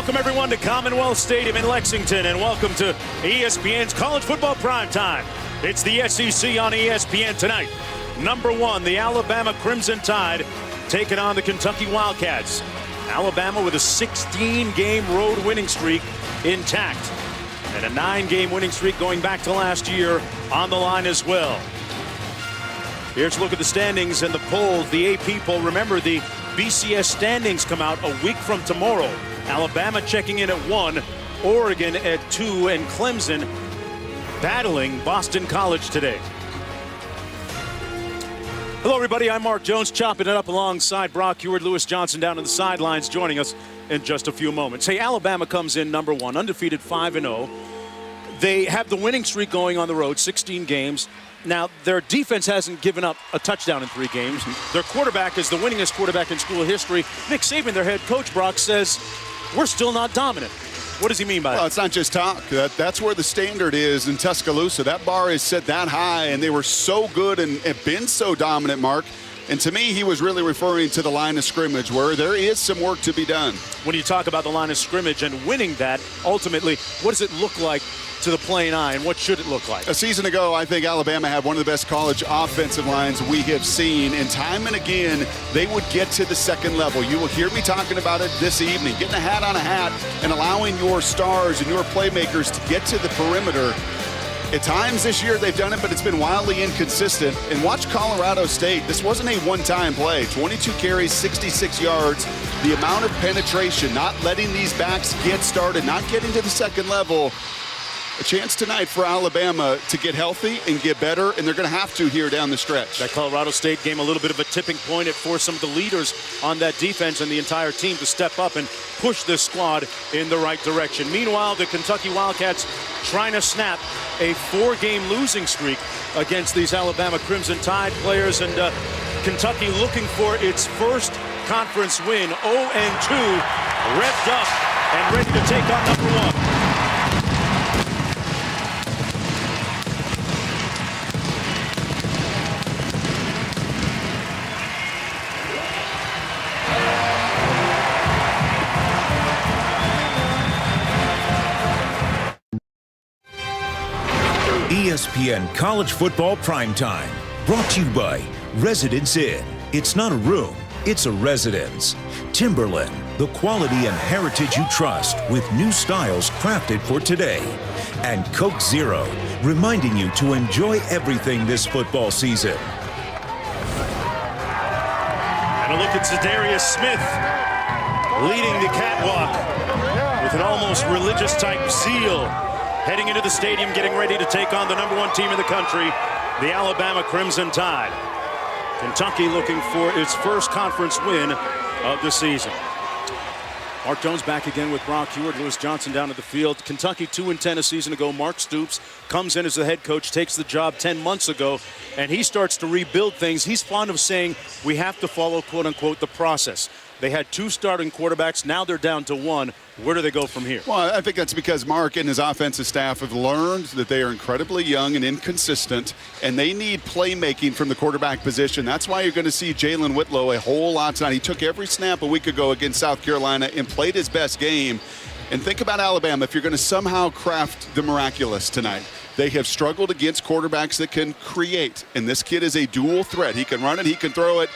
Welcome, everyone, to Commonwealth Stadium in Lexington, and welcome to ESPN's College Football Primetime. It's the SEC on ESPN tonight. Number 1, the Alabama Crimson Tide taking on the Kentucky Wildcats. Alabama with a 16-game road winning streak intact, and a 9-game winning streak going back to last year on the line as well. Here's a look at the standings and the polls, the AP poll. Remember, the BCS standings come out a week from tomorrow. Alabama checking in at 1, Oregon at 2, and Clemson battling Boston College today. Hello, everybody. I'm Mark Jones, chopping it up alongside Brock Heward. Lewis Johnson down on the sidelines joining us in just a few moments. Hey, Alabama comes in number 1, undefeated 5-0. They have the winning streak going on the road, 16 games. Now, their defense hasn't given up a touchdown in 3 games. Their quarterback is the winningest quarterback in school history. Nick Saban, their head coach, Brock, says, we're still not dominant. What does he mean by that? Well, it's not just talk. That's where the standard is in Tuscaloosa. That bar is set that high, and they were so good and have been so dominant, Mark. And to me, he was really referring to the line of scrimmage, where there is some work to be done. When you talk about the line of scrimmage and winning that, ultimately, what does it look like to the playing eye, and what should it look like? A season ago, I think Alabama had one of the best college offensive lines we have seen, and time and again, they would get to the second level. You will hear me talking about it this evening, getting a hat on a hat and allowing your stars and your playmakers to get to the perimeter. At times this year they've done it, but it's been wildly inconsistent. And watch Colorado State. This wasn't a one-time play. 22 carries, 66 yards. The amount of penetration, not letting these backs get started, not getting to the second level. A chance tonight for Alabama to get healthy and get better, and they're going to have to here down the stretch. That Colorado State game, a little bit of a tipping point. It forced some of the leaders on that defense and the entire team to step up and push this squad in the right direction. Meanwhile, the Kentucky Wildcats trying to snap a 4-game losing streak against these Alabama Crimson Tide players, and Kentucky looking for its first conference win, 0-2, revved up and ready to take on number 1. ESPN College Football Primetime, brought to you by Residence Inn. It's not a room, it's a residence. Timberland, the quality and heritage you trust, with new styles crafted for today. And Coke Zero, reminding you to enjoy everything this football season. And a look at Za'Darius Smith leading the catwalk with an almost religious type zeal, heading into the stadium, getting ready to take on the number 1 team in the country, the Alabama Crimson Tide. Kentucky looking for its first conference win of the season. Mark Jones back again with Brock Heward, Lewis Johnson down at the field. Kentucky 2-10 a season ago. Mark Stoops comes in as the head coach, takes the job 10 months ago, and he starts to rebuild things. He's fond of saying we have to follow, quote-unquote, the process. They had 2 starting quarterbacks. Now they're down to 1. Where do they go from here? Well, I think that's because Mark and his offensive staff have learned that they are incredibly young and inconsistent, and they need playmaking from the quarterback position. That's why you're going to see Jalen Whitlow a whole lot tonight. He took every snap a week ago against South Carolina and played his best game. And think about Alabama. If you're going to somehow craft the miraculous tonight, they have struggled against quarterbacks that can create. And this kid is a dual threat. He can run it, he can throw it.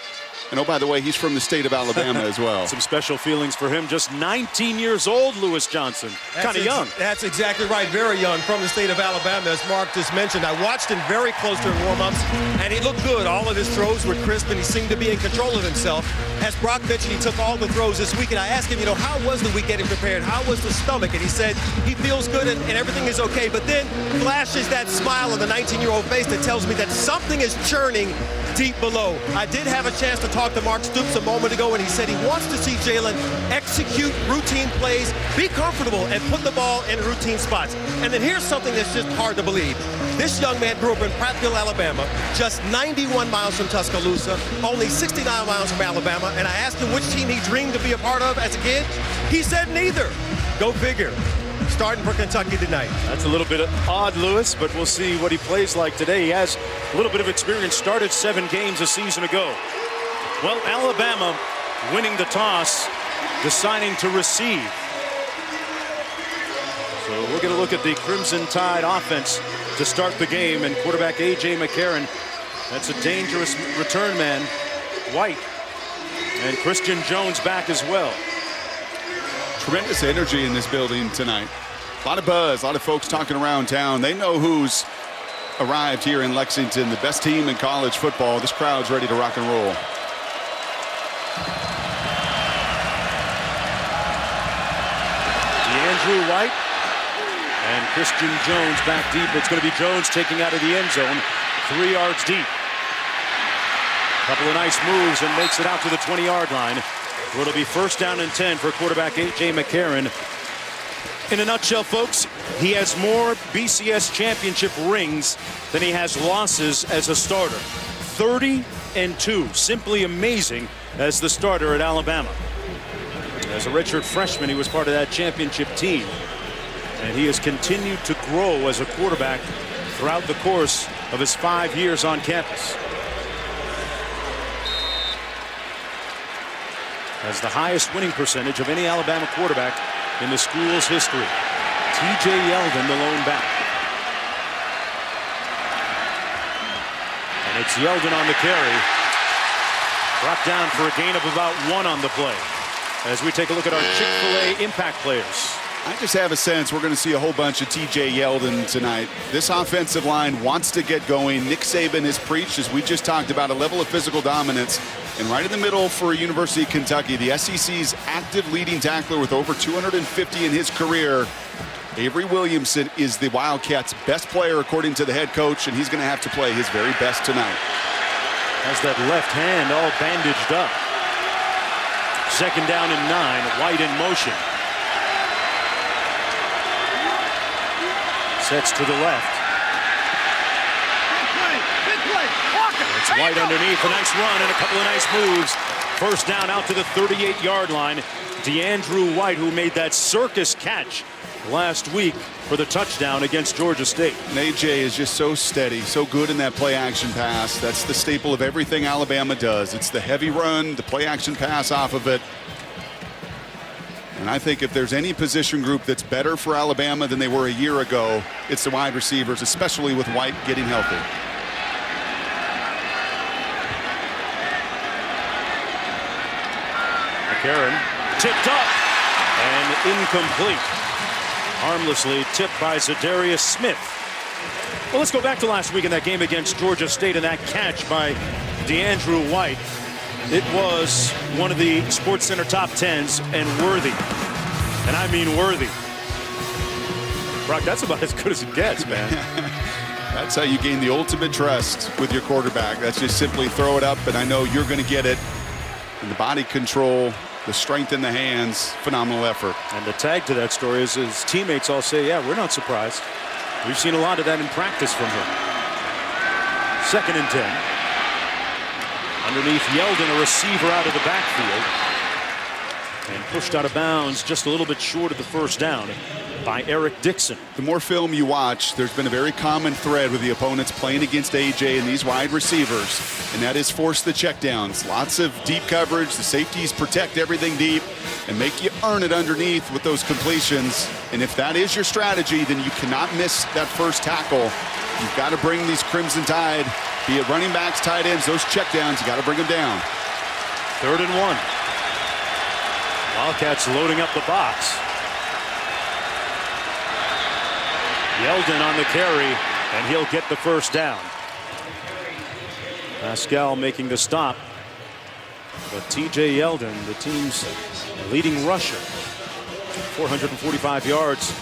And oh, by the way, he's from the state of Alabama as well. Some special feelings for him. Just 19 years old, Lewis Johnson. Kind of young. That's exactly right. Very young, from the state of Alabama, as Mark just mentioned. I watched him very close during warm-ups, and he looked good. All of his throws were crisp, and he seemed to be in control of himself. As Brock mentioned, he took all the throws this week, and I asked him, how was the week getting prepared? How was the stomach? And he said he feels good and everything is okay. But then flashes that smile on the 19-year-old face that tells me that something is churning deep below. I did have a chance to talk to Mark Stoops a moment ago, and he said he wants to see Jalen execute routine plays, be comfortable, and put the ball in routine spots. And then here's something that's just hard to believe. This young man grew up in Prattville, Alabama, just 91 miles from Tuscaloosa, only 69 miles from Alabama, and I asked him which team he dreamed to be a part of as a kid. He said neither. Go figure. Starting for Kentucky tonight. That's a little bit odd, Lewis, but we'll see what he plays like today. He has a little bit of experience, started 7 games a season ago. Well, Alabama winning the toss, deciding to receive. So we're going to look at the Crimson Tide offense to start the game, and quarterback A.J. McCarron. That's a dangerous return man. White and Christian Jones back as well. Tremendous energy in this building tonight. A lot of buzz, a lot of folks talking around town. They know who's arrived here in Lexington, the best team in college football. This crowd's ready to rock and roll. Andrew White and Christian Jones back deep. It's going to be Jones taking out of the end zone, 3 yards deep. Couple of nice moves and makes it out to the 20-yard line. It'll be first down and 10 for quarterback A.J. McCarron. In a nutshell, folks, he has more BCS championship rings than he has losses as a starter. 30-2, simply amazing as the starter at Alabama. As a redshirt freshman, he was part of that championship team, and he has continued to grow as a quarterback throughout the course of his 5 years on campus. Has the highest winning percentage of any Alabama quarterback in the school's history. T.J. Yeldon, the lone back. And it's Yeldon on the carry. Brought down for a gain of about 1 on the play. As we take a look at our Chick-fil-A impact players. I just have a sense we're going to see a whole bunch of T.J. Yeldon tonight. This offensive line wants to get going. Nick Saban has preached, as we just talked about, a level of physical dominance. And right in the middle for University of Kentucky, the SEC's active leading tackler with over 250 in his career, Avery Williamson, is the Wildcats' best player according to the head coach, and he's going to have to play his very best tonight. Has that left hand all bandaged up. Second down and 9. White in motion. Sets to the left. It's White underneath. A nice run and a couple of nice moves. First down out to the 38-yard line. DeAndrew White, who made that circus catch last week for the touchdown against Georgia State. And AJ is just so steady, so good in that play action pass. That's the staple of everything Alabama does. It's the heavy run, the play action pass off of it. And I think if there's any position group that's better for Alabama than they were a year ago, it's the wide receivers, especially with White getting healthy. McCarron tipped up and incomplete. Harmlessly tipped by Zadarius Smith. Well, let's go back to last week in that game against Georgia State and that catch by DeAndrew White. It was one of the SportsCenter top 10s and worthy. And I mean worthy. Brock, that's about as good as it gets, man. That's how you gain the ultimate trust with your quarterback. That's just simply throw it up, and I know you're going to get it. And the body control, the strength in the hands, phenomenal effort. And the tag to that story is his teammates all say, yeah, we're not surprised. We've seen a lot of that in practice from him. Second and 10. Underneath Yeldon, a receiver out of the backfield. And pushed out of bounds just a little bit short of the first down by Eric Dixon. The more film you watch, there's been a very common thread with the opponents playing against AJ and these wide receivers, and that is force the checkdowns. Lots of deep coverage. The safeties protect everything deep and make you earn it underneath with those completions. And if that is your strategy, then you cannot miss that first tackle. You've got to bring these Crimson Tide, be it running backs, tight ends, those checkdowns, you got to bring them down. 3rd and 1. Wildcats loading up the box. Yeldon on the carry, and he'll get the first down. Pascal making the stop. But T.J. Yeldon, the team's leading rusher, 445 yards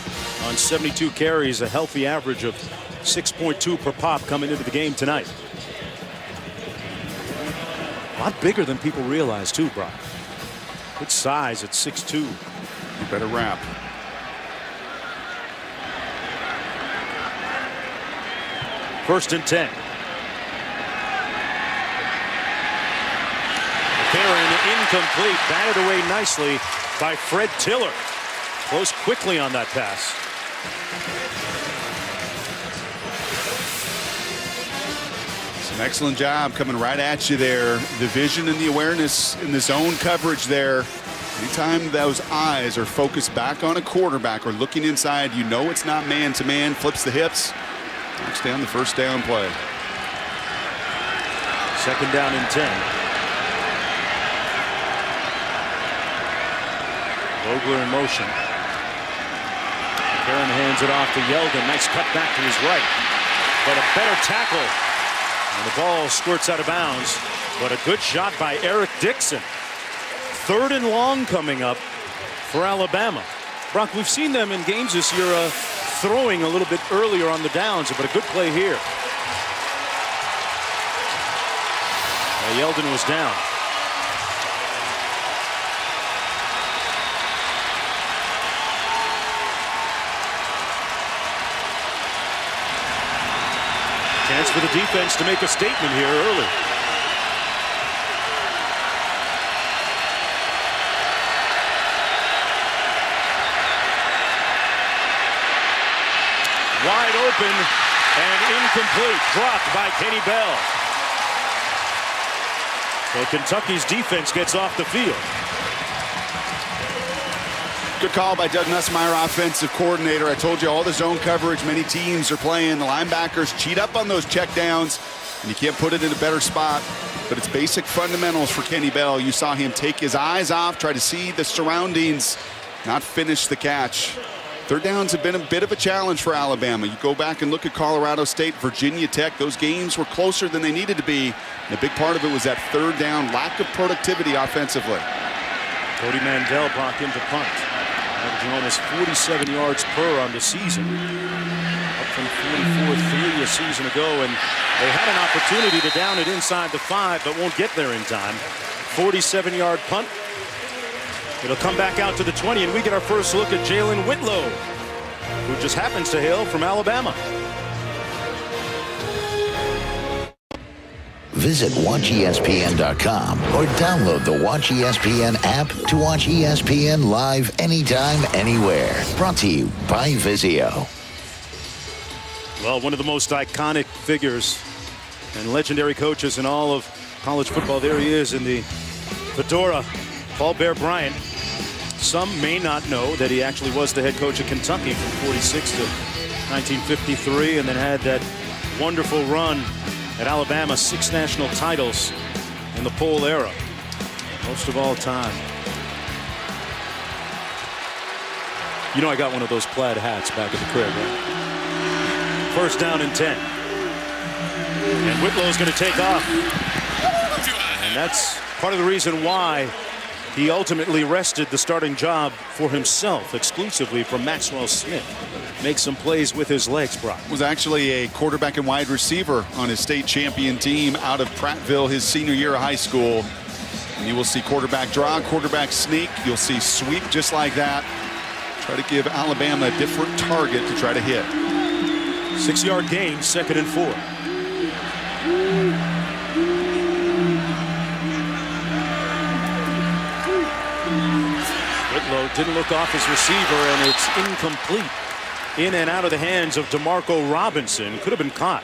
on 72 carries, a healthy average of 6.2 per pop coming into the game tonight. A lot bigger than people realize, too, Brock. Good size at 6'2". You better wrap. First and 10. McCarron incomplete, batted away nicely by Fred Tiller. Close quickly on that pass. It's an excellent job coming right at you there. The vision and the awareness in the zone coverage there. Anytime those eyes are focused back on a quarterback or looking inside, you know it's not man-to-man, flips the hips, knocks down the first down play. 2nd down and 10. Vogler in motion. Karen hands it off to Yeldon. Nice cut back to his right. But a better tackle. And the ball squirts out of bounds. But a good shot by Eric Dixon. 3rd and long coming up for Alabama. Brock, we've seen them in games this year throwing a little bit earlier on the downs, but a good play here. Yeldon was down. Chance for the defense to make a statement here early. Wide open and incomplete. Dropped by Kenny Bell. So Kentucky's defense gets off the field. Good call by Doug Nussmeier, offensive coordinator. I told you all the zone coverage many teams are playing. The linebackers cheat up on those checkdowns, and you can't put it in a better spot. But it's basic fundamentals for Kenny Bell. You saw him take his eyes off, try to see the surroundings, not finish the catch. 3rd downs have been a bit of a challenge for Alabama. You go back and look at Colorado State, Virginia Tech. Those games were closer than they needed to be. And a big part of it was that 3rd down, lack of productivity offensively. Cody Mandel brought him to punt. Averaging almost 47 yards per on the season. Up from 44-3 a season ago. And they had an opportunity to down it inside the 5, but won't get there in time. 47-yard punt. It'll come back out to the 20, and we get our first look at Jalen Whitlow, who just happens to hail from Alabama. Visit WatchESPN.com or download the Watch ESPN app to watch ESPN live anytime, anywhere. Brought to you by Vizio. Well, one of the most iconic figures and legendary coaches in all of college football. There he is in the fedora, Paul Bear Bryant. Some may not know that he actually was the head coach of Kentucky from 46 to 1953, and then had that wonderful run at Alabama, 6 national titles in the Pole era, most of all time. You know, I got one of those plaid hats back at the crib, right? 1st down and 10. And Whitlow's going to take off. And that's part of the reason why he ultimately wrested the starting job for himself exclusively from Maxwell Smith. Makes some plays with his legs, Brock. Was actually a quarterback and wide receiver on his state champion team out of Prattville his senior year of high school. And you will see quarterback draw, quarterback sneak. You'll see sweep just like that. Try to give Alabama a different target to try to hit. 6-yard gain, 2nd and 4. Whitlow didn't look off his receiver, and it's incomplete. In and out of the hands of DeMarco Robinson. Could have been caught.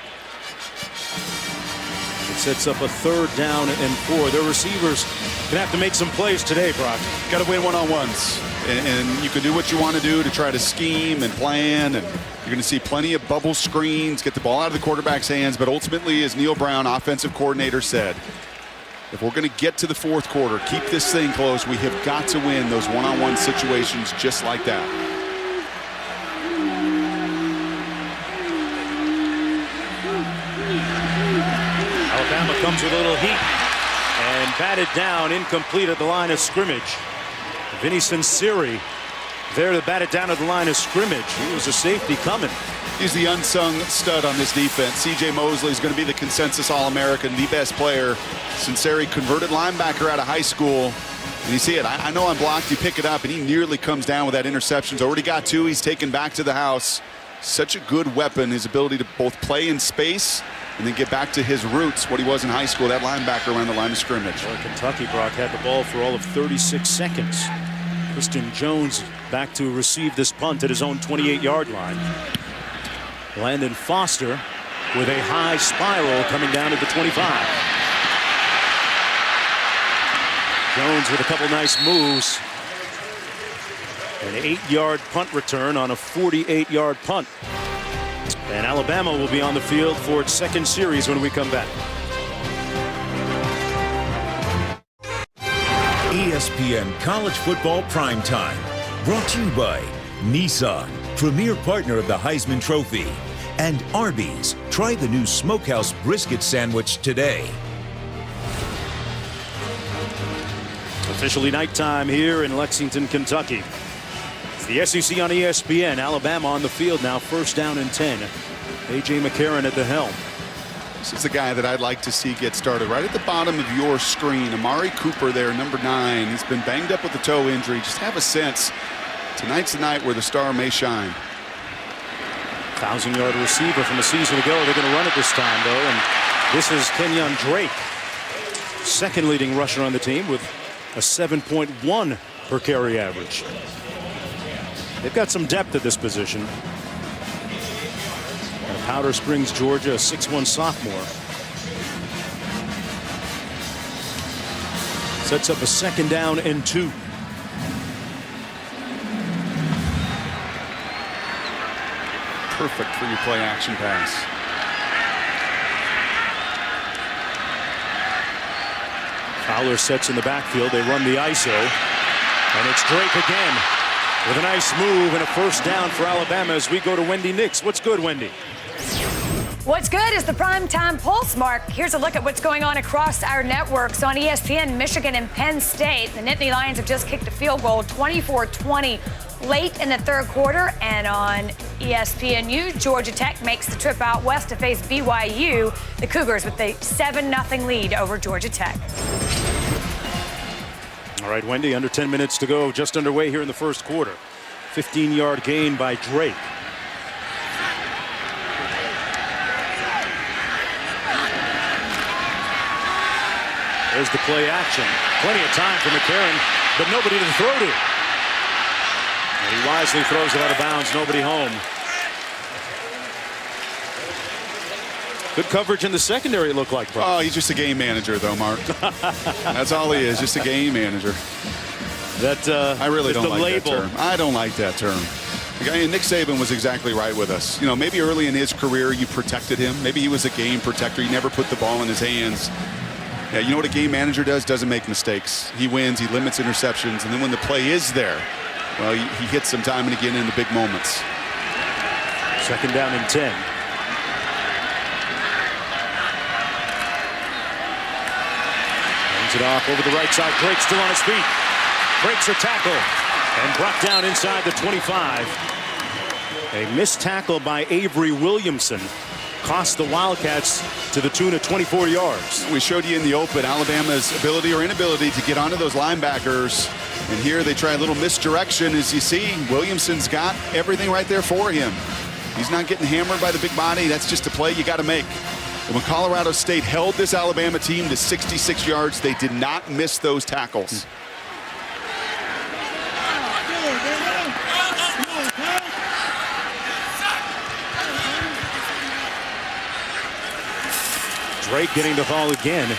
It sets up a 3rd down and 4. Their receivers going to have to make some plays today, Brock. Got to win one-on-ones. And you can do what you want to do to try to scheme and plan. And you're going to see plenty of bubble screens, get the ball out of the quarterback's hands. But ultimately, as Neil Brown, offensive coordinator, said, if we're going to get to the 4th quarter, keep this thing close, we have got to win those one-on-one situations just like that. Alabama comes with a little heat and batted down, incomplete at the line of scrimmage. Vinny Cincinnati there to bat it down at the line of scrimmage. He was a safety coming. He's the unsung stud on this defense. C.J. Mosley is going to be the consensus All-American, the best player. Cincinnati converted linebacker out of high school. And you see it. I know I'm blocked. You pick it up, and he nearly comes down with that interception. He's already got 2. He's taken back to the house. Such a good weapon, his ability to both play in space and then get back to his roots, what he was in high school, that linebacker around the line of scrimmage. Well, Kentucky, Brock, had the ball for all of 36 seconds. Kristen Jones back to receive this punt at his own 28-yard line. Landon Foster with a high spiral coming down at the 25. Jones with a couple nice moves An 8-yard punt return on a 48-yard punt. And Alabama will be on the field for its second series when we come back. ESPN College Football Primetime. Brought to you by Nissan, premier partner of the Heisman Trophy. And Arby's. Try the new Smokehouse Brisket Sandwich today. Officially nighttime here in Lexington, Kentucky. It's the SEC on ESPN. Alabama on the field now, first down and 10. A.J. McCarron at the helm. This is the guy that I'd like to see get started right at the bottom of your screen. Amari Cooper there, number 9. He's been banged up with a toe injury. Just have a sense tonight's the night where the star may shine. 1,000-yard receiver from a season ago. They're going to run it this time, though. And this is Kenyon Drake, second leading rusher on the team with a 7.1 per carry average. They've got some depth at this position. Out of Powder Springs, Georgia, a 6'1 sophomore. Sets up a second down and 2. Perfect for your play action pass. Fowler sets in the backfield. They run the ISO. And it's Drake again with a nice move and a first down for Alabama as we go to Wendy Nix. What's good, Wendy? What's good is the primetime pulse, Mark. Here's a look at what's going on across our networks. On ESPN, Michigan and Penn State. The Nittany Lions have just kicked a field goal, 24-20, late in the third quarter. And on ESPNU, Georgia Tech makes the trip out west to face BYU. The Cougars with the 7-0 lead over Georgia Tech. All right, Wendy, under 10 minutes to go, just underway here in the first quarter. 15-yard gain by Drake. There's the play action. Plenty of time for McCarron, but nobody to throw to. And he wisely throws it out of bounds, nobody home. Good coverage in the secondary, it looked like. Oh, he's just a game manager, though, Mark. That's all he is, just a game manager. That I really don't like label. that term. I don't like that term. The guy, Nick Saban was exactly right with us. You know, maybe early in his career you protected him. Maybe he was a game protector. You never put the ball in his hands. Yeah, you know what a game manager does? Doesn't make mistakes. He wins, he limits interceptions, and then when the play is there, well, he hits them time and again in the big moments. Second down and 10. Hands it off over the right side. Drake still on his feet. Breaks a tackle and brought down inside the 25. A missed tackle by Avery Williamson cost the Wildcats to the tune of 24 yards. We showed you in the open Alabama's ability or inability to get onto those linebackers. And here they try a little misdirection. As you see, Williamson's got everything right there for him. He's not getting hammered by the big body. That's just a play you got to make. And when Colorado State held this Alabama team to 66 yards, they did not miss those tackles. Drake getting the ball again.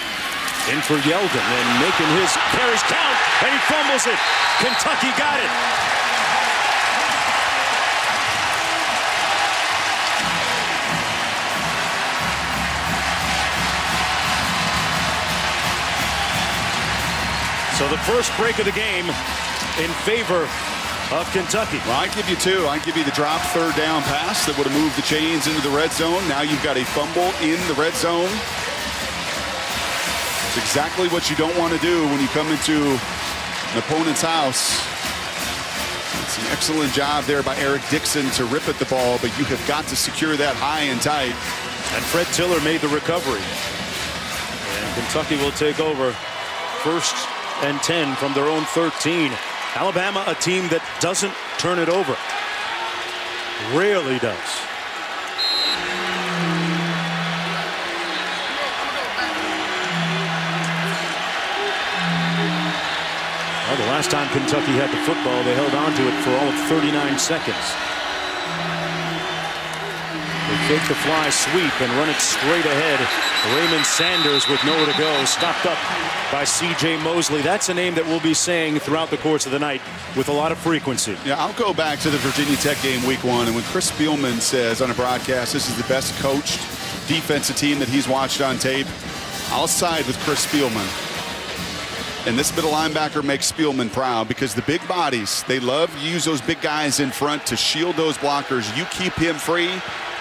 In for Yeldon and making his carries count, and he fumbles it. Kentucky got it. So the first break of the game in favor of Kentucky. Well, I'd give you two. I'd give you the drop third down pass that would have moved the chains into the red zone. Now you've got a fumble in the red zone. It's exactly what you don't want to do when you come into an opponent's house. It's an excellent job there by Eric Dixon to rip at the ball, but you have got to secure that high and tight. And Fred Tiller made the recovery. And Kentucky will take over first and 10 from their own 13. Alabama, a team that doesn't turn it over. Rarely does. Well, the last time Kentucky had the football, they held on to it for all of 39 seconds. They fake the fly sweep and run it straight ahead. Raymond Sanders with nowhere to go, stopped up by C.J. Mosley. That's a name that we'll be saying throughout the course of the night with a lot of frequency. Yeah, I'll go back to the Virginia Tech game week 1, and when Chris Spielman says on a broadcast this is the best coached defensive team that he's watched on tape, I'll side with Chris Spielman. And this middle linebacker makes Spielman proud because the big bodies, they love to use those big guys in front to shield those blockers. You keep him free,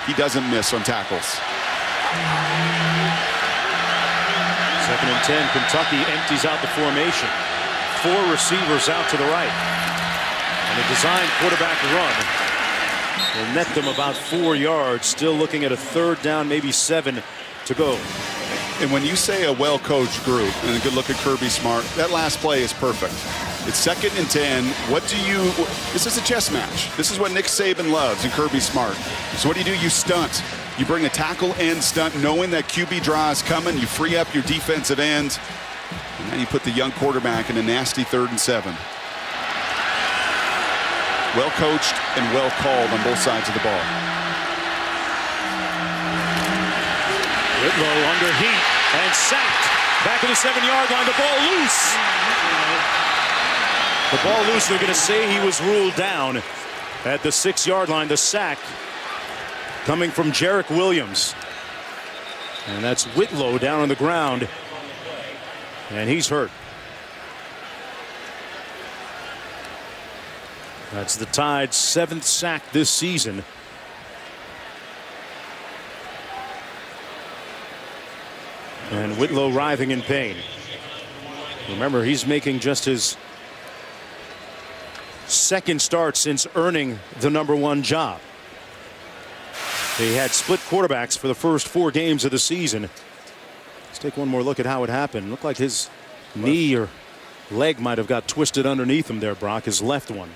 he doesn't miss on tackles. 2nd and 10, Kentucky empties out the formation. 4 receivers out to the right. And a designed quarterback run will net them about 4 yards. Still looking at a 3rd down, maybe 7 to go. And when you say a well-coached group, and a good look at Kirby Smart, that last play is perfect. It's 2nd and 10. This is a chess match. This is what Nick Saban loves and Kirby Smart. So what do? You stunt. You bring a tackle and stunt, knowing that QB draw is coming. You free up your defensive end. And then you put the young quarterback in a nasty 3rd and 7. Well-coached and well-called on both sides of the ball. Whitlow under heat and sacked. Back at the 7-yard line, the ball loose. The ball loose, they're going to say he was ruled down at the 6-yard line. The sack coming from Jarek Williams. And that's Whitlow down on the ground. And he's hurt. That's the Tide's 7th sack this season. And Whitlow writhing in pain. Remember, he's making just his 2nd start since earning the #1 job. They had split quarterbacks for the first 4 games of the season. Let's take one more look at how it happened. Looked like his knee or leg might have got twisted underneath him there, Brock, his left one.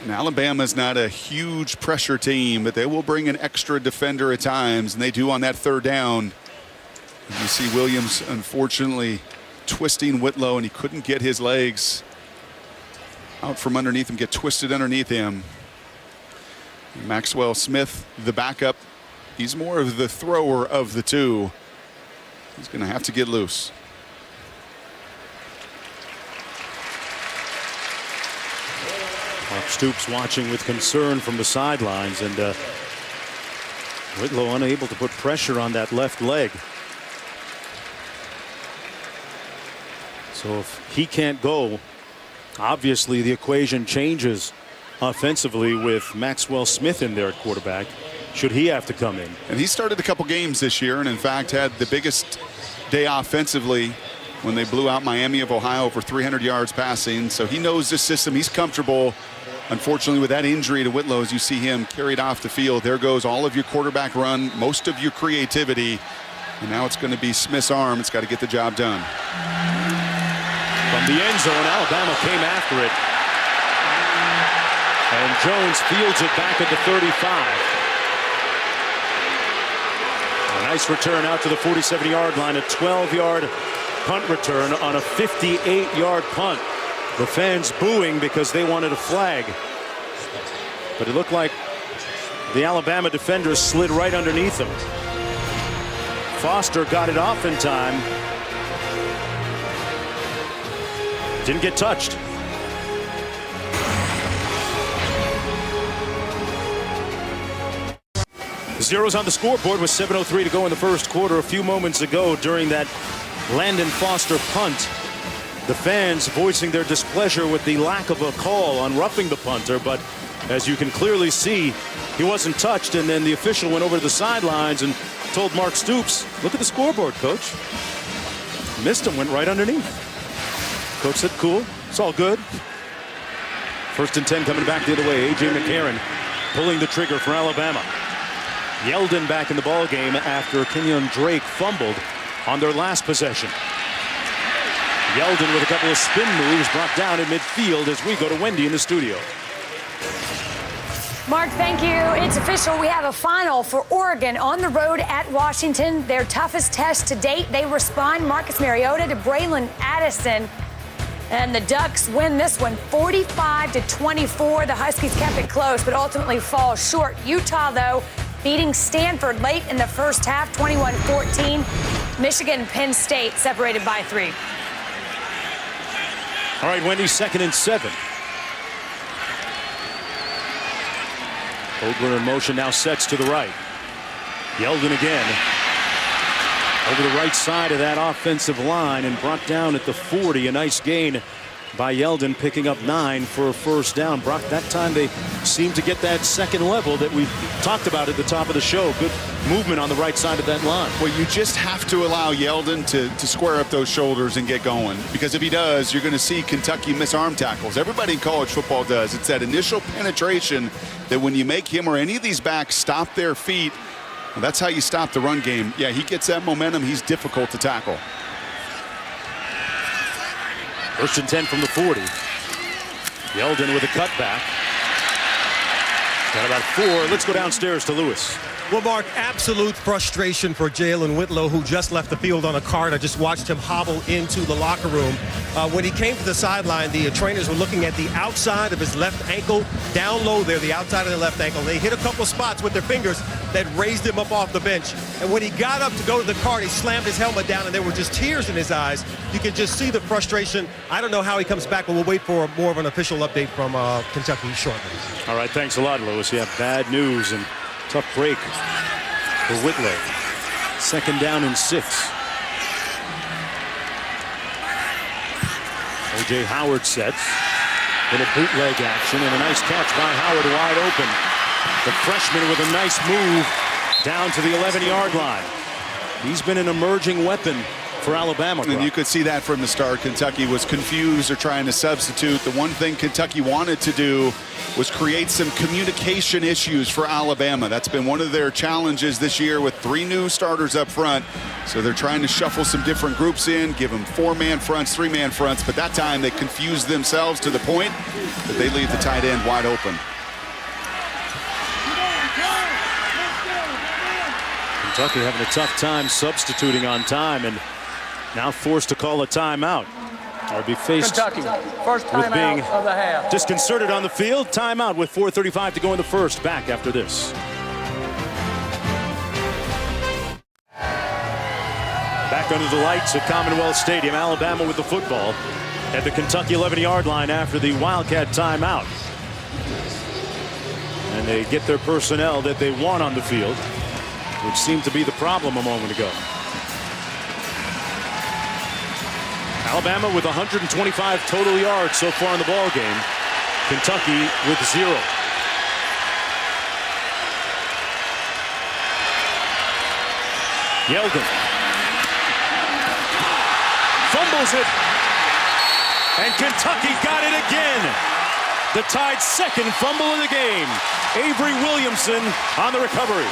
And Alabama's not a huge pressure team, but they will bring an extra defender at times, and they do on that 3rd down. You see Williams, unfortunately, twisting Whitlow, and he couldn't get his legs out from underneath him, get twisted underneath him. Maxwell Smith, the backup, he's more of the thrower of the two. He's going to have to get loose. Mark Stoops watching with concern from the sidelines, and Whitlow unable to put pressure on that left leg. So if he can't go, obviously the equation changes offensively with Maxwell Smith in there at quarterback, should he have to come in. And he started a couple games this year and in fact had the biggest day offensively when they blew out Miami of Ohio for 300 yards passing. So he knows this system. He's comfortable. Unfortunately, with that injury to Whitlow, as you see him carried off the field, there goes all of your quarterback run, most of your creativity. And now it's going to be Smith's arm. It's got to get the job done. From the end zone, Alabama came after it. And Jones fields it back at the 35. A nice return out to the 47-yard line, a 12-yard punt return on a 58-yard punt. The fans booing because they wanted a flag. But it looked like the Alabama defenders slid right underneath them. Foster got it off in time. Didn't get touched. Zeros on the scoreboard with 7:03 to go in the first quarter. A few moments ago during that Landon Foster punt, the fans voicing their displeasure with the lack of a call on roughing the punter, but as you can clearly see, he wasn't touched, and then the official went over to the sidelines and told Mark Stoops, look at the scoreboard, coach. Missed him, went right underneath. Coach said, cool, it's all good. 1st and 10 coming back the other way. A.J. McCarron pulling the trigger for Alabama. Yeldon back in the ball game after Kenyon Drake fumbled on their last possession. Yeldon with a couple of spin moves brought down in midfield as we go to Wendy in the studio. Mark, thank you. It's official. We have a final for Oregon on the road at Washington. Their toughest test to date. They respond Marcus Mariota to Braylon Addison. And the Ducks win this one 45-24. The Huskies kept it close, but ultimately fall short. Utah, though, beating Stanford late in the first half, 21-14. Michigan, Penn State separated by 3. All right, Wendy, 2nd and 7. Ogler in motion, now sets to the right. Yeldon again. Over the right side of that offensive line and brought down at the 40. A nice gain by Yeldon, picking up 9 for a first down. Brock, that time they seem to get that second level that we talked about at the top of the show. Good movement on the right side of that line. Well, you just have to allow Yeldon to square up those shoulders and get going, because if he does, you're going to see Kentucky miss arm tackles. Everybody in college football does. It's that initial penetration that when you make him or any of these backs stop their feet, well, that's how you stop the run game. Yeah, he gets that momentum. He's difficult to tackle. 1st and 10 from the 40. Yeldon with a cutback. Got about 4. Let's go downstairs to Lewis. Well, Mark, absolute frustration for Jalen Whitlow, who just left the field on a cart. I just watched him hobble into the locker room. When he came to the sideline, the trainers were looking at the outside of his left ankle, down low there, the outside of the left ankle. They hit a couple spots with their fingers that raised him up off the bench. And when he got up to go to the cart, he slammed his helmet down, and there were just tears in his eyes. You could just see the frustration. I don't know how he comes back, but we'll wait for more of an official update from Kentucky shortly. All right, thanks a lot, Lewis. Yeah, bad news and tough break for Whitlow. 2nd down and 6. O.J. Howard sets. Little bootleg action and a nice catch by Howard wide open. The freshman with a nice move down to the 11-yard line. He's been an emerging weapon for Alabama. And you could see that from the start. Kentucky was confused or trying to substitute. The one thing Kentucky wanted to do was create some communication issues for Alabama. That's been one of their challenges this year with 3 new starters up front. So they're trying to shuffle some different groups in, give them 4-man fronts, 3-man fronts, but that time they confused themselves to the point that they leave the tight end wide open. Kentucky having a tough time substituting on time and now forced to call a timeout. Or be faced Kentucky, first with timeout being of the half. disconcerted on the field. Timeout with 4:35 to go in the first. Back after this. Back under the lights at Commonwealth Stadium. Alabama with the football at the Kentucky 11-yard line after the Wildcat timeout. And they get their personnel that they want on the field, which seemed to be the problem a moment ago. Alabama with 125 total yards so far in the ball game. Kentucky with 0. Yeldon fumbles it, and Kentucky got it again. The Tide's 2nd fumble of the game. Avery Williamson on the recovery.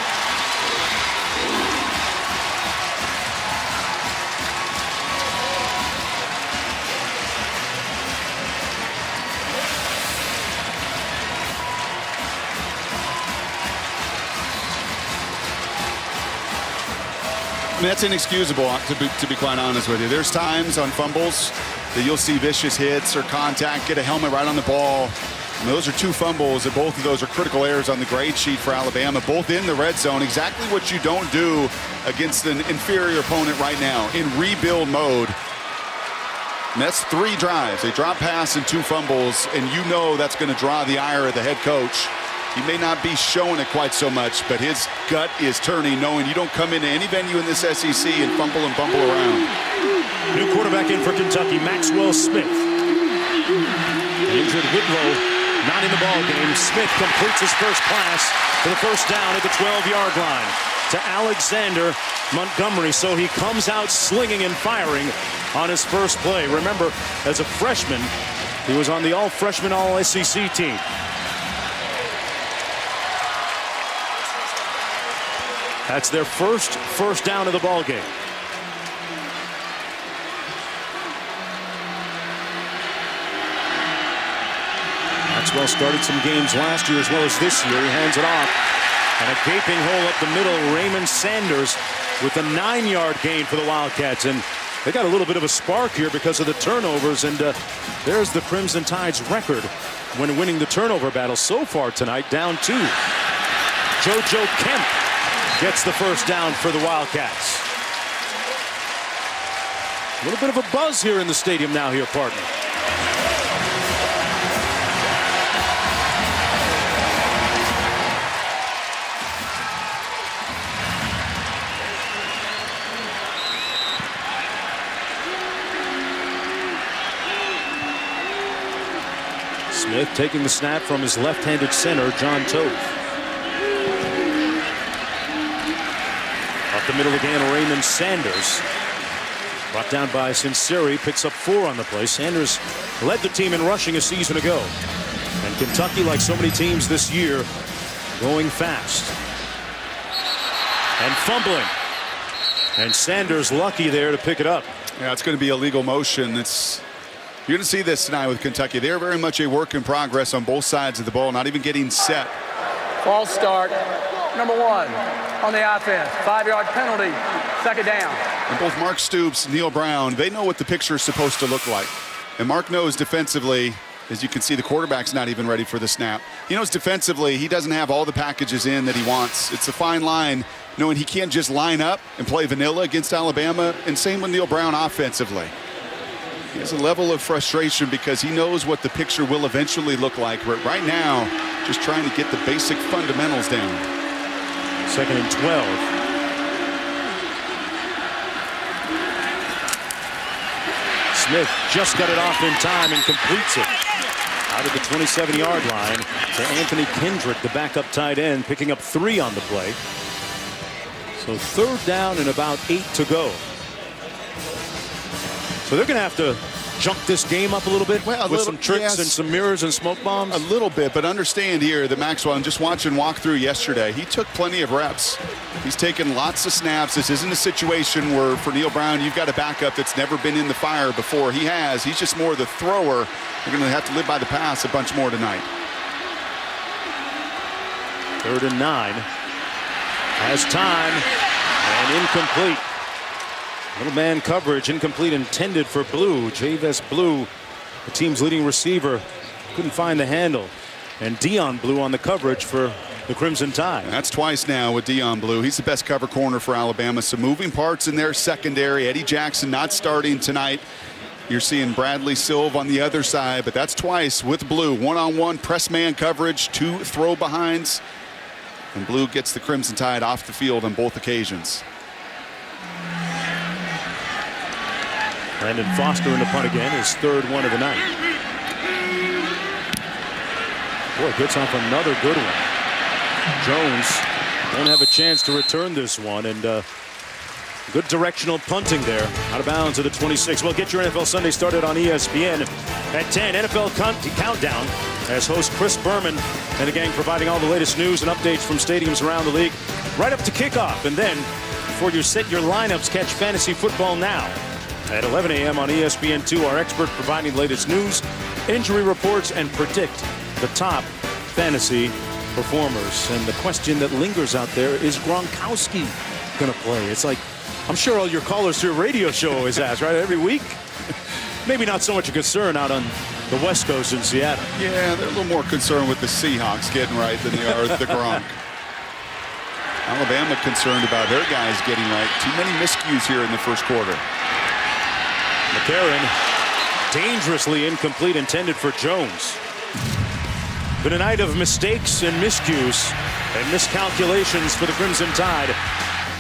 I mean, that's inexcusable, to be quite honest with you. There's times on fumbles that you'll see vicious hits or contact, get a helmet right on the ball. And those are 2 fumbles, and both of those are critical errors on the grade sheet for Alabama, both in the red zone. Exactly what you don't do against an inferior opponent right now in rebuild mode. And that's 3 drives. A drop pass and 2 fumbles, and you know that's going to draw the ire of the head coach. He may not be showing it quite so much, but his gut is turning, knowing you don't come into any venue in this SEC and fumble around. New quarterback in for Kentucky, Maxwell Smith. The injured Whitlow not in the ball game. Smith completes his first pass for the first down at the 12-yard line to Alexander Montgomery. So he comes out slinging and firing on his first play. Remember, as a freshman, he was on the all-freshman, all-SEC team. That's their first down of the ball game. Maxwell started some games last year as well as this year. He hands it off. And a gaping hole up the middle. Raymond Sanders with a 9-yard gain for the Wildcats. And they got a little bit of a spark here because of the turnovers. And there's the Crimson Tide's record when winning the turnover battle so far tonight, down 2. JoJo Kemp gets the first down for the Wildcats. A little bit of a buzz here in the stadium now here, partner. Smith taking the snap from his left-handed center, John Toth. Up the middle again, Raymond Sanders. Brought down by Sinceri, picks up 4 on the play. Sanders led the team in rushing a season ago. And Kentucky, like so many teams this year, going fast. And fumbling. And Sanders lucky there to pick it up. Yeah, it's going to be a legal motion. You're going to see this tonight with Kentucky. They're very much a work in progress on both sides of the ball, not even getting set. False start, number 1 on the offense. 5-yard penalty, second down. And both Mark Stoops, Neil Brown, they know what the picture is supposed to look like. And Mark knows defensively, as you can see, the quarterback's not even ready for the snap. He knows defensively he doesn't have all the packages in that he wants. It's a fine line knowing he can't just line up and play vanilla against Alabama, and same with Neil Brown offensively. He has a level of frustration because he knows what the picture will eventually look like. But right now, just trying to get the basic fundamentals down. 2nd and 12. Smith just got it off in time and completes it. Out of the 27-yard line to Anthony Kendrick, the backup tight end, picking up 3 on the play. So 3rd down and about 8 to go. So they're going to have to jump this game up a little bit with some tricks and some mirrors and smoke bombs. A little bit, but understand here that Maxwell, I'm just watching walkthrough yesterday. He took plenty of reps. He's taken lots of snaps. This isn't a situation where for Neil Brown, you've got a backup that's never been in the fire before. He has. He's just more the thrower. They're going to have to live by the pass a bunch more tonight. 3rd and 9. Has time and incomplete. Little man coverage, incomplete, intended for Blue. Javis Blue, the team's leading receiver, couldn't find the handle. And Dion Blue on the coverage for the Crimson Tide. And that's twice now with Dion Blue. He's the best cover corner for Alabama. Some moving parts in their secondary. Eddie Jackson not starting tonight. You're seeing Bradley Silva on the other side, but that's twice with Blue. One-on-one press man coverage, 2 throw behinds. And Blue gets the Crimson Tide off the field on both occasions. Brandon Foster in the punt again, his 3rd one of the night. Boy, gets off another good one. Jones won't have a chance to return this one, and good directional punting there. Out of bounds at the 26. Well, get your NFL Sunday started on ESPN at 10. NFL Countdown as host Chris Berman and the gang providing all the latest news and updates from stadiums around the league right up to kickoff. And then before you set your lineups, catch Fantasy Football Now at 11 a.m. on ESPN2. Our expert providing the latest news, injury reports, and predict the top fantasy performers. And the question that lingers out there, is Gronkowski going to play? It's like, I'm sure all your callers to your radio show always ask, right? Every week? Maybe not so much a concern out on the West Coast in Seattle. Yeah, they're a little more concerned with the Seahawks getting right than they are the Gronk. Alabama concerned about their guys getting right. Too many miscues here in the first quarter. McCarron, dangerously incomplete, intended for Jones. Been a night of mistakes and miscues and miscalculations for the Crimson Tide.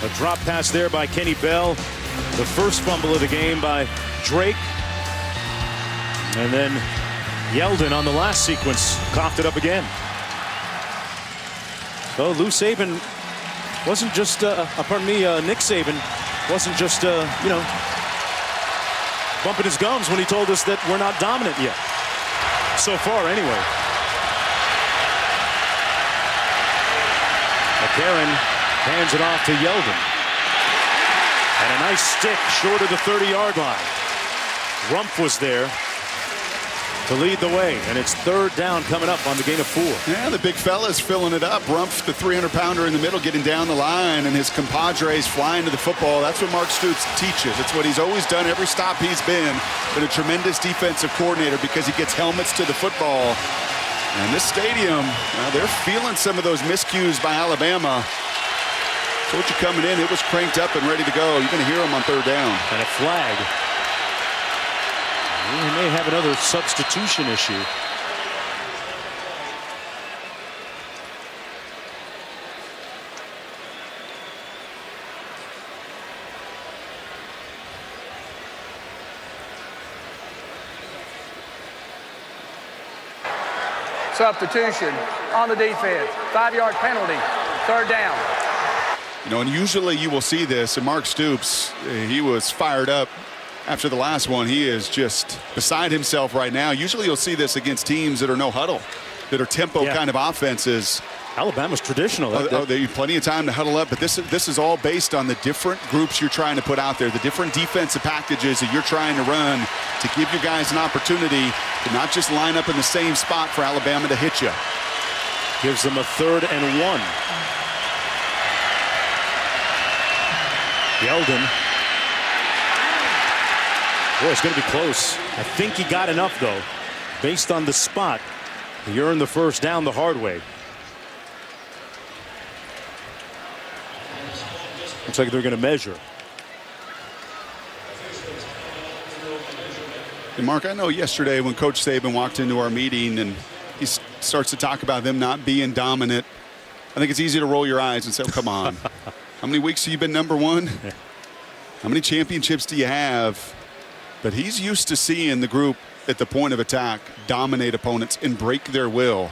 A drop pass there by Kenny Bell. The first fumble of the game by Drake. And then Yeldon on the last sequence coughed it up again. So Lou Saban wasn't just, Nick Saban wasn't just, bumping his gums when he told us that we're not dominant yet. So far, anyway. McCarron hands it off to Yeldon. And a nice stick short of the 30-yard line. Rumpf was there to lead the way, and it's 3rd down coming up on the gain of 4. Yeah, the big fella's filling it up. Rumpf, the 300-pounder in the middle, getting down the line, and his compadres flying to the football. That's what Mark Stoops teaches. It's what he's always done every stop he's been a tremendous defensive coordinator because he gets helmets to the football. And this stadium, they're feeling some of those miscues by Alabama. Told you coming in, it was cranked up and ready to go. You're going to hear them on third down. And a flag. We may have another substitution issue. Substitution on the defense. 5-yard penalty. Third down. You know, and usually you will see this, and Mark Stoops, he was fired up after the last one. He is just beside himself right now. Usually you'll see this against teams that are no huddle, that are tempo kind of offenses. Alabama's traditional. They have plenty of time to huddle up, but this is all based on the different groups you're trying to put out there, the different defensive packages that you're trying to run to give you guys an opportunity to not just line up in the same spot for Alabama to hit you. Gives them a 3rd and 1. Yeldon. Boy, it's going to be close. I think he got enough, though, based on the spot. He earned the first down the hard way. Looks like they're going to measure. And Mark, I know yesterday when Coach Saban walked into our meeting and he starts to talk about them not being dominant, I think it's easy to roll your eyes and say, oh, come on. How many weeks have you been number one? How many championships do you have? But he's used to seeing the group at the point of attack dominate opponents and break their will.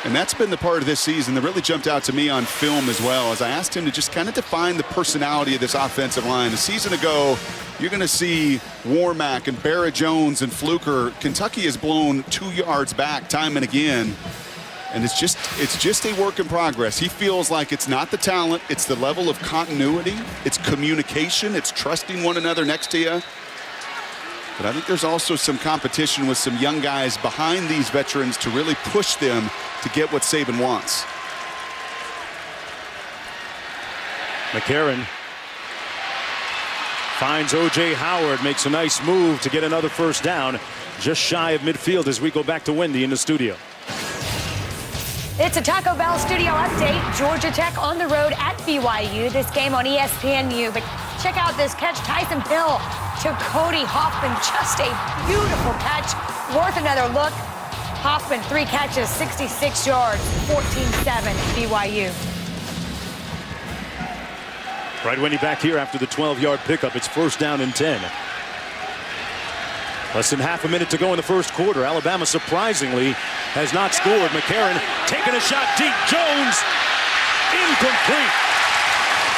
And that's been the part of this season that really jumped out to me on film as well, as I asked him to just kind of define the personality of this offensive line. A season ago, you're going to see Warmack and Barrett Jones and Fluker. Kentucky has blown 2 yards back time and again. And it's just a work in progress. He feels like it's not the talent, it's the level of continuity, it's communication, it's trusting one another next to you. But I think there's also some competition with some young guys behind these veterans to really push them to get what Saban wants. McCarron finds O.J. Howard, makes a nice move to get another first down, just shy of midfield as we go back to Wendy in the studio. It's a Taco Bell studio update. Georgia Tech on the road at BYU. This game on ESPNU. But check out this catch. Tyson Hill to Cody Hoffman. Just a beautiful catch. Worth another look. Hoffman, 3 catches, 66 yards, 14-7 BYU. Right when he back here after the 12-yard pickup, it's first down and 10. Less than half a minute to go in the first quarter. Alabama surprisingly has not scored. McCarron taking a shot deep. Jones incomplete.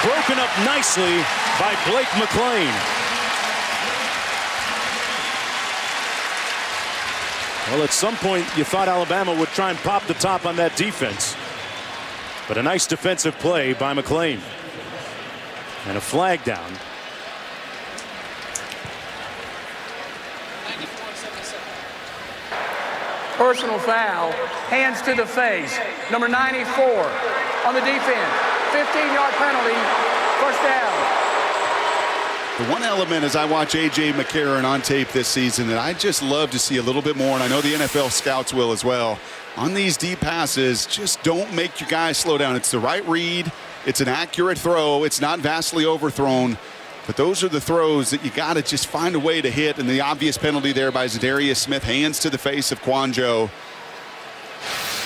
Broken up nicely by Blake McLean. Well, at some point you thought Alabama would try and pop the top on that defense. But a nice defensive play by McLean. And a flag down. Personal foul, hands to the face. Number 94 on the defense. 15-yard penalty, first down. The one element as I watch A.J. McCarron on tape this season that I just love to see a little bit more, and I know the NFL scouts will as well, on these deep passes, just don't make your guys slow down. It's the right read. It's an accurate throw. It's not vastly overthrown. But those are the throws that you got to just find a way to hit, and the obvious penalty there by Zadarius Smith, hands to the face of Quanjo.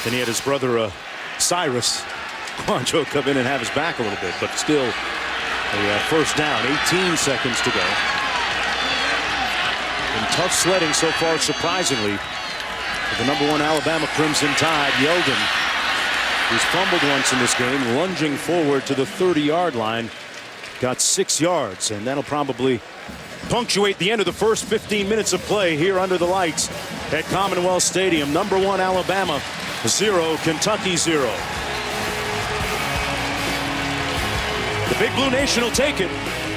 Then he had his brother Cyrus Quanjo come in and have his back a little bit, but still a first down, 18 seconds to go. And tough sledding so far, surprisingly, for the #1 Alabama Crimson Tide. Yeldon, who's fumbled once in this game, lunging forward to the 30-yard line. Got 6 yards, and that'll probably punctuate the end of the first 15 minutes of play here under the lights at Commonwealth Stadium. #1 Alabama 0, Kentucky 0. The Big Blue Nation will take it.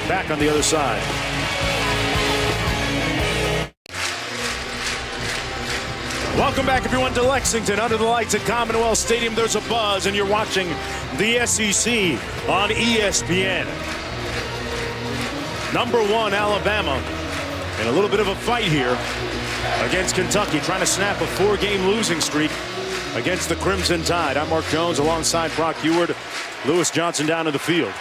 Back on the other side. Welcome back, everyone, to Lexington. Under the lights at Commonwealth Stadium, there's a buzz, and you're watching the SEC on ESPN. #1 Alabama in a little bit of a fight here against Kentucky, trying to snap a 4-game losing streak against the Crimson Tide. I'm Mark Jones alongside Brock Eward. Lewis Johnson down to the field.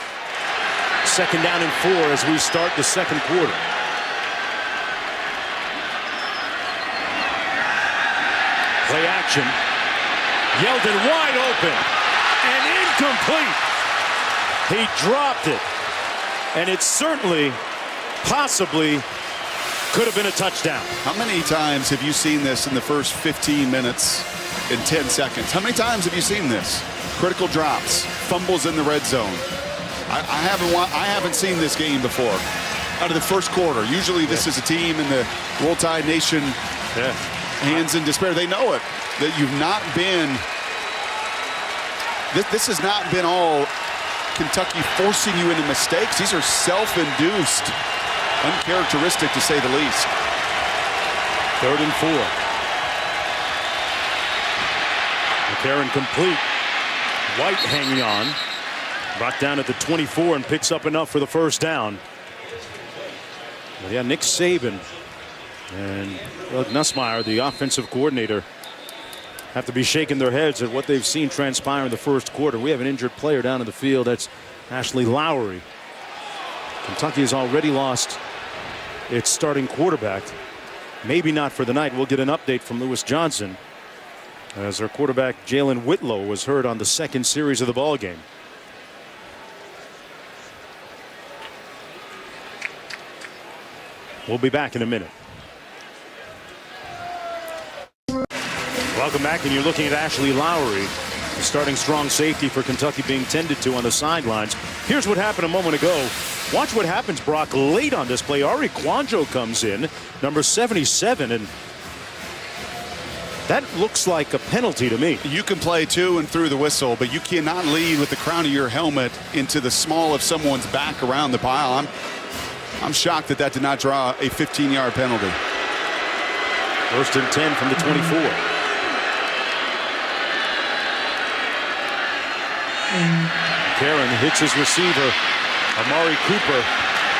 2nd down and 4 as we start the 2nd quarter. Play action. Yeldon wide open and incomplete. He dropped it. And it certainly, possibly, could have been a touchdown. How many times have you seen this in the first 15 minutes in 10 seconds? How many times have you seen this? Critical drops, fumbles in the red zone. I haven't seen this game before. Out of the first quarter. Usually this is a team in the Roll Tide Nation hands in despair. They know it. That you've not been. This has not been all Kentucky forcing you into mistakes. These are self-induced, uncharacteristic to say the least. 3rd and 4. McCarron complete. White hanging on. Brought down at the 24 and picks up enough for the 1st down. But yeah, Nick Saban and Doug Nussmeier, the offensive coordinator, have to be shaking their heads at what they've seen transpire in the 1st quarter. We have an injured player down in the field. That's Ashley Lowry. Kentucky has already lost its starting quarterback. Maybe not for the night. We'll get an update from Lewis Johnson as their quarterback Jalen Whitlow was hurt on the 2nd series of the ball game. We'll be back in a minute. Welcome back, and you're looking at Ashley Lowry, the starting strong safety for Kentucky, being tended to on the sidelines. Here's what happened a moment ago. Watch what happens, Brock, late on this play. Ari Kwanjo comes in, number 77, and that looks like a penalty to me. You can play to and through the whistle, but you cannot lead with the crown of your helmet into the small of someone's back around the pile. I'm shocked that did not draw a 15-yard penalty. 1st and 10 from the 24. Karen hits his receiver. Amari Cooper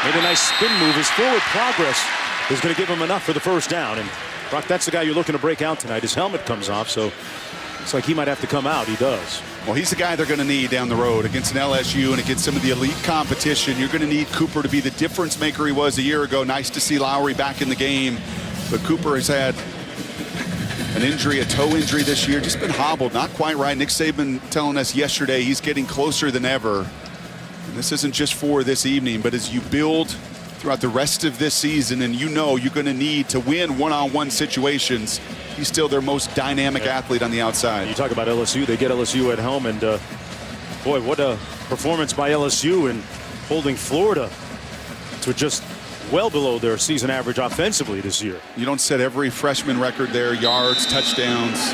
made a nice spin move. His forward progress is going to give him enough for the 1st down. And Brock, that's the guy you're looking to break out tonight. His helmet comes off, so it's like he might have to come out. He does. Well, he's the guy they're going to need down the road against an LSU and against some of the elite competition. You're going to need Cooper to be the difference maker he was a year ago. Nice to see Lowry back in the game, but Cooper has had an injury, a toe injury this year, just been hobbled, not quite right. Nick Saban telling us yesterday he's getting closer than ever. And this isn't just for this evening, but as you build throughout the rest of this season, and you know you're going to need to win one-on-one situations, he's still their most dynamic athlete on the outside. You talk about LSU, they get LSU at home, and boy, what a performance by LSU in holding Florida to just well below their season average offensively this year. You don't set every freshman record there, yards, touchdowns,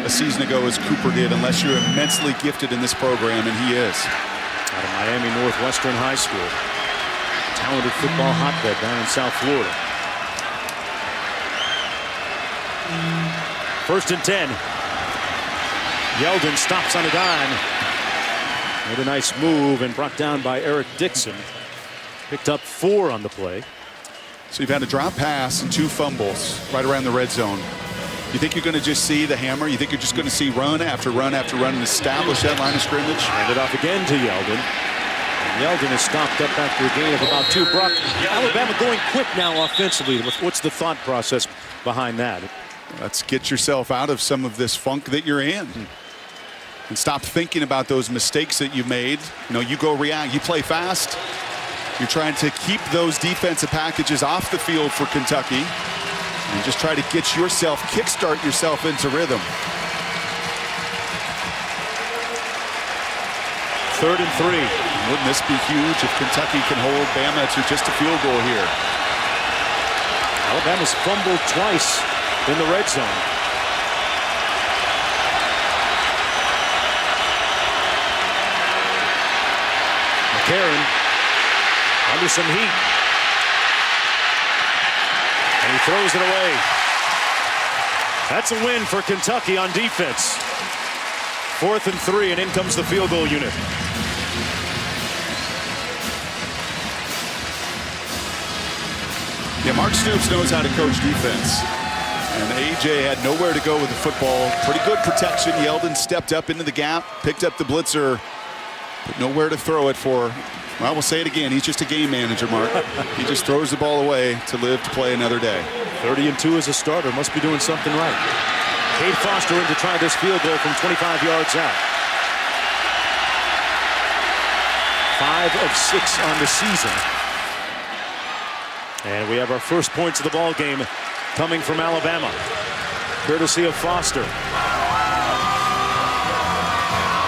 a season ago as Cooper did, unless you're immensely gifted in this program, and he is. Out of Miami Northwestern High School. Talented football hotbed down in South Florida. 1st and 10. Yeldon stops on a dime. Made a nice move and brought down by Eric Dixon. Picked up 4 on the play. So you've had a drop pass and 2 fumbles right around the red zone. You think you're going to just see the hammer? You think you're just going to see run after run after run and establish that line of scrimmage? Hand it off again to Yeldon. And Yeldon is stopped up after a gain of about 2. Brock, Alabama going quick now offensively. What's the thought process behind that? Let's get yourself out of some of this funk that you're in. And stop thinking about those mistakes that you made. You know, you go react, you play fast. You're trying to keep those defensive packages off the field for Kentucky. And just try to get yourself, kickstart yourself into rhythm. 3rd and 3. Wouldn't this be huge if Kentucky can hold Bama to just a field goal here? Alabama's fumbled twice in the red zone. McCarron under some heat. And he throws it away. That's a win for Kentucky on defense. 4th and 3, and in comes the field goal unit. Yeah, Mark Stoops knows how to coach defense. And A.J. had nowhere to go with the football. Pretty good protection. Yeldon stepped up into the gap, picked up the blitzer, but nowhere to throw it for. Well, we'll say it again. He's just a game manager, Mark. He just throws the ball away to live to play another day. 30-2 as a starter. Must be doing something right. Cade Foster in to try this field goal from 25 yards out. 5 of 6 on the season. And we have our first points of the ball game coming from Alabama, courtesy of Foster.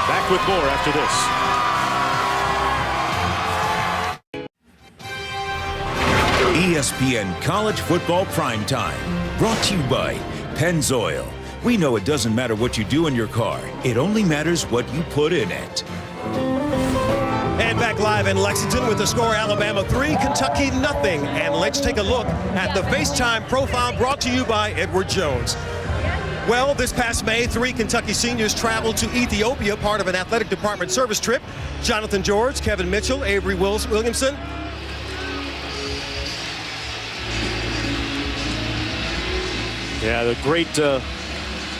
Back with more after this. ESPN College Football Primetime, brought to you by Pennzoil. We know it doesn't matter what you do in your car. It only matters what you put in it. And back live in Lexington with the score Alabama 3, Kentucky nothing. And let's take a look at the FaceTime profile brought to you by Edward Jones. Well, this past May, 3 Kentucky seniors traveled to Ethiopia, part of an athletic department service trip. Jonathan George, Kevin Mitchell, Avery Williamson. Yeah, the great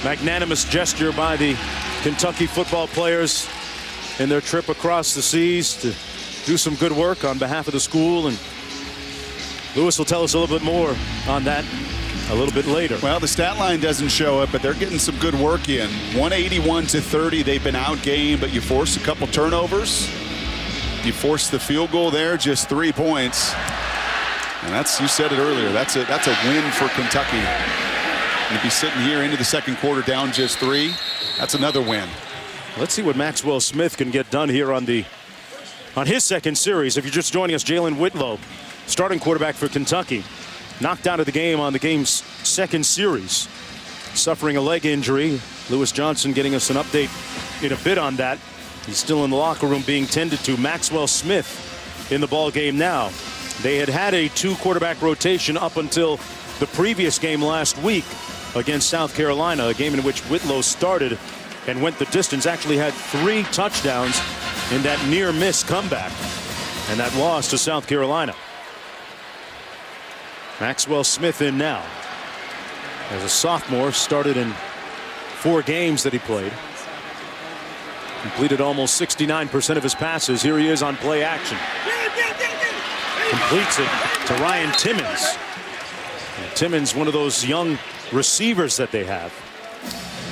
magnanimous gesture by the Kentucky football players in their trip across the seas to do some good work on behalf of the school. And Lewis will tell us a little bit more on that a little bit later. Well, the stat line doesn't show it, but they're getting some good work in. 181-30. They've been outgained, but you force a couple turnovers. You force the field goal there, just 3 points. And that's, you said it earlier, that's a win for Kentucky. And to be sitting here into the second quarter down just 3, that's another win. Let's see what Maxwell Smith can get done here on his second series. If you're just joining us, Jalen Whitlow, starting quarterback for Kentucky, knocked out of the game on the game's second series, suffering a leg injury. Lewis Johnson getting us an update in a bit on that. He's still in the locker room being tended to. Maxwell Smith in the ball game now. They had a 2-quarterback rotation up until the previous game last week against South Carolina, a game in which Whitlow started and went the distance, actually had 3 touchdowns in that near-miss comeback, and that loss to South Carolina. Maxwell Smith in now. As a sophomore, started in 4 games that he played. Completed almost 69% of his passes. Here he is on play action. Completes it to Ryan Timmons. And Timmons, one of those young receivers that they have,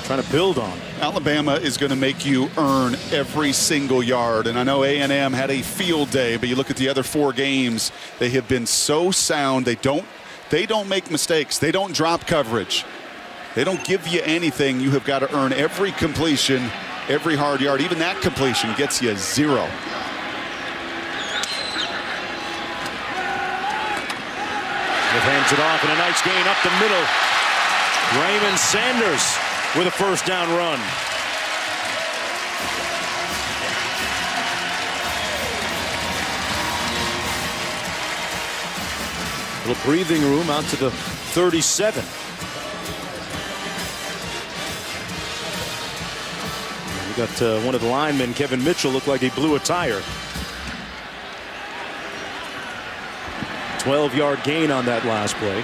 trying to build on. Alabama is going to make you earn every single yard. And I know A&M had a field day, but you look at the other 4 games, they have been so sound. They don't make mistakes. They don't drop coverage. They don't give you anything. You have got to earn every completion, every hard yard. Even that completion gets you 0. Hands it off, and a nice gain up the middle. Raymond Sanders with a first down run. Little breathing room out to the 37. We got one of the linemen, Kevin Mitchell, looked like he blew a tire. 12-yard gain on that last play.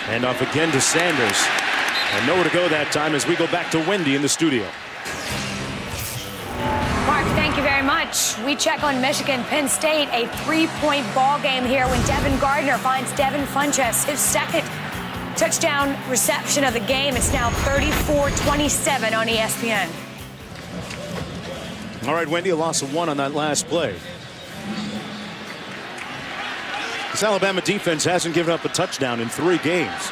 Hand off again to Sanders. And nowhere to go that time as we go back to Wendy in the studio. Mark, thank you very much. We check on Michigan, Penn State, a 3-point ball game here when Devin Gardner finds Devin Funchess his second touchdown reception of the game. It's now 34-27 on ESPN. All right, Wendy, a loss of 1 on that last play. This Alabama defense hasn't given up a touchdown in 3 games.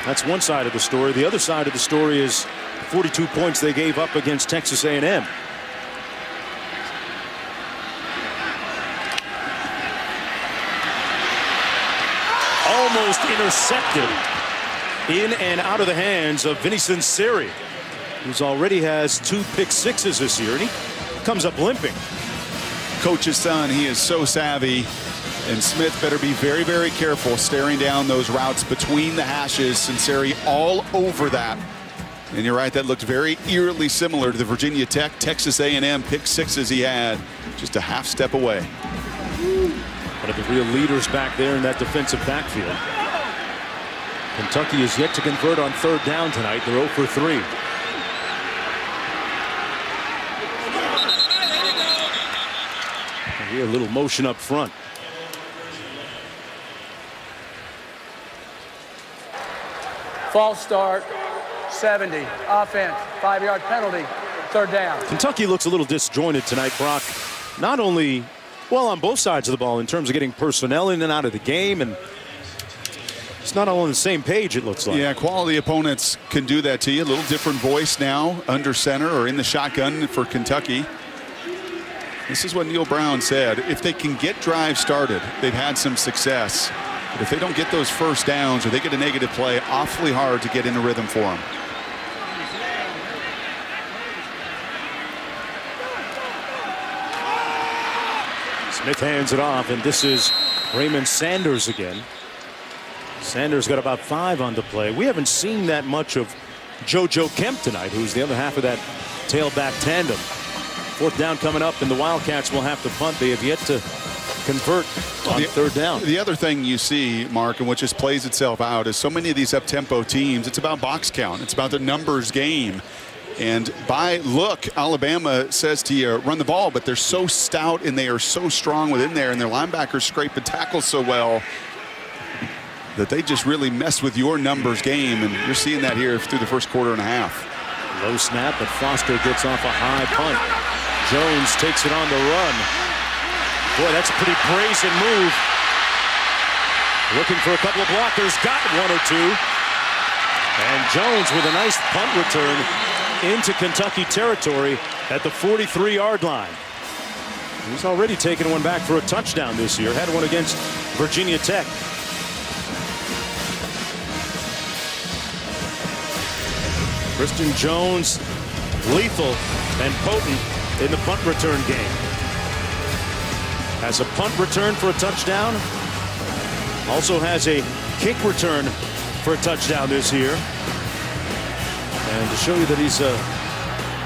That's one side of the story. The other side of the story is 42 points they gave up against Texas A&M. Almost intercepted in and out of the hands of Vinny Cincinnati, who's already has 2 pick sixes this year, and he comes up limping. Coach's son, he is so savvy, and Smith better be very, very careful staring down those routes between the hashes. Cincinnati all over that. And you're right, that looked very eerily similar to the Virginia Tech, Texas A&M pick sixes he had just a half step away. One of the real leaders back there in that defensive backfield. Kentucky is yet to convert on third down tonight. They're 0 for 3. And here, a little motion up front. False start, 70. Offense, 5-yard penalty, third down. Kentucky looks a little disjointed tonight, Brock. Not only, well, on both sides of the ball in terms of getting personnel in and out of the game, and it's not all on the same page, it looks like. Yeah, quality opponents can do that to you. A little different voice now under center or in the shotgun for Kentucky. This is what Neil Brown said. If they can get drives started, they've had some success. But if they don't get those first downs or they get a negative play, awfully hard to get in a rhythm for them. Smith hands it off, and this is Raymond Sanders again. Sanders got about 5 on the play. We haven't seen that much of JoJo Kemp tonight, who's the other half of that tailback tandem. Fourth down coming up, and the Wildcats will have to punt. They have yet to convert on third down. The other thing you see, Mark, and what just plays itself out is so many of these up-tempo teams, it's about box count. It's about the numbers game. And by look, Alabama says to you, run the ball, but they're so stout and they are so strong within there, and their linebackers scrape the tackle so well that they just really mess with your numbers game. And you're seeing that here through the first quarter and a half. Low snap, but Foster gets off a high punt. Jones takes it on the run. Boy, that's a pretty brazen move. Looking for a couple of blockers, got 1 or 2. And Jones with a nice punt return into Kentucky territory at the 43-yard line. He's already taken one back for a touchdown this year. Had one against Virginia Tech. Christian Jones, lethal and potent in the punt return game. Has a punt return for a touchdown. Also has a kick return for a touchdown this year. And to show you that he's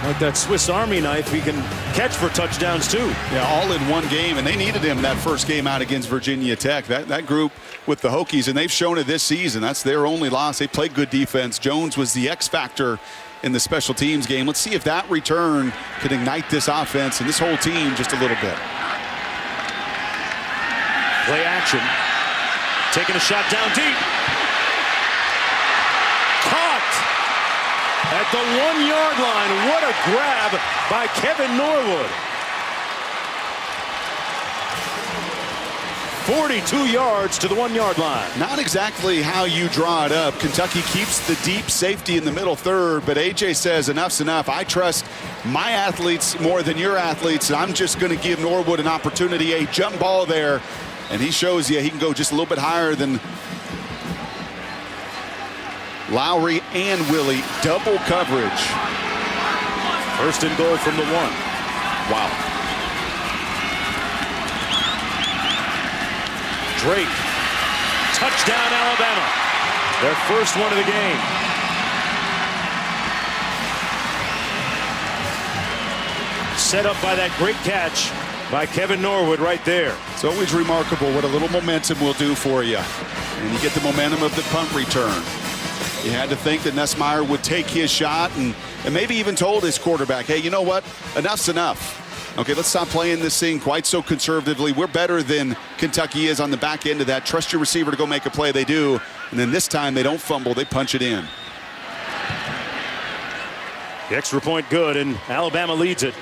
like that Swiss Army knife, he can catch for touchdowns too. Yeah, all in one game, and they needed him that first game out against Virginia Tech. That group with the Hokies, and they've shown it this season. That's their only loss. They played good defense. Jones was the X factor in the special teams game. Let's see if that return could ignite this offense and this whole team just a little bit. Play action. Taking a shot down deep. Caught at the 1-yard line. What a grab by Kevin Norwood. 42 yards to the 1-yard line. Not exactly how you draw it up. Kentucky keeps the deep safety in the middle third, but A.J. says enough's enough. I trust my athletes more than your athletes. I'm just going to give Norwood an opportunity, a jump ball there, and he shows you he can go just a little bit higher than Lowry and Willie. Double coverage. First and goal from the 1. Wow. Drake. Touchdown, Alabama. Their first one of the game. Set up by that great catch by Kevin Norwood right there. It's always remarkable what a little momentum will do for you. And you get the momentum of the punt return. You had to think that Nussmeier would take his shot and maybe even told his quarterback, hey, you know what? Enough's enough. Okay, let's stop playing this thing quite so conservatively. We're better than Kentucky is on the back end of that. Trust your receiver to go make a play. They do. And then this time they don't fumble. They punch it in. The extra point good, and Alabama leads it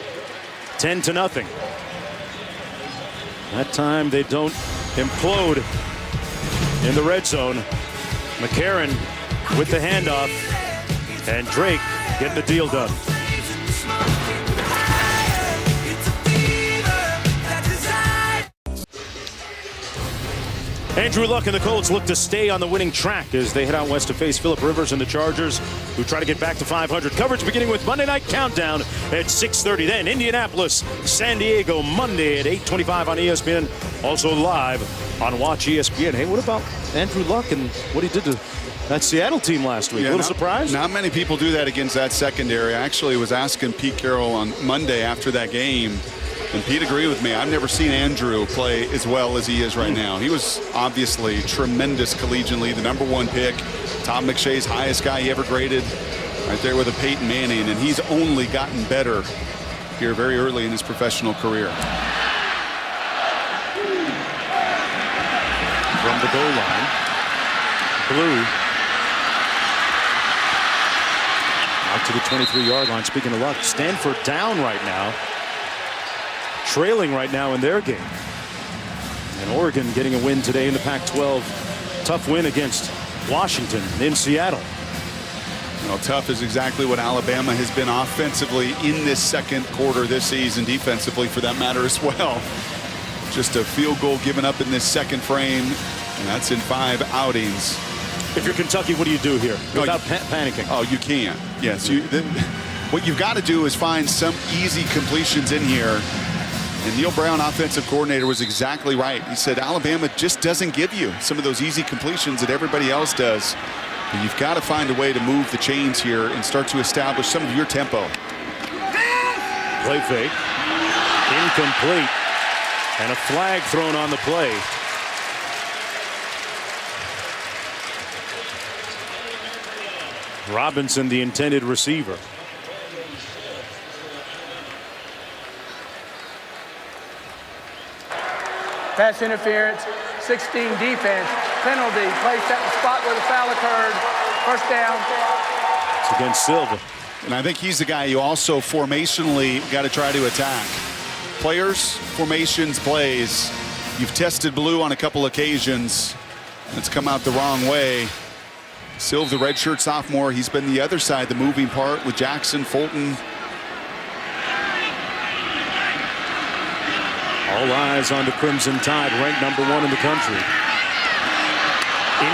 10-0. That time they don't implode in the red zone. McCarron with the handoff, and Drake getting the deal done. Andrew Luck and the Colts look to stay on the winning track as they head out west to face Phillip Rivers and the Chargers, who try to get back to 500. Coverage beginning with Monday Night Countdown at 6:30. Then Indianapolis, San Diego, Monday at 8:25 on ESPN. Also live on Watch ESPN. Hey, what about Andrew Luck and what he did to that Seattle team last week? Yeah, a little surprise? Not many people do that against that secondary. I actually was asking Pete Carroll on Monday after that game, and Pete agreed with me. I've never seen Andrew play as well as he is right now. He was obviously tremendous collegiately, the #1 pick, Tom McShay's highest guy he ever graded, right there with a Peyton Manning, and he's only gotten better here very early in his professional career. From the goal line, Blue out to the 23-yard line. Speaking of Luck, Stanford down right now, trailing right now in their game. And Oregon getting a win today in the Pac-12. Tough win against Washington in Seattle. Well, tough is exactly what Alabama has been offensively in this second quarter this season, defensively for that matter as well. Just a field goal given up in this second frame, and that's in 5 outings. If you're Kentucky, what do you do here without panicking? Oh, you can't. Yes, what you've got to do is find some easy completions in here. And Neil Brown, offensive coordinator, was exactly right. He said Alabama just doesn't give you some of those easy completions that everybody else does. And you've got to find a way to move the chains here and start to establish some of your tempo. Play fake. Incomplete. And a flag thrown on the play. Robinson, the intended receiver. Pass interference, 16 defense, penalty, placed at the spot where the foul occurred. First down. It's against Silva. And I think he's the guy you also formationally got to try to attack. Players, formations, plays. You've tested Blue on a couple occasions. It's come out the wrong way. Silva, the redshirt sophomore, he's been the other side, the moving part with Jackson, Fulton. All eyes on the Crimson Tide, ranked #1 in the country.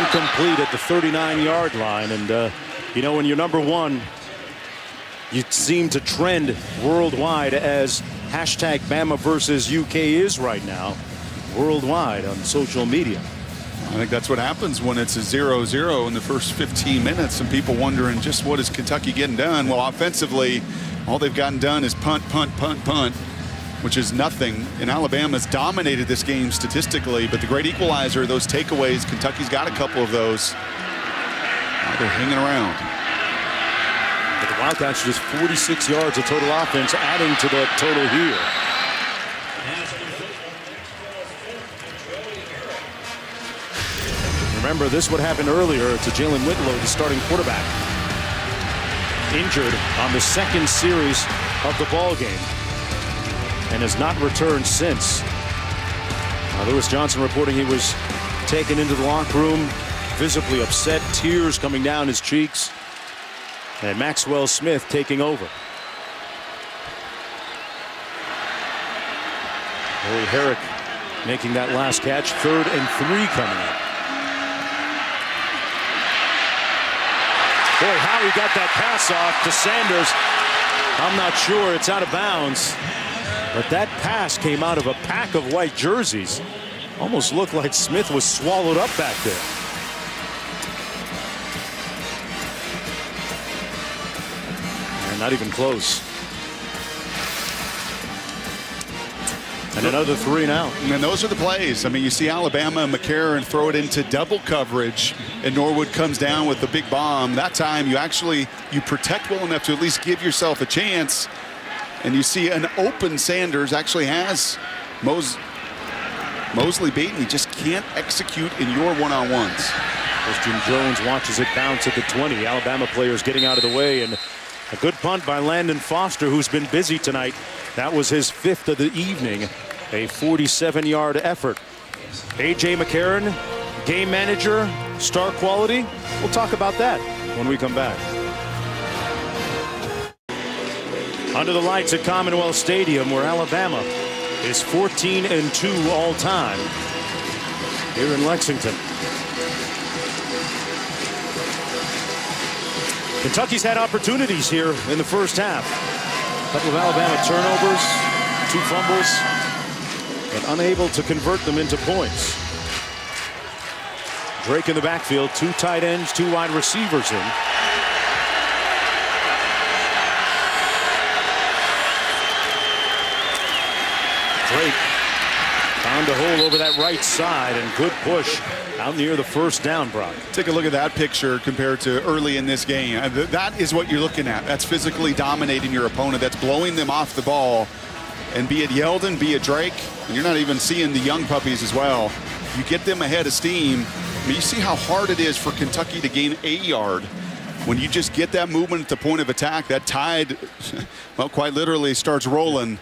Incomplete at the 39-yard line. And, you know, when you're #1, you seem to trend worldwide as hashtag Bama versus UK is right now, worldwide on social media. I think that's what happens when it's a 0-0 in the first 15 minutes and people wondering just what is Kentucky getting done. Well, offensively, all they've gotten done is punt, punt, punt, punt, which is nothing. And Alabama's dominated this game statistically, but the great equalizer, those takeaways, Kentucky's got a couple of those. Now they're hanging around. But the Wildcats are just 46 yards of total offense, adding to the total here. Remember, this would happen earlier to Jalen Whitlow, the starting quarterback. Injured on the second series of the ball game and has not returned since. Lewis Johnson reporting he was taken into the locker room, visibly upset, tears coming down his cheeks. And Maxwell Smith taking over. Willie Herrick making that last catch. 3rd and 3 coming up. Boy, how he got that pass off to Sanders, I'm not sure. It's out of bounds. But that pass came out of a pack of white jerseys. Almost looked like Smith was swallowed up back there. And not even close. And another 3 now. And those are the plays. I mean, you see Alabama and McCarron throw it into double coverage, and Norwood comes down with the big bomb. That time you protect well enough to at least give yourself a chance. And you see an open Sanders actually has Mosley beaten. He just can't execute in your one-on-ones. Christian Jones watches it bounce at the 20. Alabama players getting out of the way, and a good punt by Landon Foster, who's been busy tonight. That was his 5th of the evening. A 47-yard effort. A.J. McCarron, game manager, star quality. We'll talk about that when we come back. Under the lights at Commonwealth Stadium, where Alabama is 14-2 all time here in Lexington. Kentucky's had opportunities here in the first half. A couple of Alabama turnovers, 2 fumbles. and unable to convert them into points. Drake in the backfield, 2 tight ends, 2 wide receivers in. Drake found a hole over that right side, and good push out near the first down, Brock. Take a look at that picture compared to early in this game. That is what you're looking at. That's physically dominating your opponent. That's blowing them off the ball. And be it Yeldon, be it Drake, and you're not even seeing the young puppies as well. You get them ahead of steam. I mean, you see how hard it is for Kentucky to gain a yard. When you just get that movement at the point of attack, that tide, well, quite literally starts rolling.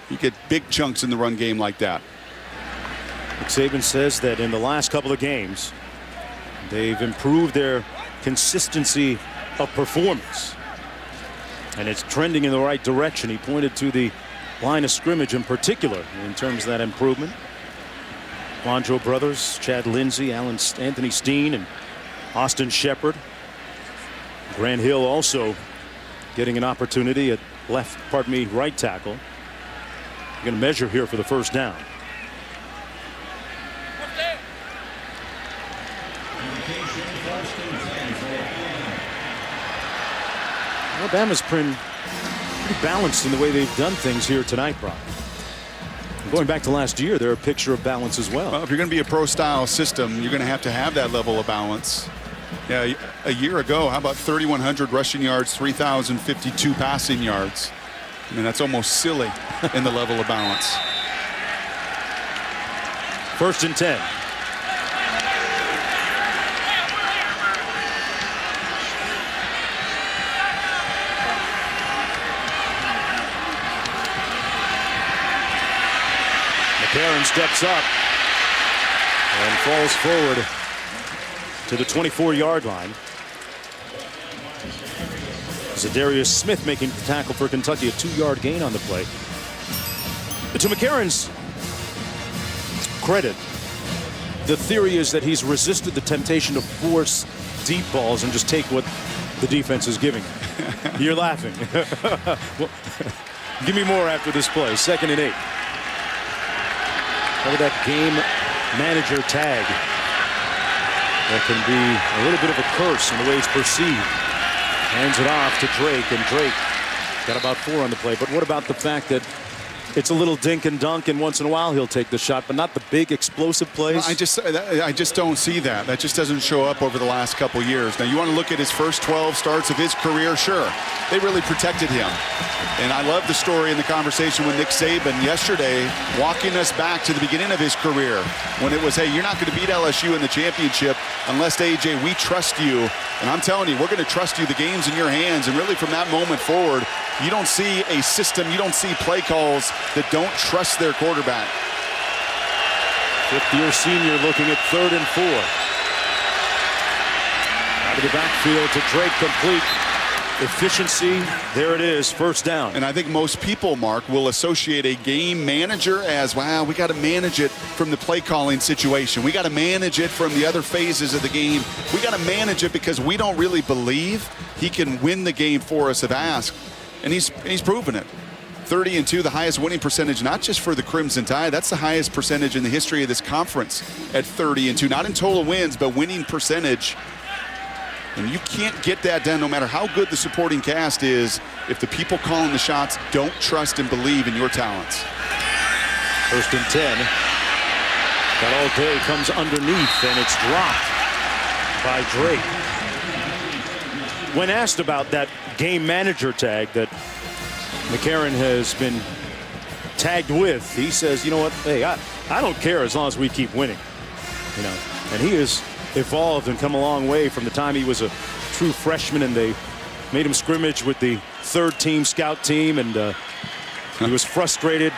You get big chunks in the run game like that. Nick Saban says that in the last couple of games, they've improved their consistency of performance. And it's trending in the right direction. He pointed to the line of scrimmage in particular in terms of that improvement. Quandro brothers, Chad Lindsey, Anthony Steen, and Austin Shepard. Grant Hill also getting an opportunity at right tackle. You're going to measure here for the first down. Alabama's pretty balanced in the way they've done things here tonight, Brock. Going back to last year, they're a picture of balance as well. Well, if you're going to be a pro-style system, you're going to have that level of balance. Yeah, a year ago, how about 3,100 rushing yards, 3,052 passing yards? I mean, that's almost silly in the level of balance. 1st and 10. McCarron steps up and falls forward to the 24-yard line. Zadarius Smith making the tackle for Kentucky, a 2-yard gain on the play. To McCarron's credit, the theory is that he's resisted the temptation to force deep balls and just take what the defense is giving him. You're laughing. Well, give me more after this play. 2nd and 8. Look at that game manager tag. That can be a little bit of a curse in the way it's perceived. Hands it off to Drake, and Drake got about 4 on the play. But what about the fact that it's a little dink and dunk, and once in a while he'll take the shot, but not the big explosive plays? Well, I just don't see that. That just doesn't show up over the last couple years. Now, you want to look at his first 12 starts of his career? Sure. They really protected him. And I love the story in the conversation with Nick Saban yesterday, walking us back to the beginning of his career when it was, hey, you're not going to beat LSU in the championship unless, AJ, we trust you. And I'm telling you, we're going to trust you. The game's in your hands. And really from that moment forward, you don't see a system, you don't see play calls that don't trust their quarterback. 5th-year senior looking at 3rd and 4. Out of the backfield to Drake, complete. Efficiency, there it is, 1st down. And I think most people, Mark, will associate a game manager as, wow, we got to manage it from the play calling situation. We got to manage it from the other phases of the game. We got to manage it because we don't really believe he can win the game for us if asked. And he's proven it. 30-2, the highest winning percentage, not just for the Crimson Tide. That's the highest percentage in the history of this conference at 30-2. Not in total wins, but winning percentage. And you can't get that done no matter how good the supporting cast is if the people calling the shots don't trust and believe in your talents. 1st and 10. That all day comes underneath, and it's dropped by Drake. When asked about that game manager tag that McCarron has been tagged with, he says, you know what, hey, I don't care as long as we keep winning. You know, and he is evolved and come a long way from the time he was a true freshman and they made him scrimmage with the 3rd team scout team, and he was frustrated.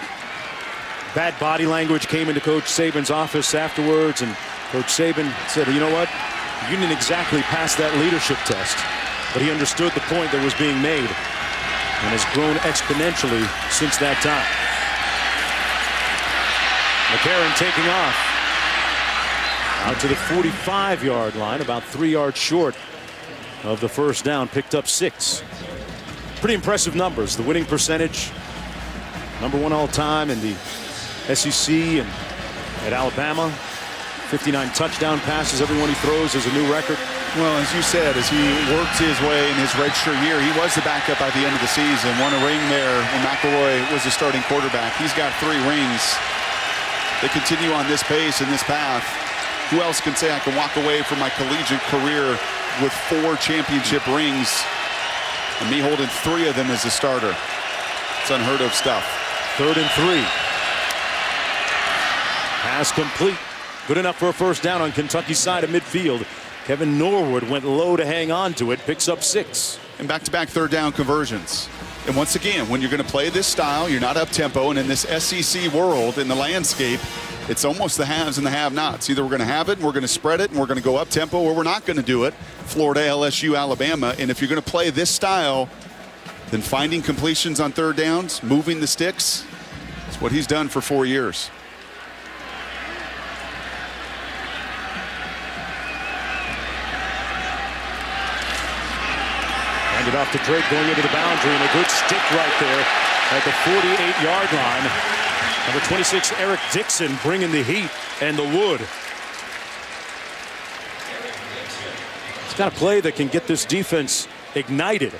Bad body language came into Coach Saban's office afterwards, and Coach Saban said, you know what, you didn't exactly pass that leadership test, but he understood the point that was being made and has grown exponentially since that time. McCarron taking off. Out to the 45-yard line, about 3 yards short of the 1st down, picked up 6. Pretty impressive numbers. The winning percentage, #1 all time in the SEC and at Alabama. 59 touchdown passes. Every one he throws is a new record. Well, as you said, as he worked his way in his redshirt year, he was the backup by the end of the season. Won a ring there when McElroy was the starting quarterback. He's got 3 rings. They continue on this pace and this path. Who else can say I can walk away from my collegiate career with 4 championship rings and me holding 3 of them as a starter? It's unheard of stuff. 3rd and 3. Pass complete. Good enough for a first down on Kentucky's side of midfield. Kevin Norwood went low to hang on to it, picks up 6. And back-to-back 3rd down conversions. And once again, when you're going to play this style, you're not up-tempo, and in this SEC world, in the landscape, it's almost the haves and the have-nots. Either we're going to have it, and we're going to spread it, and we're going to go up-tempo, or we're not going to do it. Florida, LSU, Alabama. And if you're going to play this style, then finding completions on 3rd downs, moving the sticks, is what he's done for 4 years. Hand it off to Drake going into the boundary, and a good stick right there at the 48-yard line. Number 26, Eric Dixon, bringing the heat and the wood. He's got a play that can get this defense ignited.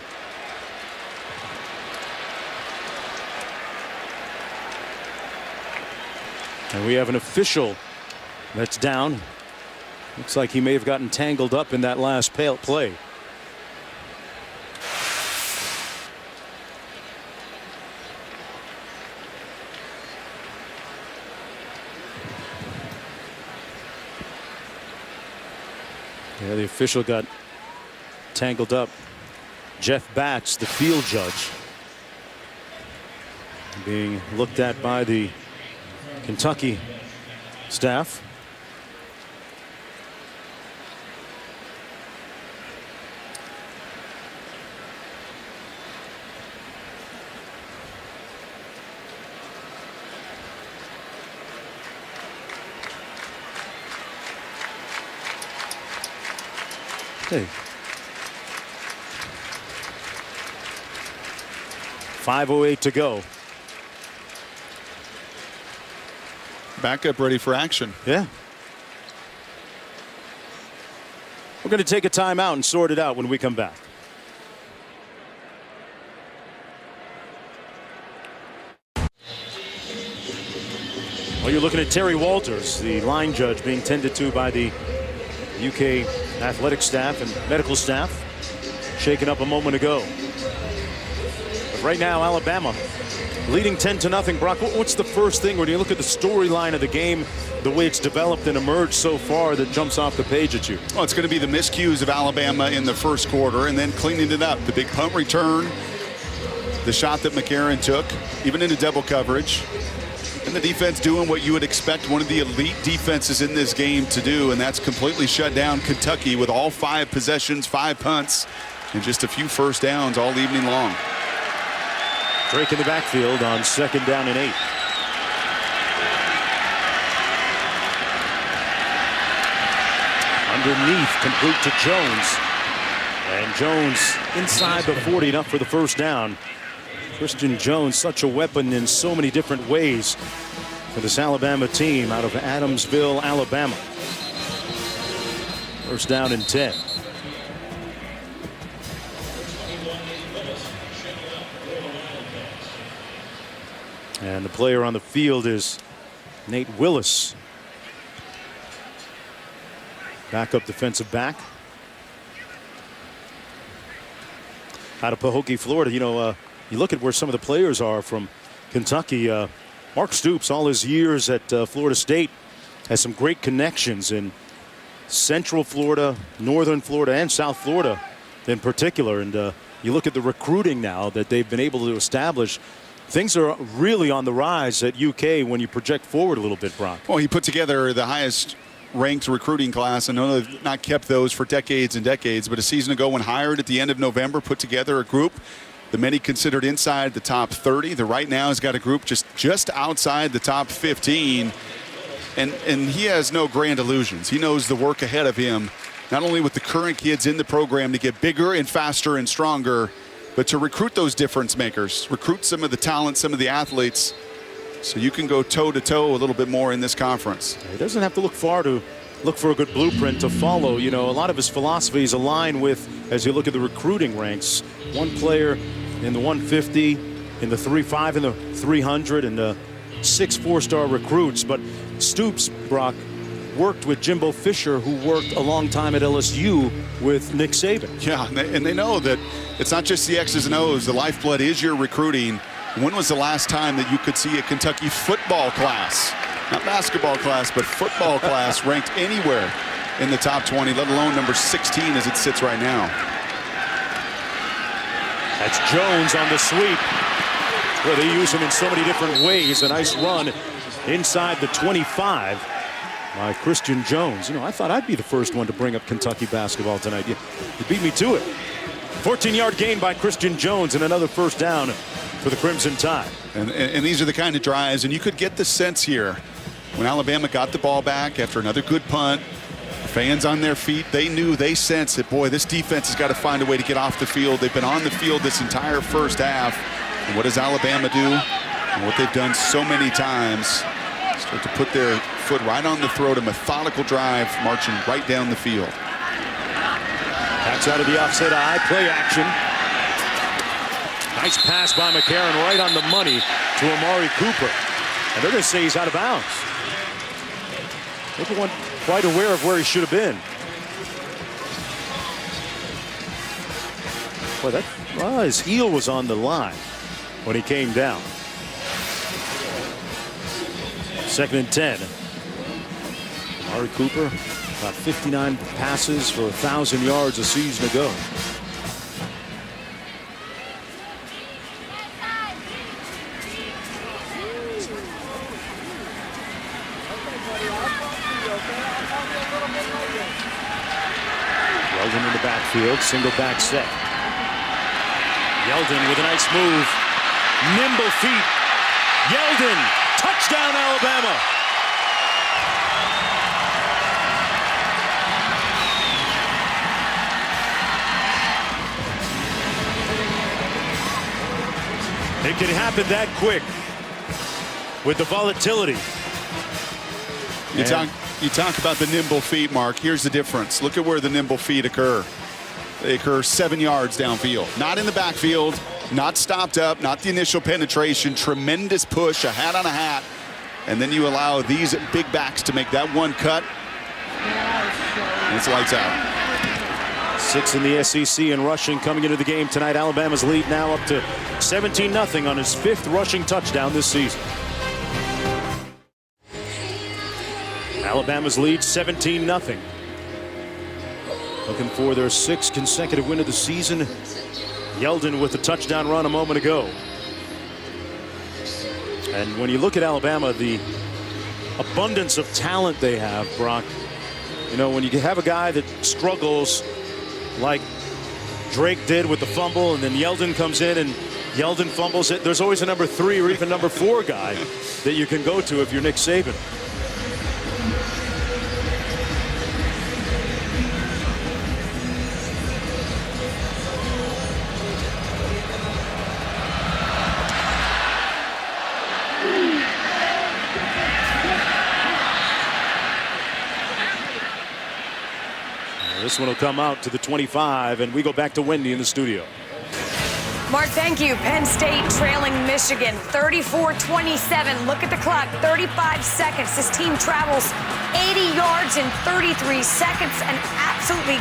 And we have an official that's down. Looks like he may have gotten tangled up in that last play. Yeah, the official got tangled up. Jeff Batts, the field judge, being looked at by the Kentucky staff. Hey. 5:08 to go. Backup ready for action. Yeah. We're going to take a timeout and sort it out when we come back. Well, you're looking at Terry Walters, the line judge, being tended to by the UK athletic staff and medical staff, shaken up a moment ago. But right now, Alabama leading 10-0. Brock, what's the first thing when you look at the storyline of the game, the way it's developed and emerged so far, that jumps off the page at you? Well, it's going to be the miscues of Alabama in the first quarter and then cleaning it up. The big punt return, the shot that McCarron took, even into double coverage. And the defense doing what you would expect one of the elite defenses in this game to do, and that's completely shut down Kentucky with all 5 possessions, 5 punts, and just a few first downs all evening long. Drake in the backfield on 2nd down and 8. Underneath, complete to Jones. And Jones inside the 40, enough for the first down. Christian Jones, such a weapon in so many different ways for this Alabama team out of Adamsville, Alabama. First down and 10. And the player on the field is Nate Willis, backup defensive back out of Pahokee, Florida. You know, you look at where some of the players are from Kentucky. Mark Stoops, all his years at Florida State, has some great connections in Central Florida, Northern Florida, and South Florida in particular. And you look at the recruiting now that they've been able to establish. Things are really on the rise at UK when you project forward a little bit, Brock. Well, he put together the highest ranked recruiting class. I know they've not kept those for decades and decades, but a season ago when hired at the end of November, put together a group the many considered inside the top 30. The right now has got a group just outside the top 15. And he has no grand illusions. He knows the work ahead of him, not only with the current kids in the program to get bigger and faster and stronger, but to recruit those difference makers, recruit some of the talent, some of the athletes, So you can go toe-to-toe a little bit more in this conference. He doesn't have to look far to look for a good blueprint to follow. You know, a lot of his philosophies align with, as you look at the recruiting ranks, one player in the 150, in the 3.5, in the 300, and 6 4-star recruits. But Stoops, Brock, worked with Jimbo Fisher, who worked a long time at LSU with Nick Saban. Yeah, and they know that it's not just the X's and O's. The lifeblood is your recruiting. When was the last time that you could see a Kentucky football class, not basketball class, but football class ranked anywhere in the top 20, let alone number 16 as it sits right now? That's Jones on the sweep. Well, they use him in so many different ways. A nice run inside the 25 by Christian Jones. You know, I thought I'd be the first one to bring up Kentucky basketball tonight. You beat me to it. 14-yard gain by Christian Jones and another first down for the Crimson Tide. And these are the kind of drives, and you could get the sense here when Alabama got the ball back after another good punt, fans on their feet, they sensed that, boy, this defense has got to find a way to get off the field. They've been on the field this entire first half. And what does Alabama do? And what they've done so many times, start to put their foot right on the throat, a methodical drive marching right down the field. That's out of the offset eye, play action. Nice pass by McCarron right on the money to Amari Cooper. And they're going to say he's out of bounds. Everyone quite aware of where he should have been. Boy, his heel was on the line when he came down. 2nd and 10. Amari Cooper, about 59 passes for 1,000 yards a season ago. Yeldon in the backfield, single back set. Yeldon with a nice move. Nimble feet. Yeldon, touchdown Alabama. It can happen that quick with the volatility. You talk about the nimble feet, Mark. Here's the difference. Look at where the nimble feet occur. They occur 7 yards downfield. Not in the backfield, not stopped up, not the initial penetration. Tremendous push, a hat on a hat. And then you allow these big backs to make that one cut. And it's lights out. 6 in the SEC in rushing coming into the game tonight. Alabama's lead now up to 17-0 on his 5th rushing touchdown this season. Alabama's lead 17-0. Looking for their 6th consecutive win of the season. Yeldon with a touchdown run a moment ago. And when you look at Alabama, the abundance of talent they have, Brock, you know, when you have a guy that struggles like Drake did with the fumble, and then Yeldon comes in and Yeldon fumbles it, there's always a number 3 or even number 4 guy that you can go to if you're Nick Saban. This one will come out to the 25, and we go back to Wendy in the studio. Mark, thank you. Penn State trailing Michigan 34-27. Look at the clock, 35 seconds. This team travels 80 yards in 33 seconds. An absolutely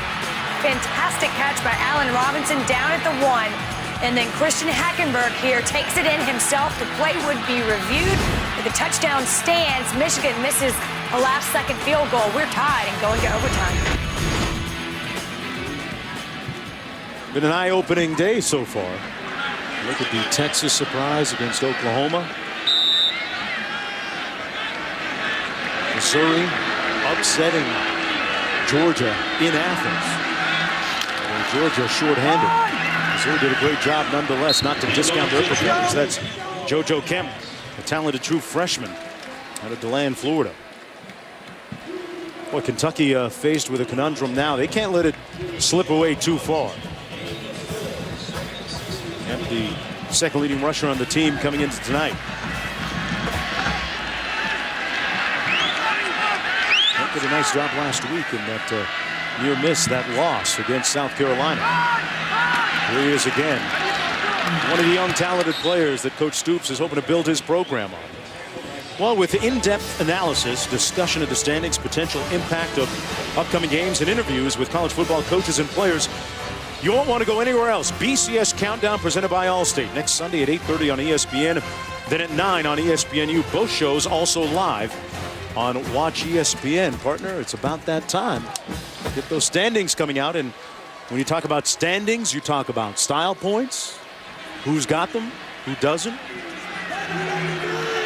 fantastic catch by Allen Robinson down at the 1. And then Christian Hackenberg here takes it in himself. The play would be reviewed. But the touchdown stands. Michigan misses a last-second field goal. We're tied and going to overtime. Been an eye-opening day so far. Look at the Texas surprise against Oklahoma. Missouri upsetting Georgia in Athens. And Georgia short-handed. Missouri did a great job nonetheless not to discount their performance. That's JoJo Kemp, a talented true freshman out of DeLand, Florida. Boy, Kentucky faced with a conundrum now. They can't let it slip away too far. And the second leading rusher on the team coming into tonight. did a nice job last week in that near miss, that loss against South Carolina. Here he is again. One of the young talented players that Coach Stoops is hoping to build his program on. Well, with in-depth analysis, discussion of the standings, potential impact of upcoming games, and interviews with college football coaches and players, you won't want to go anywhere else. BCS Countdown presented by Allstate. Next Sunday at 8:30 on ESPN, then at 9 on ESPNU. Both shows also live on Watch ESPN. Partner, it's about that time. Get those standings coming out. And when you talk about standings, you talk about style points. Who's got them? Who doesn't?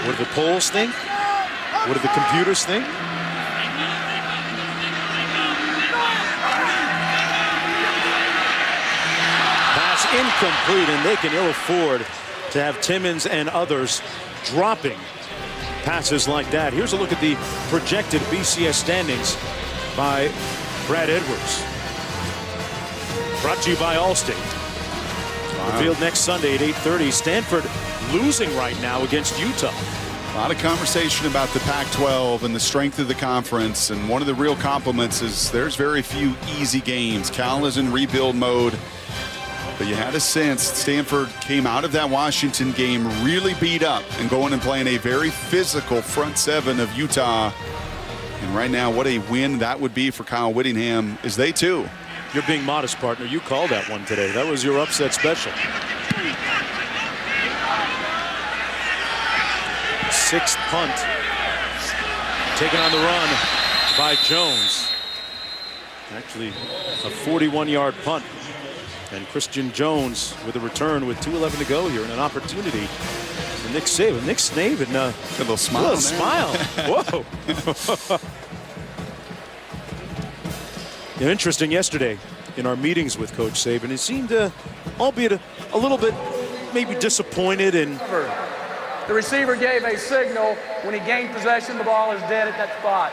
What do the polls think? What do the computers think? Pass incomplete, and they can ill afford to have Timmons and others dropping passes like that. Here's a look at the projected BCS standings by Brad Edwards. Brought to you by Allstate. The field next Sunday at 8:30. Stanford losing right now against Utah. A lot of conversation about the Pac-12 and the strength of the conference, and one of the real compliments is there's very few easy games. Cal is in rebuild mode, but you had a sense Stanford came out of that Washington game really beat up and going and playing a very physical front seven of Utah. And right now, what a win that would be for Kyle Whittingham as they too. You're being modest, partner. You called that one today. That was your upset special. Sixth punt. Taken on the run by Jones. Actually, a 41-yard punt. And Christian Jones with a return with 2:11 to go here and an opportunity for Nick Saban. Nick Saban, a little smile. Whoa. Interesting yesterday in our meetings with Coach Saban. He seemed, albeit a little bit maybe disappointed. And the receiver gave a signal when he gained possession. The ball is dead at that spot.